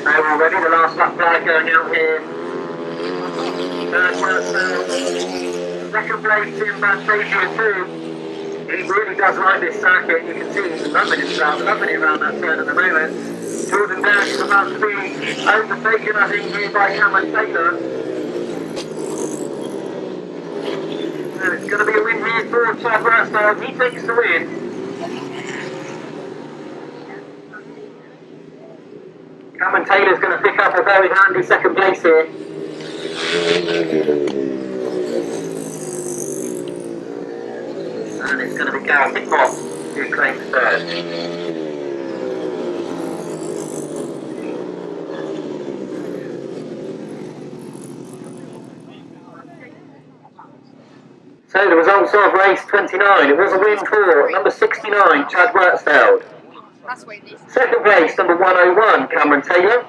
So we're ready, the last lap flag going out here. Third Works now. Second place in Bantasia 2. He really does like this circuit. You can see he's loving it around that turn at the moment. Jordan Dash is about to be overtaken, I think, here by Cameron Taylor. And it's going to be a win here for Chad Works now. He takes the win. Cameron Taylor's going to pick up a very handy second place here. And it's going to be Gareth Hickmott who claims third. So the results of race 29, it was a win for number 69, Chad Wortsfeld. Second place, number 101, Cameron Taylor.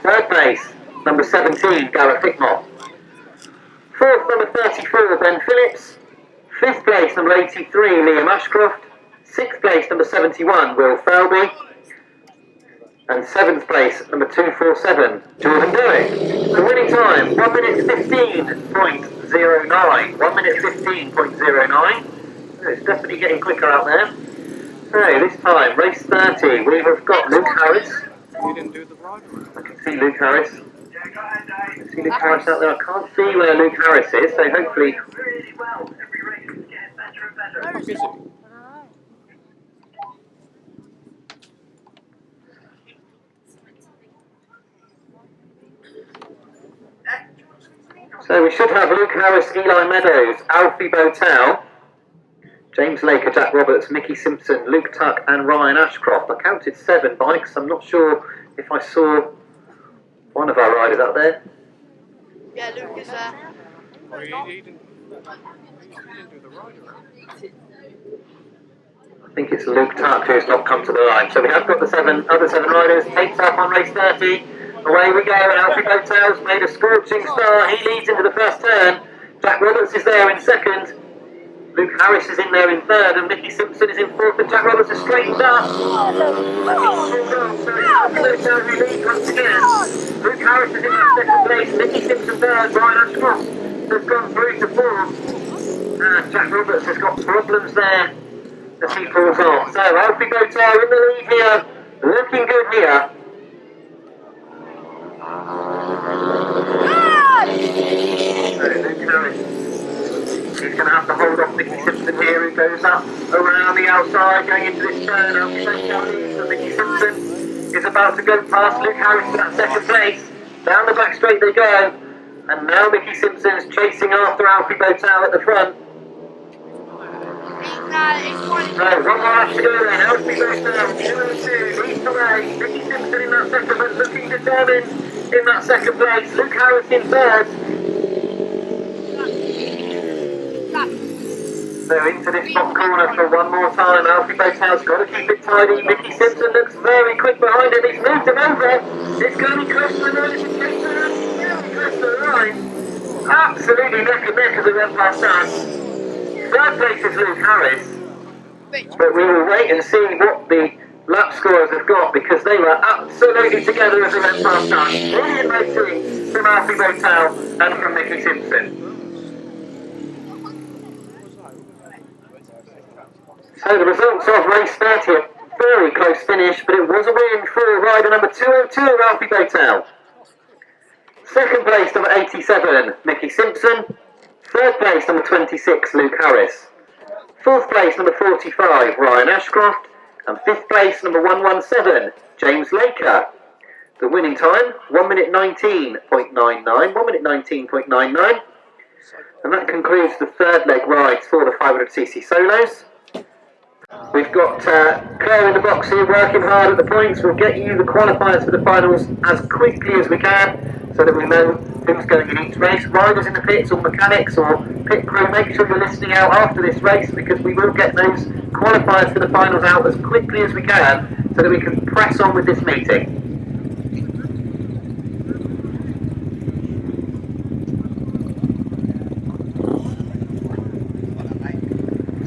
Third place, number 17, Gareth Hickmott. Fourth, number 34, Ben Phillips. Fifth place, number 83, Liam Ashcroft. Sixth place, number 71, Will Felby. And seventh place, number 247, Jordan Derrick. The winning time, 1 minute 15.09. 1 minute 15.09. It's definitely getting quicker out there. So this time, race 30, we have got Luke Harris. You didn't do the ride. I can see Luke Harris. I can see Luke Harris out there. I can't see where Luke Harris is, so hopefully... How busy? So we should have Luke Harris, Eli Meadows, Alfie Botel, James Laker, Jack Roberts, Mickey Simpson, Luke Tuck and Ryan Ashcroft. I counted 7 bikes. I'm not sure if I saw one of our riders out there. Yeah, Luke is there. Oh, you didn't do the ride. I think it's Luke Tuck who's not come to the line. So we have got the other seven riders. Takes up on race 30. Away we go. Alfie Botel's made a scorching start. He leads into the first turn. Jack Roberts is there in second. Luke Harris is in there in third, and Mickey Simpson is in fourth, and Jack Roberts has straightened up. Once again. Luke Harris is in that second place, Mickey Simpson third, Ryan Ashcroft has gone through to fourth, and Jack Roberts has got problems there as he pulls off. So Alfie Botel in the lead here, looking good here. So Luke Harris is he's going to have to hold off Mickey Simpson here, who goes up around the outside, going into this turn. So Mickey Simpson is about to go past Luke Harris for that second place. Down the back straight they go, and now Mickey Simpson's chasing after Alfie Botel at the front. So one more lap to go then. Alfie Botel, 202, leads the way. Mickey Simpson in that second, but looking determined in that second place. Luke Harris in third. So into this top corner for one more time. Alfie Botel's got to keep it tidy. Mickey Simpson looks very quick behind him. He's moved him over. It's going to be close to the line. It's very close to the line. Absolutely neck and neck as they went past us. Third place is Luke Harris. But we will wait and see what the lap scorers have got, because they were absolutely together as they went past us. Brilliant racing from Alfie Botel and from Mickey Simpson. So the results of race 30, a very close finish, but it was a win for rider number 202, Alfie Botel. Second place, number 87, Mickey Simpson. Third place, number 26, Luke Harris. Fourth place, number 45, Ryan Ashcroft. And fifth place, number 117, James Laker. The winning time, 1 minute 19.99, 1 minute 19.99. And that concludes the third leg rides for the 500cc solos. We've got Claire in the box here working hard at the points. We'll get you the qualifiers for the finals as quickly as we can, so that we know who's going in each race. Riders in the pits or mechanics or pit crew, make sure you're listening out after this race, because we will get those qualifiers for the finals out as quickly as we can, so that we can press on with this meeting.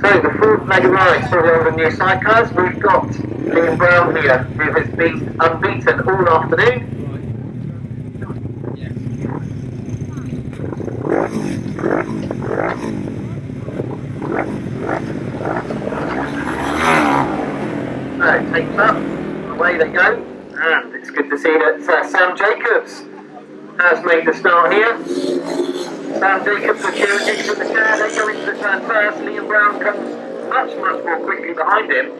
So the fourth leg of rides for the old and new sidecars, we've got Liam Brown here, who has been unbeaten all afternoon. So takes up, away they go, and it's good to see that Sam Jacobs has made the start here. Sam Jacobs with Kieran Hicks in the chair, they go into the turn first. Liam Brown comes much more quickly behind him.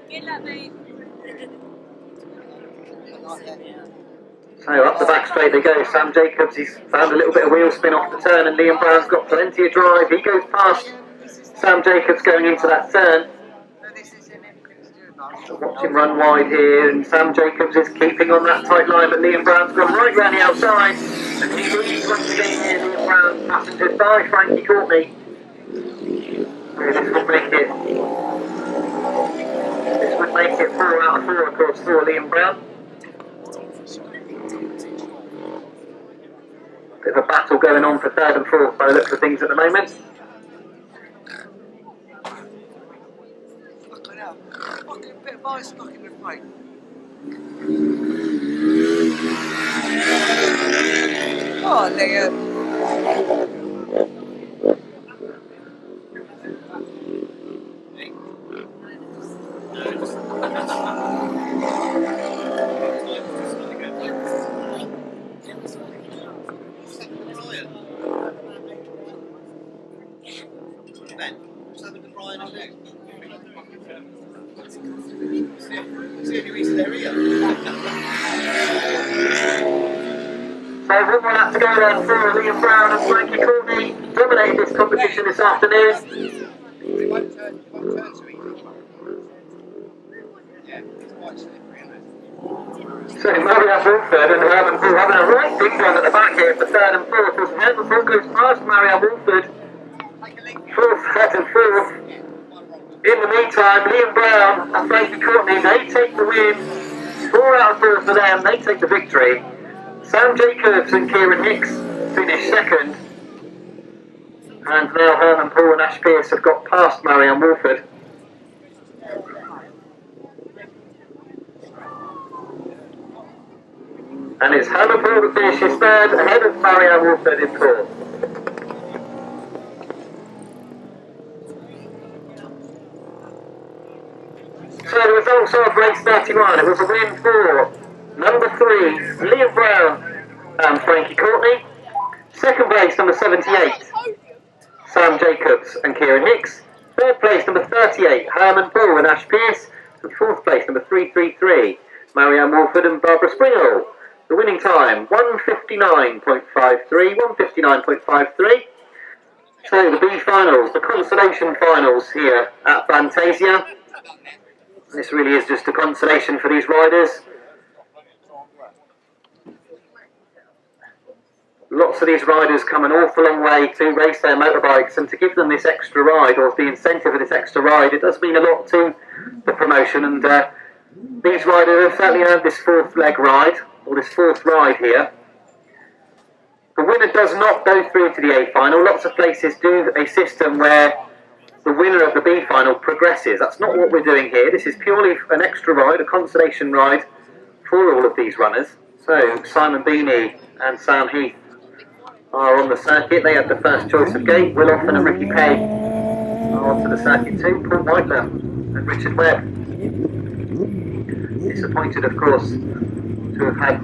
Good luck, mate. So up the back straight they go. Sam Jacobs, he's found a little bit of wheel spin off the turn, and Liam Brown's got plenty of drive. He goes past Sam Jacobs going into that turn. So watch him run wide here, and Sam Jacobs is keeping on that tight line, but Liam Brown's gone right round the outside, and he leads once again here. Liam Brown passengered by Frankie Courtney. So this would make it 4 out of 4, of course, for Liam Brown. Bit of a battle going on for third and fourth by the looks of things at the moment. Bit of ice stuck in the plate. Oh, Liam. So one more lap to go then for Liam Brown and Frankie Courtney. Dominated this competition this afternoon. So Marianne Wolford and Herman Paul having a right big one at the back here for third and fourth, as Herman Paul goes past Marianne Wolford for third and fourth. In the meantime, Liam Brown and Frankie Courtney, they take the win. 4 out of 4 for them, they take the victory. Sam Jacobs and Kieran Hicks finish second. And now Herman Paul and Ash Pearce have got past Marianne Wolford. And it's Herman Paul that finishes third, ahead of Marianne Wolford in fourth. So the results of race 31, it was a win for number 3, Liam Brown and Frankie Courtney. Second place, number 78, Sam Jacobs and Kieran Hicks. Third place, number 38, Herman Bull and Ash Pearce. And fourth place, number 333, Marianne Wolford and Barbara Springall. The winning time, 1:59.53, 1:59.53. So the B finals, the consolation finals here at Bantasia. This really is just a consolation for these riders. Lots of these riders come an awful long way to race their motorbikes, and to give them this extra ride, or the incentive of this extra ride, it does mean a lot to the promotion. And these riders have certainly earned this fourth leg ride, or this fourth ride here. The winner does not go through to the A final. Lots of places do a system where the winner of the B final progresses. That's not what we're doing here. This is purely an extra ride, a consolation ride for all of these runners. So Simon Beanie and Sam Heath are on the circuit. They had the first choice of gate. Will Offen and Ricky Pay are onto the circuit too. Paul Whitelam and Richard Webb. Disappointed, of course, to have had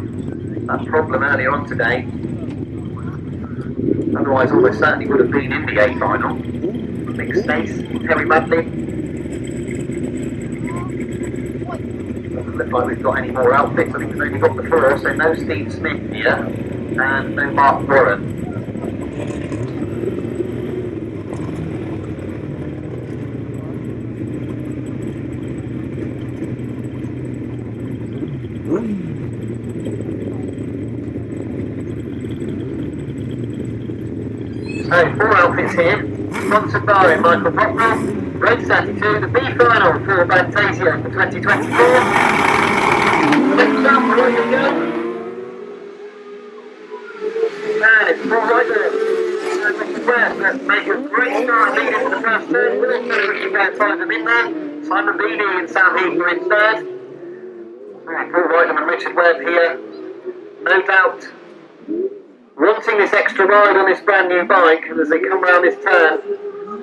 that problem earlier on today. Otherwise, almost certainly would have been in the A final. Nick Stace, Terry Madley. Doesn't look like we've got any more outfits. I think we've only got the four, so no Steve Smith here and no Mark Warren. So, four outfits here, sponsored by Michael Botwell, race 32, the B final for Bantasia for 2024. Next up, right we go. And it's Paul Whitelam. That make a great start leading to the first turn. Will also find them in there. Simon Beanie and Sam Heath are in third. Right, Paul Whitelam and Richard Webb here. No doubt wanting this extra ride on this brand new bike, and as they come round this turn,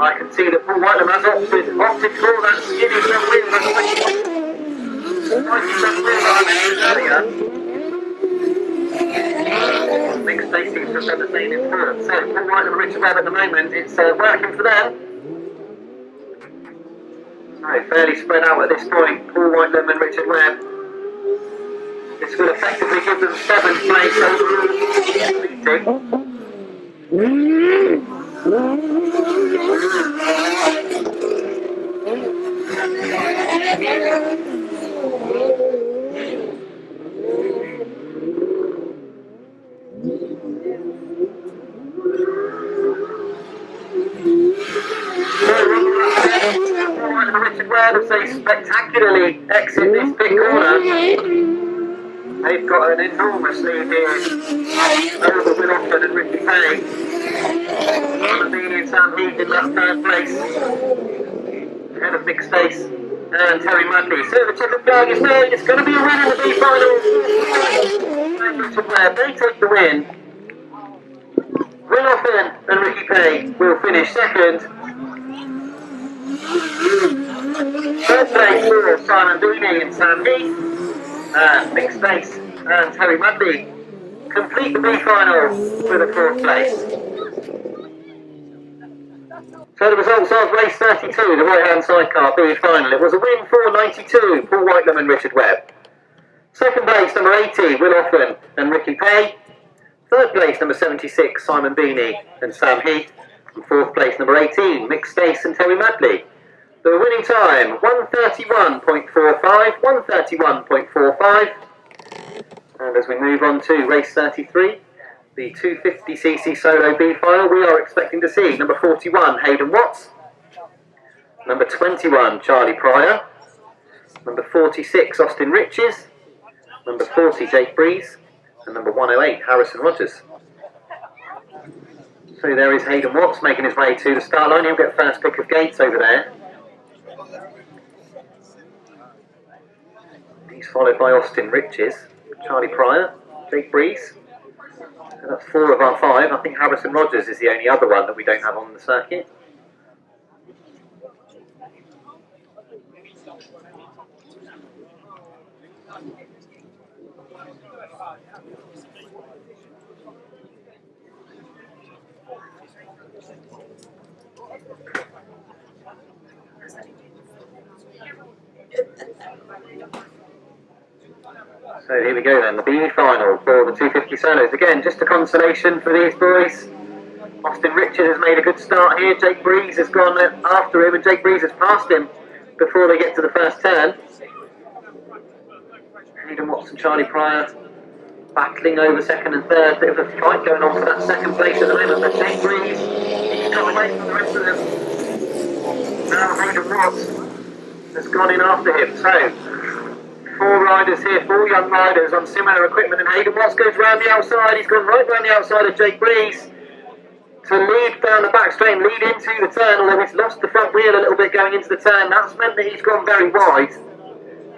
I can see that Paul Whitelam has opted for that skinny little win. Earlier. I think Stacey seems to have done the same in front. So Paul Whitelam and Richard Webb at the moment, it's working for them. So fairly spread out at this point, Paul Whitelam and Richard Webb. This will effectively give them 7th place overall meeting. Richard Webb as they spectacularly exit this big corner. They've got an enormous lead here over Will Offen and Ricky Pay. Beanie and Sam Heath in that third place. Ahead of Nick Stace and Terry Madley. So the checkered flag is made. It's going to be a win in the B final. And Richard Webb, they take the win. Will Offen and Ricky Pay will finish second. Third place for Simon Beanie and Sam Heath. And Nick Stace and Terry Madley complete the B final with a 4th place. So the results of race 32, the right-hand sidecar B final. It was a win for 92, Paul Whitelam and Richard Webb. Second place, number 80, Will Offen and Ricky Pay. Third place, number 76, Simon Beanie and Sam Heath. And fourth place, number 18, Nick Stace and Terry Madley. The winning time, 1:31.45, 1:31.45. And as we move on to race 33, the 250cc solo B final, we are expecting to see number 41, Hayden Watts, number 21, Charlie Pryor, number 46, Austin Riches, number 40, Jake Breeze, and number 108, Harrison Rogers. So there is Hayden Watts making his way to the start line. He'll get first pick of gates over there. He's followed by Austin Riches, Charlie Pryor, Jake Breeze. So that's 4 of our 5. I think Harrison Rogers is the only other one that we don't have on the circuit. So here we go then, the B final for the 250 solos. Again, just a consolation for these boys. Austin Richard has made a good start here. Jake Breeze has gone after him, and Jake Breeze has passed him before they get to the first turn. Hayden Watson, Charlie Pryor battling over second and third. Bit of a fight going on for that second place at the moment, but Jake Breeze, he's got away from the rest of them. Now Hayden Watts has gone in after him. So, 4 riders here, 4 young riders on similar equipment, and Hayden Watts goes round the outside. He's gone right round the outside of Jake Breeze to lead down the back straight and lead into the turn, although he's lost the front wheel a little bit going into the turn. That's meant that he's gone very wide,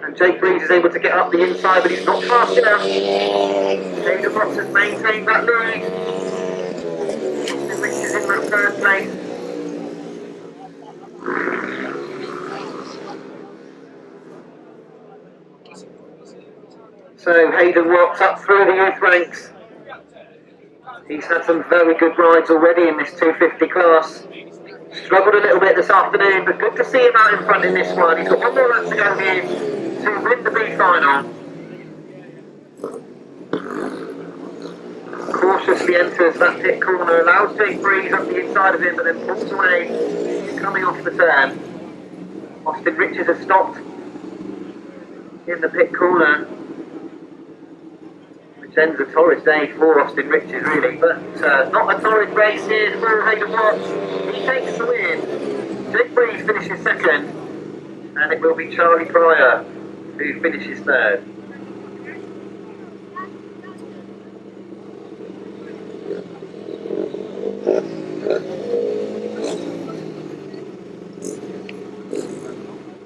and Jake Breeze is able to get up the inside, but he's not fast enough. Hayden Watts has maintained that lead. Austin Rich is in that third place. So Hayden Watts up through the youth ranks. He's had some very good rides already in this 250 class. Struggled a little bit this afternoon, but good to see him out in front in this one. He's got one more lap to go here to win the B final. Cautiously enters that pit corner, allows Jake Breeze up the inside of him, but then pulls away, coming off the turn. Austin Richards has stopped in the pit corner, which ends a torrid day for Austin Richards, really, but not a torrid race here for Hayden Watts. He takes the win. Jake Breeze finishes second, and it will be Charlie Pryor who finishes third.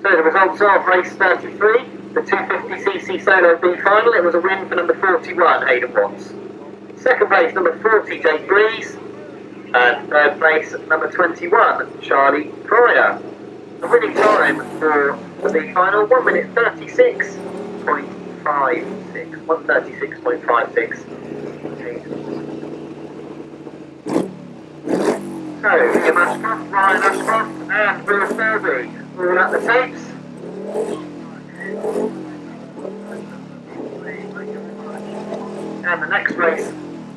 So the results of race 33. The 250cc solo B final, it was a win for number 41, Hayden Watts. Second place, number 40, Jake Breeze. And third place, number 21, Charlie Pryor. The winning time for the B final, 1 minute 36.56. 136.56. So, Liam Ashcroft, Ryan Ashcroft, and Will Selby all at the tapes. And the next race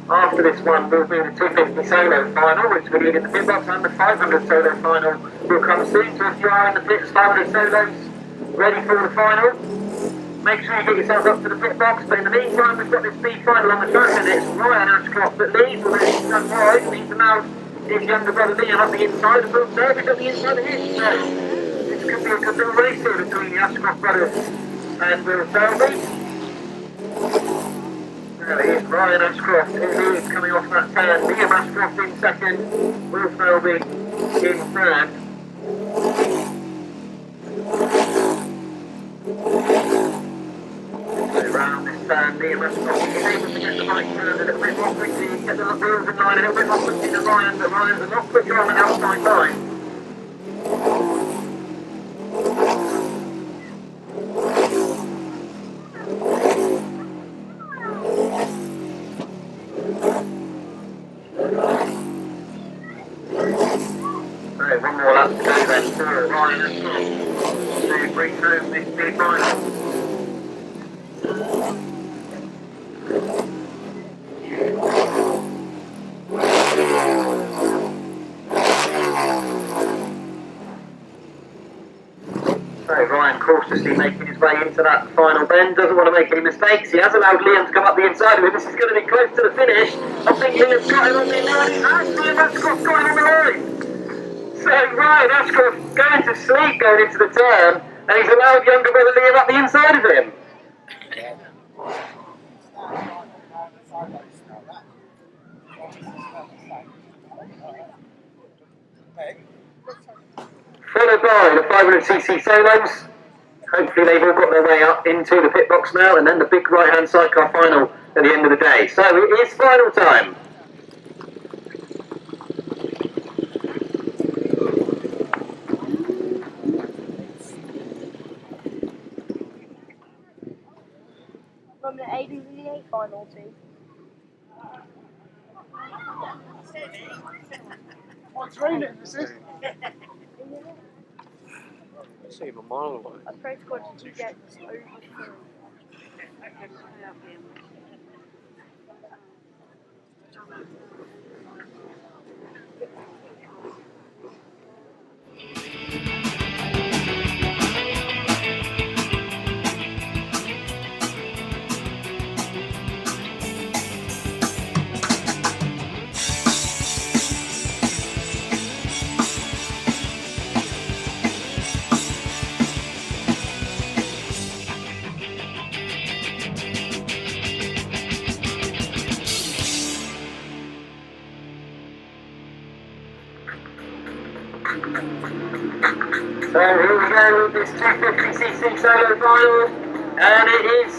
after this one will be the 250 solo final, which will lead in the pit box, and the 500 solo final will come soon. So if you are in the pits, 500 solos ready for the final, make sure you get yourselves up to the pit box. But in the meantime, we've got this B final on the track, and it's Ryan Ashcroft that leads, although he's done wide, and he's allowed his younger brother Liam up the inside, and Will Selby's up the inside of him. So this could be a good little race here between the Ashcroft brothers and Will Selby. There he is, Ryan Ashcroft in lead coming off that turn. Liam Ashcroft in second, Will Selby in third. So round this turn, Liam Ashcroft is able to get the bike turned a little bit more quickly, get the wheels in line a little bit more quickly than Ryan, but Ryan's a lot quicker on the outside line. One more lap to go then for Ryan Ashcroft to bring home this big final. So Ryan cautiously making his way into that final bend, doesn't want to make any mistakes. He has allowed Liam to come up the inside of him. This is going to be close to the finish. I think Liam's got him on the line. He has. Liam Ashcroft's got him on the line. So Ryan Ashcroft going to sleep going into the turn, and he's allowed younger brother Liam up the inside of him. Followed by the 500cc solos. Hopefully they've all got their way up into the pit box now, and then the big right-hand sidecar final at the end of the day. So it is final time. From the Aiden's in the A final too. Oh, it's raining, is it? See him a mile away. I pray to God to get over through. So here we go with this 250cc solo final, and it is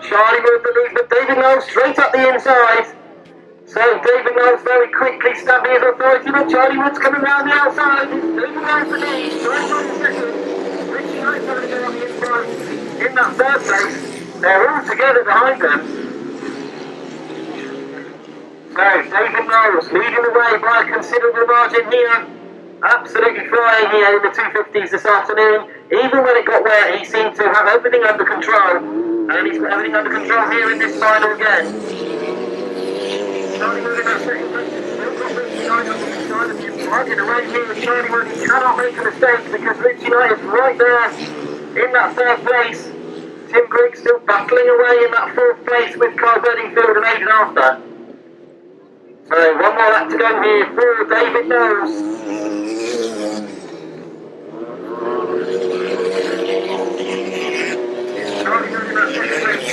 Charlie Wood that leads, but David Knowles straight up the inside. So David Knowles very quickly stabbing his authority, but Charlie Wood's coming round the outside. It's David Knowles the lead, Charlie Wood in second. Richie Knight's going to go on the inside in that third place. They're all together behind them. So David Knowles leading the way by a considerable margin here. Absolutely flying here in the 250s this afternoon. Even when it got wet, he seemed to have everything under control. And he's got everything under control here in this final again. Charlie Wood in that second place. Still got Richie Knight on the inside of him. Plugging away here with Charlie Wood. He cannot make a mistake because Richie Knight is right there in that third place. Tim Grigg still battling away in that fourth place with Carl Bedingfield and Aidan Arthur. So one more lap to go here for David Knowles.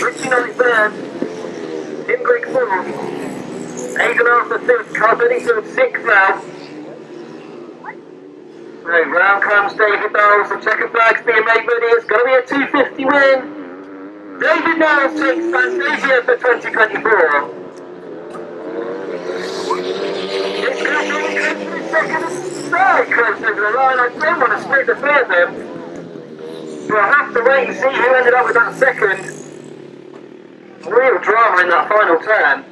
Richie Knight third, Tim Grigg fourth, Aidan Arthur fifth, Carl Bedingfield sixth now. So round comes David Knowles, the checker flag's being made ready, it's going to be a 250 win. David Knowles takes Bantasia for 2024. It's going to be a second, very close over the line. I don't want to split the three of them. But I'll have to wait and see who ended up with that second. Real drama in that final turn.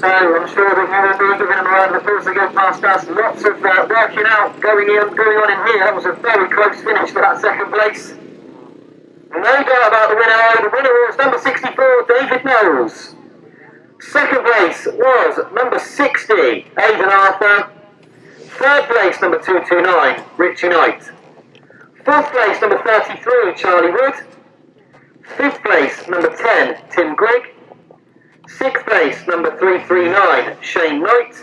So I'm sure that you will be giving them a round of applause to go past us. Lots of working out going on in here. That was a very close finish for that second place. No doubt about the winner. The winner was number 64, David Knowles. Second place was number 60, Aidan Arthur. Third place, number 229, Richie Knight. Fourth place, number 33, Charlie Wood. Fifth place, number 10, Tim Grigg. Sixth place, number 339, Shane Knight.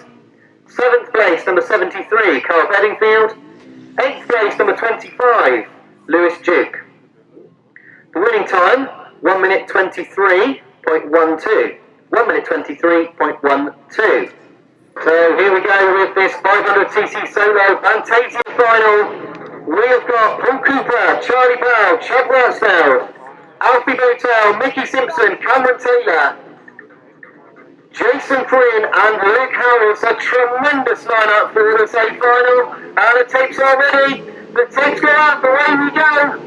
Seventh place, number 73, Carl Bedingfield. Eighth place, number 25, Lewis Duke. The winning time, 1 minute 23.12. 1 minute 23.12. So here we go with this 500cc solo Bantasia final. We've got Paul Cooper, Charlie Powell, Chad Wurtsfeld, Alfie Botel, Mickey Simpson, Cameron Taylor, Jason Quinn and Luke Harris. A tremendous lineup for this A final. And the tapes are ready. The tapes go out, away we go.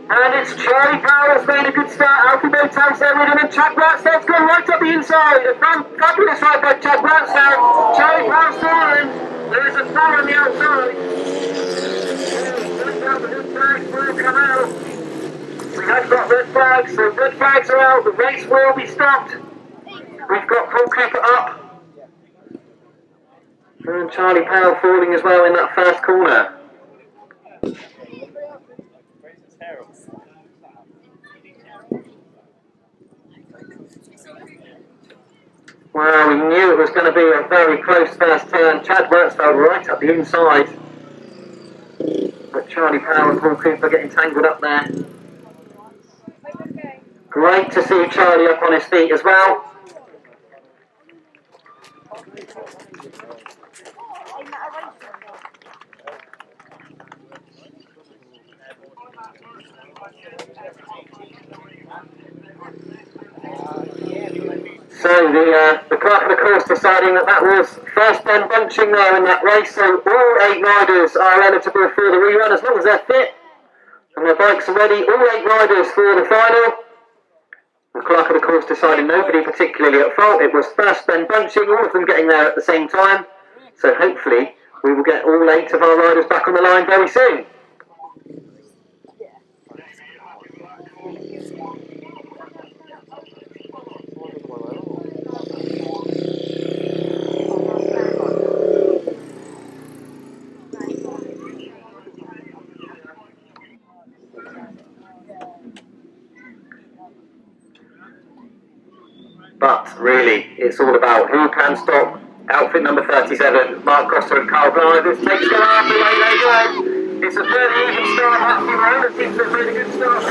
And it's Charlie Powell has made a good start. Alfie Botel's there with him, and Chad Wurtsfeld's gone right up the inside. A fabulous ride by Chad Wurtsfeld. Charlie Powell's fallen. There's a foul on the outside. The red flags will come out. We have got red flags, so red flags are out. The race will be stopped. We've got Paul Cooper up. And Charlie Powell falling as well in that first corner. Well, we knew it was going to be a very close first turn. Chad Wurtsfeld right up the inside. But Charlie Powell and Paul Cooper getting tangled up there. Great to see Charlie up on his feet as well. So the clerk of the course deciding that was first bend bunching there in that race, so all 8 riders are eligible for the rerun as long as they're fit and their bikes are ready. All 8 riders for the final. The clerk of the course deciding nobody particularly at fault. It was first bend bunching, all of them getting there at the same time. So hopefully we will get all 8 of our riders back on the line very soon. But really, it's all about who can stop outfit number 37, Mark Cossar and Blyth. This takes go out the way they go. It's a fairly even start. Fumarola seems to have made a good start.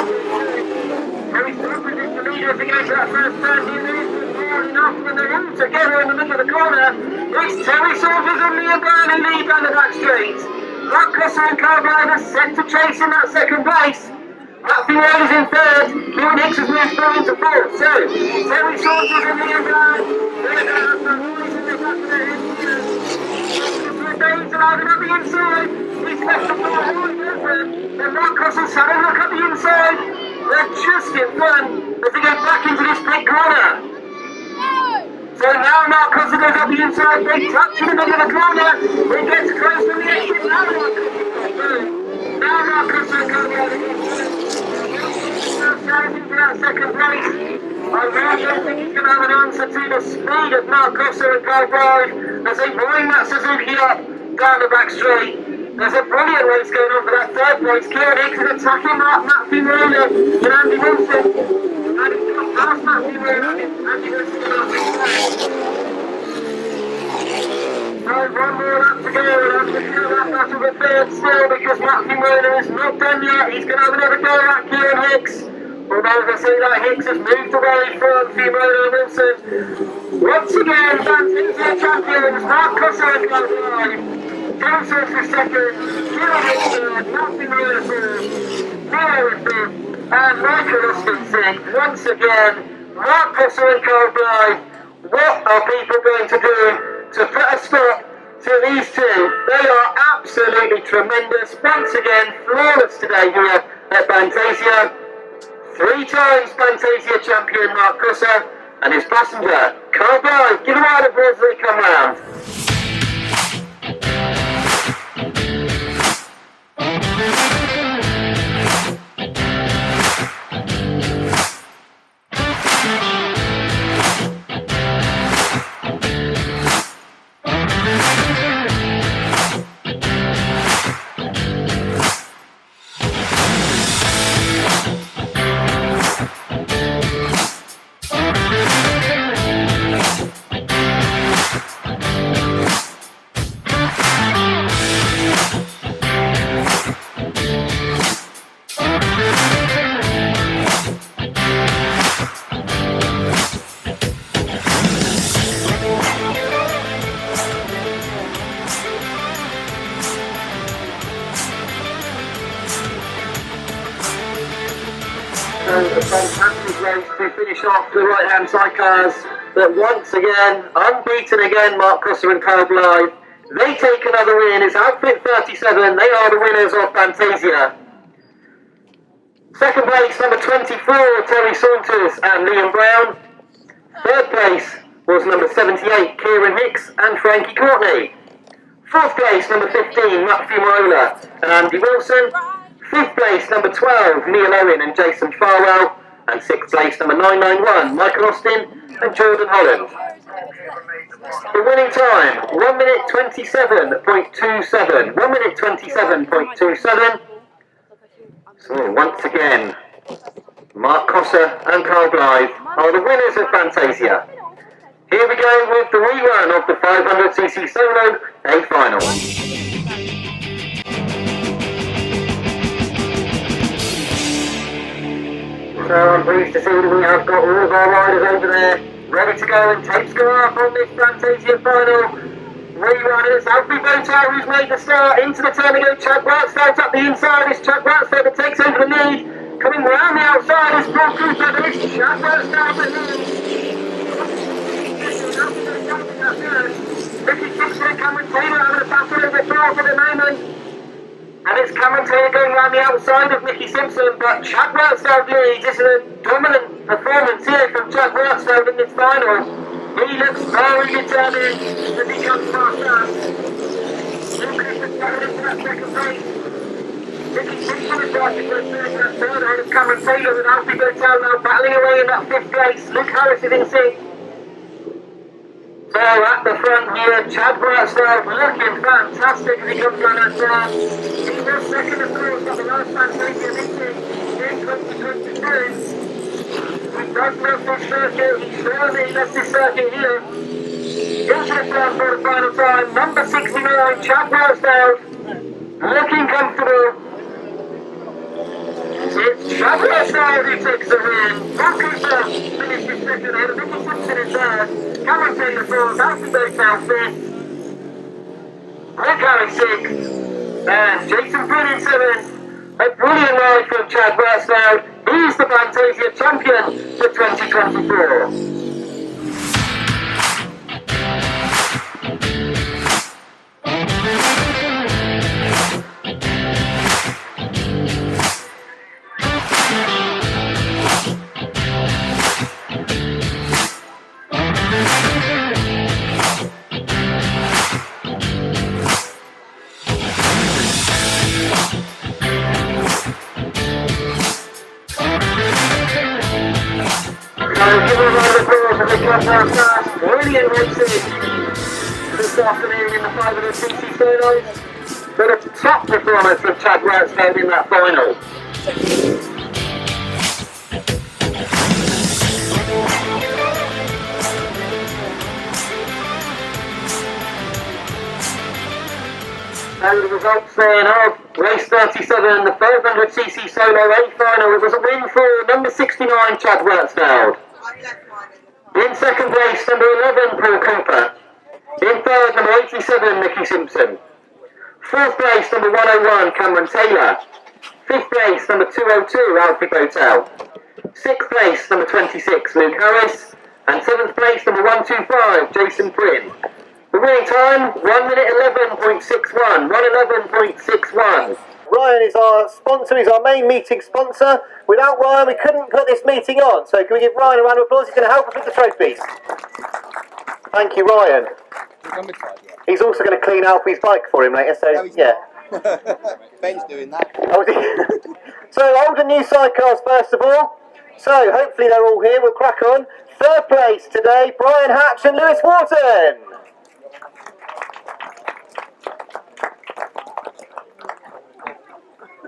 Terry Saunters is the leader as he goes to that first turn. He moves enough when they're all together in the middle of the corner. It's Terry Saunters and Liam Brown who lead down the back straight. Mark Cossar and Blyth are sent to chase in that second place. Fumarola's in third, Kieran Hicks has moved through into fourth, so Terry Saunters and Liam Brown, they're going to have some noise in the back of their heads. Baines allowed him at the inside, he's left the ball wide open, then Mark Cossar's had a look at the inside, they're just in front as they go back into this big corner. So now Mark Cossar goes up the inside, they touch in the middle of the corner, it gets close to the exit, now Mark Cossar goes out into that second place. I really don't think he's going to have an answer to the speed of Mark Cossar and Blyth as they wind that Suzuki up down the back straight. There's a brilliant race going on for that third place. Kieran Hicks is attacking Fumarola and Andi Wilson. And he's got past Fumarola and Andi Wilson on the so one more lap to go, and I'm going to do that battle for third still because Fumarola is not done yet. He's going to have another go at Kieran Hicks. Although as I say that, Hicks has moved away from Fumarola and Wilson. Once again, Bantasia champions, Mark Cossar and Blyth. Terry Saunters for second, Kieran Hicks third, Fumarola third, Nero fifth, and Michael Austin sixth. Once again, Mark Cossar and Blyth. What are people going to do to put a stop to these two? They are absolutely tremendous. Once again, flawless today here at Bantasia. 3 times Bantasia champion Mark Cossar and his passenger Blyth. Give a round of applause as they come round. A fantastic race to finish off the right-hand sidecars, but once again, unbeaten again, Mark Cossar and Blyth. They take another win. It's outfit 37. They are the winners of Bantasia. Second place, number 24, Terry Saunters and Liam Brown. Third place was number 78, Kieran Hicks and Frankie Courtney. Fourth place, number 15, Fumarola and Andi Wilson. Fifth place, number 12, Neil Owen and Jason Farwell. And sixth place, number 991, Michael Austin and Jordan Holland. The winning time, 1 minute 27.27. 1 minute 27.27. So once again, Mark Cossar and Blyth are the winners of Bantasia. Here we go with the rerun of the 500cc solo A final. So I'm pleased to see that we have got all of our riders over there ready to go, and tapes go up on this Bantasia final. Rerunners, Alfie Botar, who's made the start into the turn again. Chuck Whitestar's up the inside. It's Chuck Whitestar that takes over the lead. Coming round the outside is Paul Cooper, but it's Chuck Whitestar at the lead. Mickey Simpson and Cameron Taylor having a battle over far for the moment. And it's Cameron Taylor going around the outside of Mickey Simpson, but Chad Wortsfeld leads. This is a dominant performance here from Chad Wortsfeld in this final. He looks very determined as he comes past that. Lucas is going into that second place. Mickey Simpson is starting to that third ahead of Cameron Taylor with Alfie Bertel now battling away in that fifth place. Luke Harris is in sixth. So at the front here, Chad Wortsfeld looking fantastic as he comes down that turn. He was second, of course, at the last Bantasia meeting in 2022. He does love this circuit, he firmly loves this circuit here. Into the turn for the final time, number 69, Chad Wortsfeld, looking comfortable. It's Chad Wortsfeld who takes the win. Mark Cossar finished his second ahead of Mickey Simpson in third. Cameron Taylor fourth, Alfie Bertel fifth. Luke Harris sixth. And Jason Bryn in seventh. A brilliant ride from Chad Wortsfeld. He's the Bantasia champion for 2024. Brilliant racing this afternoon in the 500cc solos, but a top performance from Chad Wortsfeld in that final. So the results then of race 37, the 500cc solo A final. It was a win for number 69 Chad Wortsfeld. In second place, number 11, Paul Cooper. In third, number 87, Mickey Simpson. Fourth place, number 101, Cameron Taylor. Fifth place, number 202, Alfie Bertel. Sixth place, number 26, Luke Harris. And seventh place, number 125, Jason Bryn. The winning time, 1 minute 11.61. 1:11.61. Ryan is our sponsor, he's our main meeting sponsor. Without Ryan, we couldn't put this meeting on. So can we give Ryan a round of applause? He's going to help us with the trophies. Thank you, Ryan. He's also going to clean Alfie's bike for him later, so yeah. Ben's doing that. So, old and new sidecars first of all. So, hopefully they're all here, we'll crack on. Third place today, Brian Hatch and Lewis Wharton.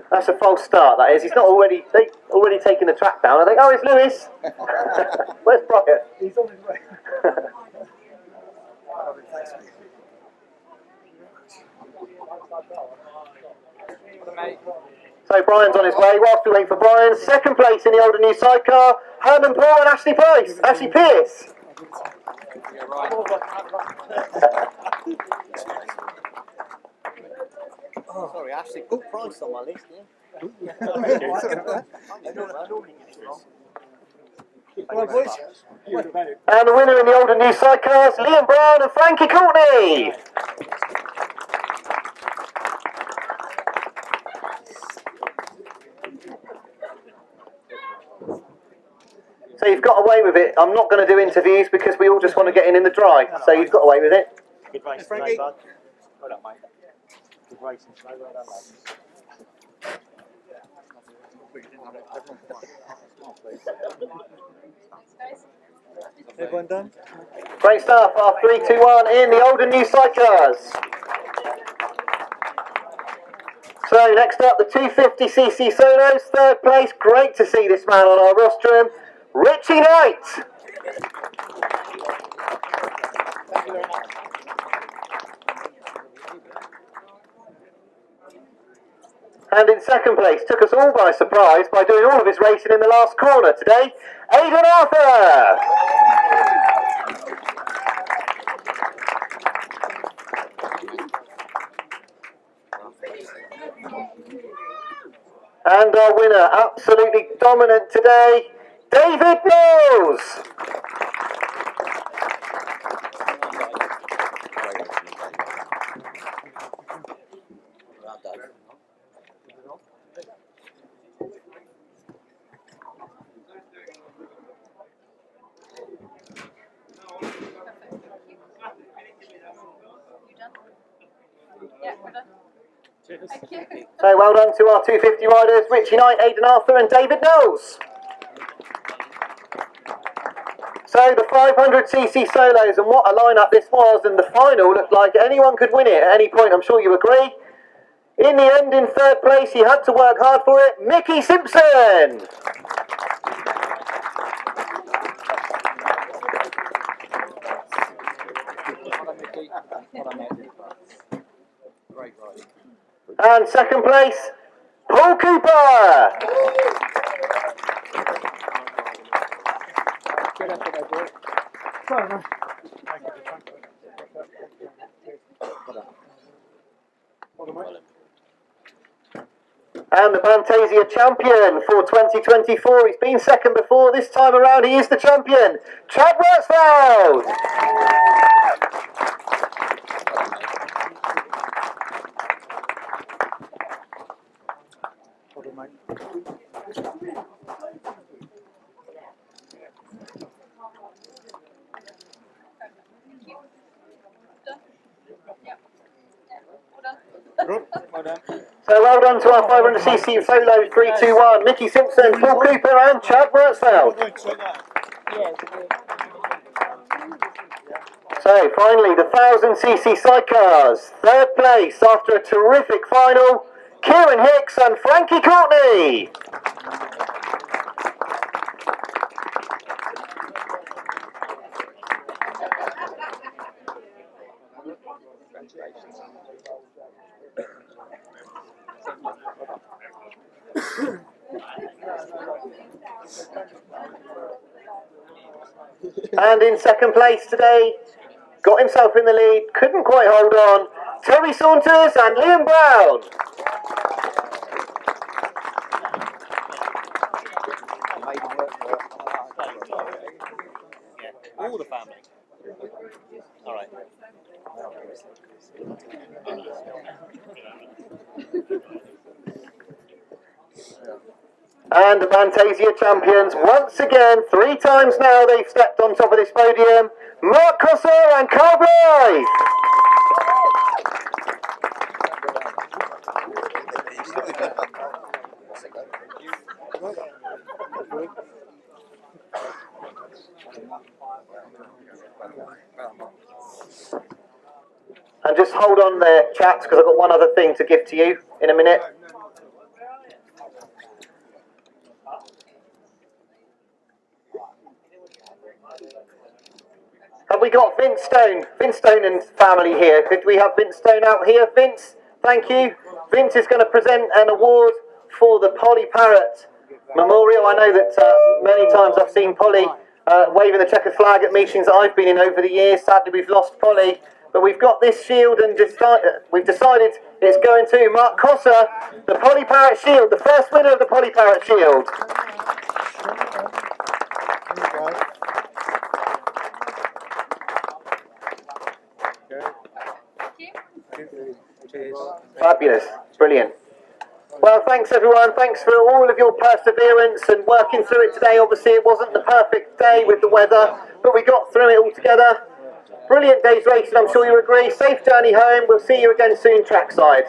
That's a false start, that is. He's not already taken the track down. I think, oh, it's Lewis. Where's Brian? He's on his way. So Brian's on his way. Whilst we wait for Brian, second place in the old and new sidecar, Herman Paul and Ashley Pierce. Oh, sorry, Ashley, good price on my list, yeah. And the winner in the old and new sidecars, Liam Brown and Frankie Courtney. So you've got away with it. I'm not going to do interviews because we all just want to get in the drive. So you've got away with it. Good race, Frankie. Well done, mate. Good racing, well done, mate. Everyone done? Great stuff. Our 3, 2, 1 in the old and new sidecars. So next up, the 250cc solos, third place. Great to see this man on our rostrum, Richie Knight. And in second place, took us all by surprise by doing all of his racing in the last corner today, Aidan Arthur. And our winner, absolutely dominant today, David Knowles. So well done to our 250 riders, Richie Knight, Aidan Arthur and David Knowles. So the 500cc solos, and what a lineup this was, and the final looked like anyone could win it at any point, I'm sure you agree. In the end, in third place, he had to work hard for it, Mickey Simpson. And second place, Paul Cooper. And the Bantasia champion for 2024. He's been second before. This time around, he is the champion, Chad Wurzfeld. So well done to our 500cc solos, 3, 2, 1. Mickey Simpson, Paul Cooper and Chad Wurzfeld. So finally the 1000cc sidecars. Third place after a terrific final, Kieran Hicks and Frankie Courtney. And in second place today, got himself in the lead, couldn't quite hold on, Terry Saunters and Liam Brown. All the family. All right. And the Bantasia champions, once again, 3 times now they've stepped on top of this podium, Mark Cossar and Blyth. And just hold on there, chaps, because I've got one other thing to give to you in a minute. Have we got Vince Stone and family here? Could we have Vince Stone out here? Vince, thank you. Vince is going to present an award for the Polly Parrott Memorial. I know that many times I've seen Polly waving the checkered flag at meetings that I've been in over the years. Sadly, we've lost Polly, but we've got this shield and we've decided it's going to Mark Cossar, the Polly Parrott Shield, the first winner of the Polly Parrott Shield. Fabulous, brilliant. Well, thanks everyone, thanks for all of your perseverance and working through it today. Obviously it wasn't the perfect day with the weather, but we got through it all together. Brilliant day's racing, I'm sure you agree. Safe journey home, we'll see you again soon trackside.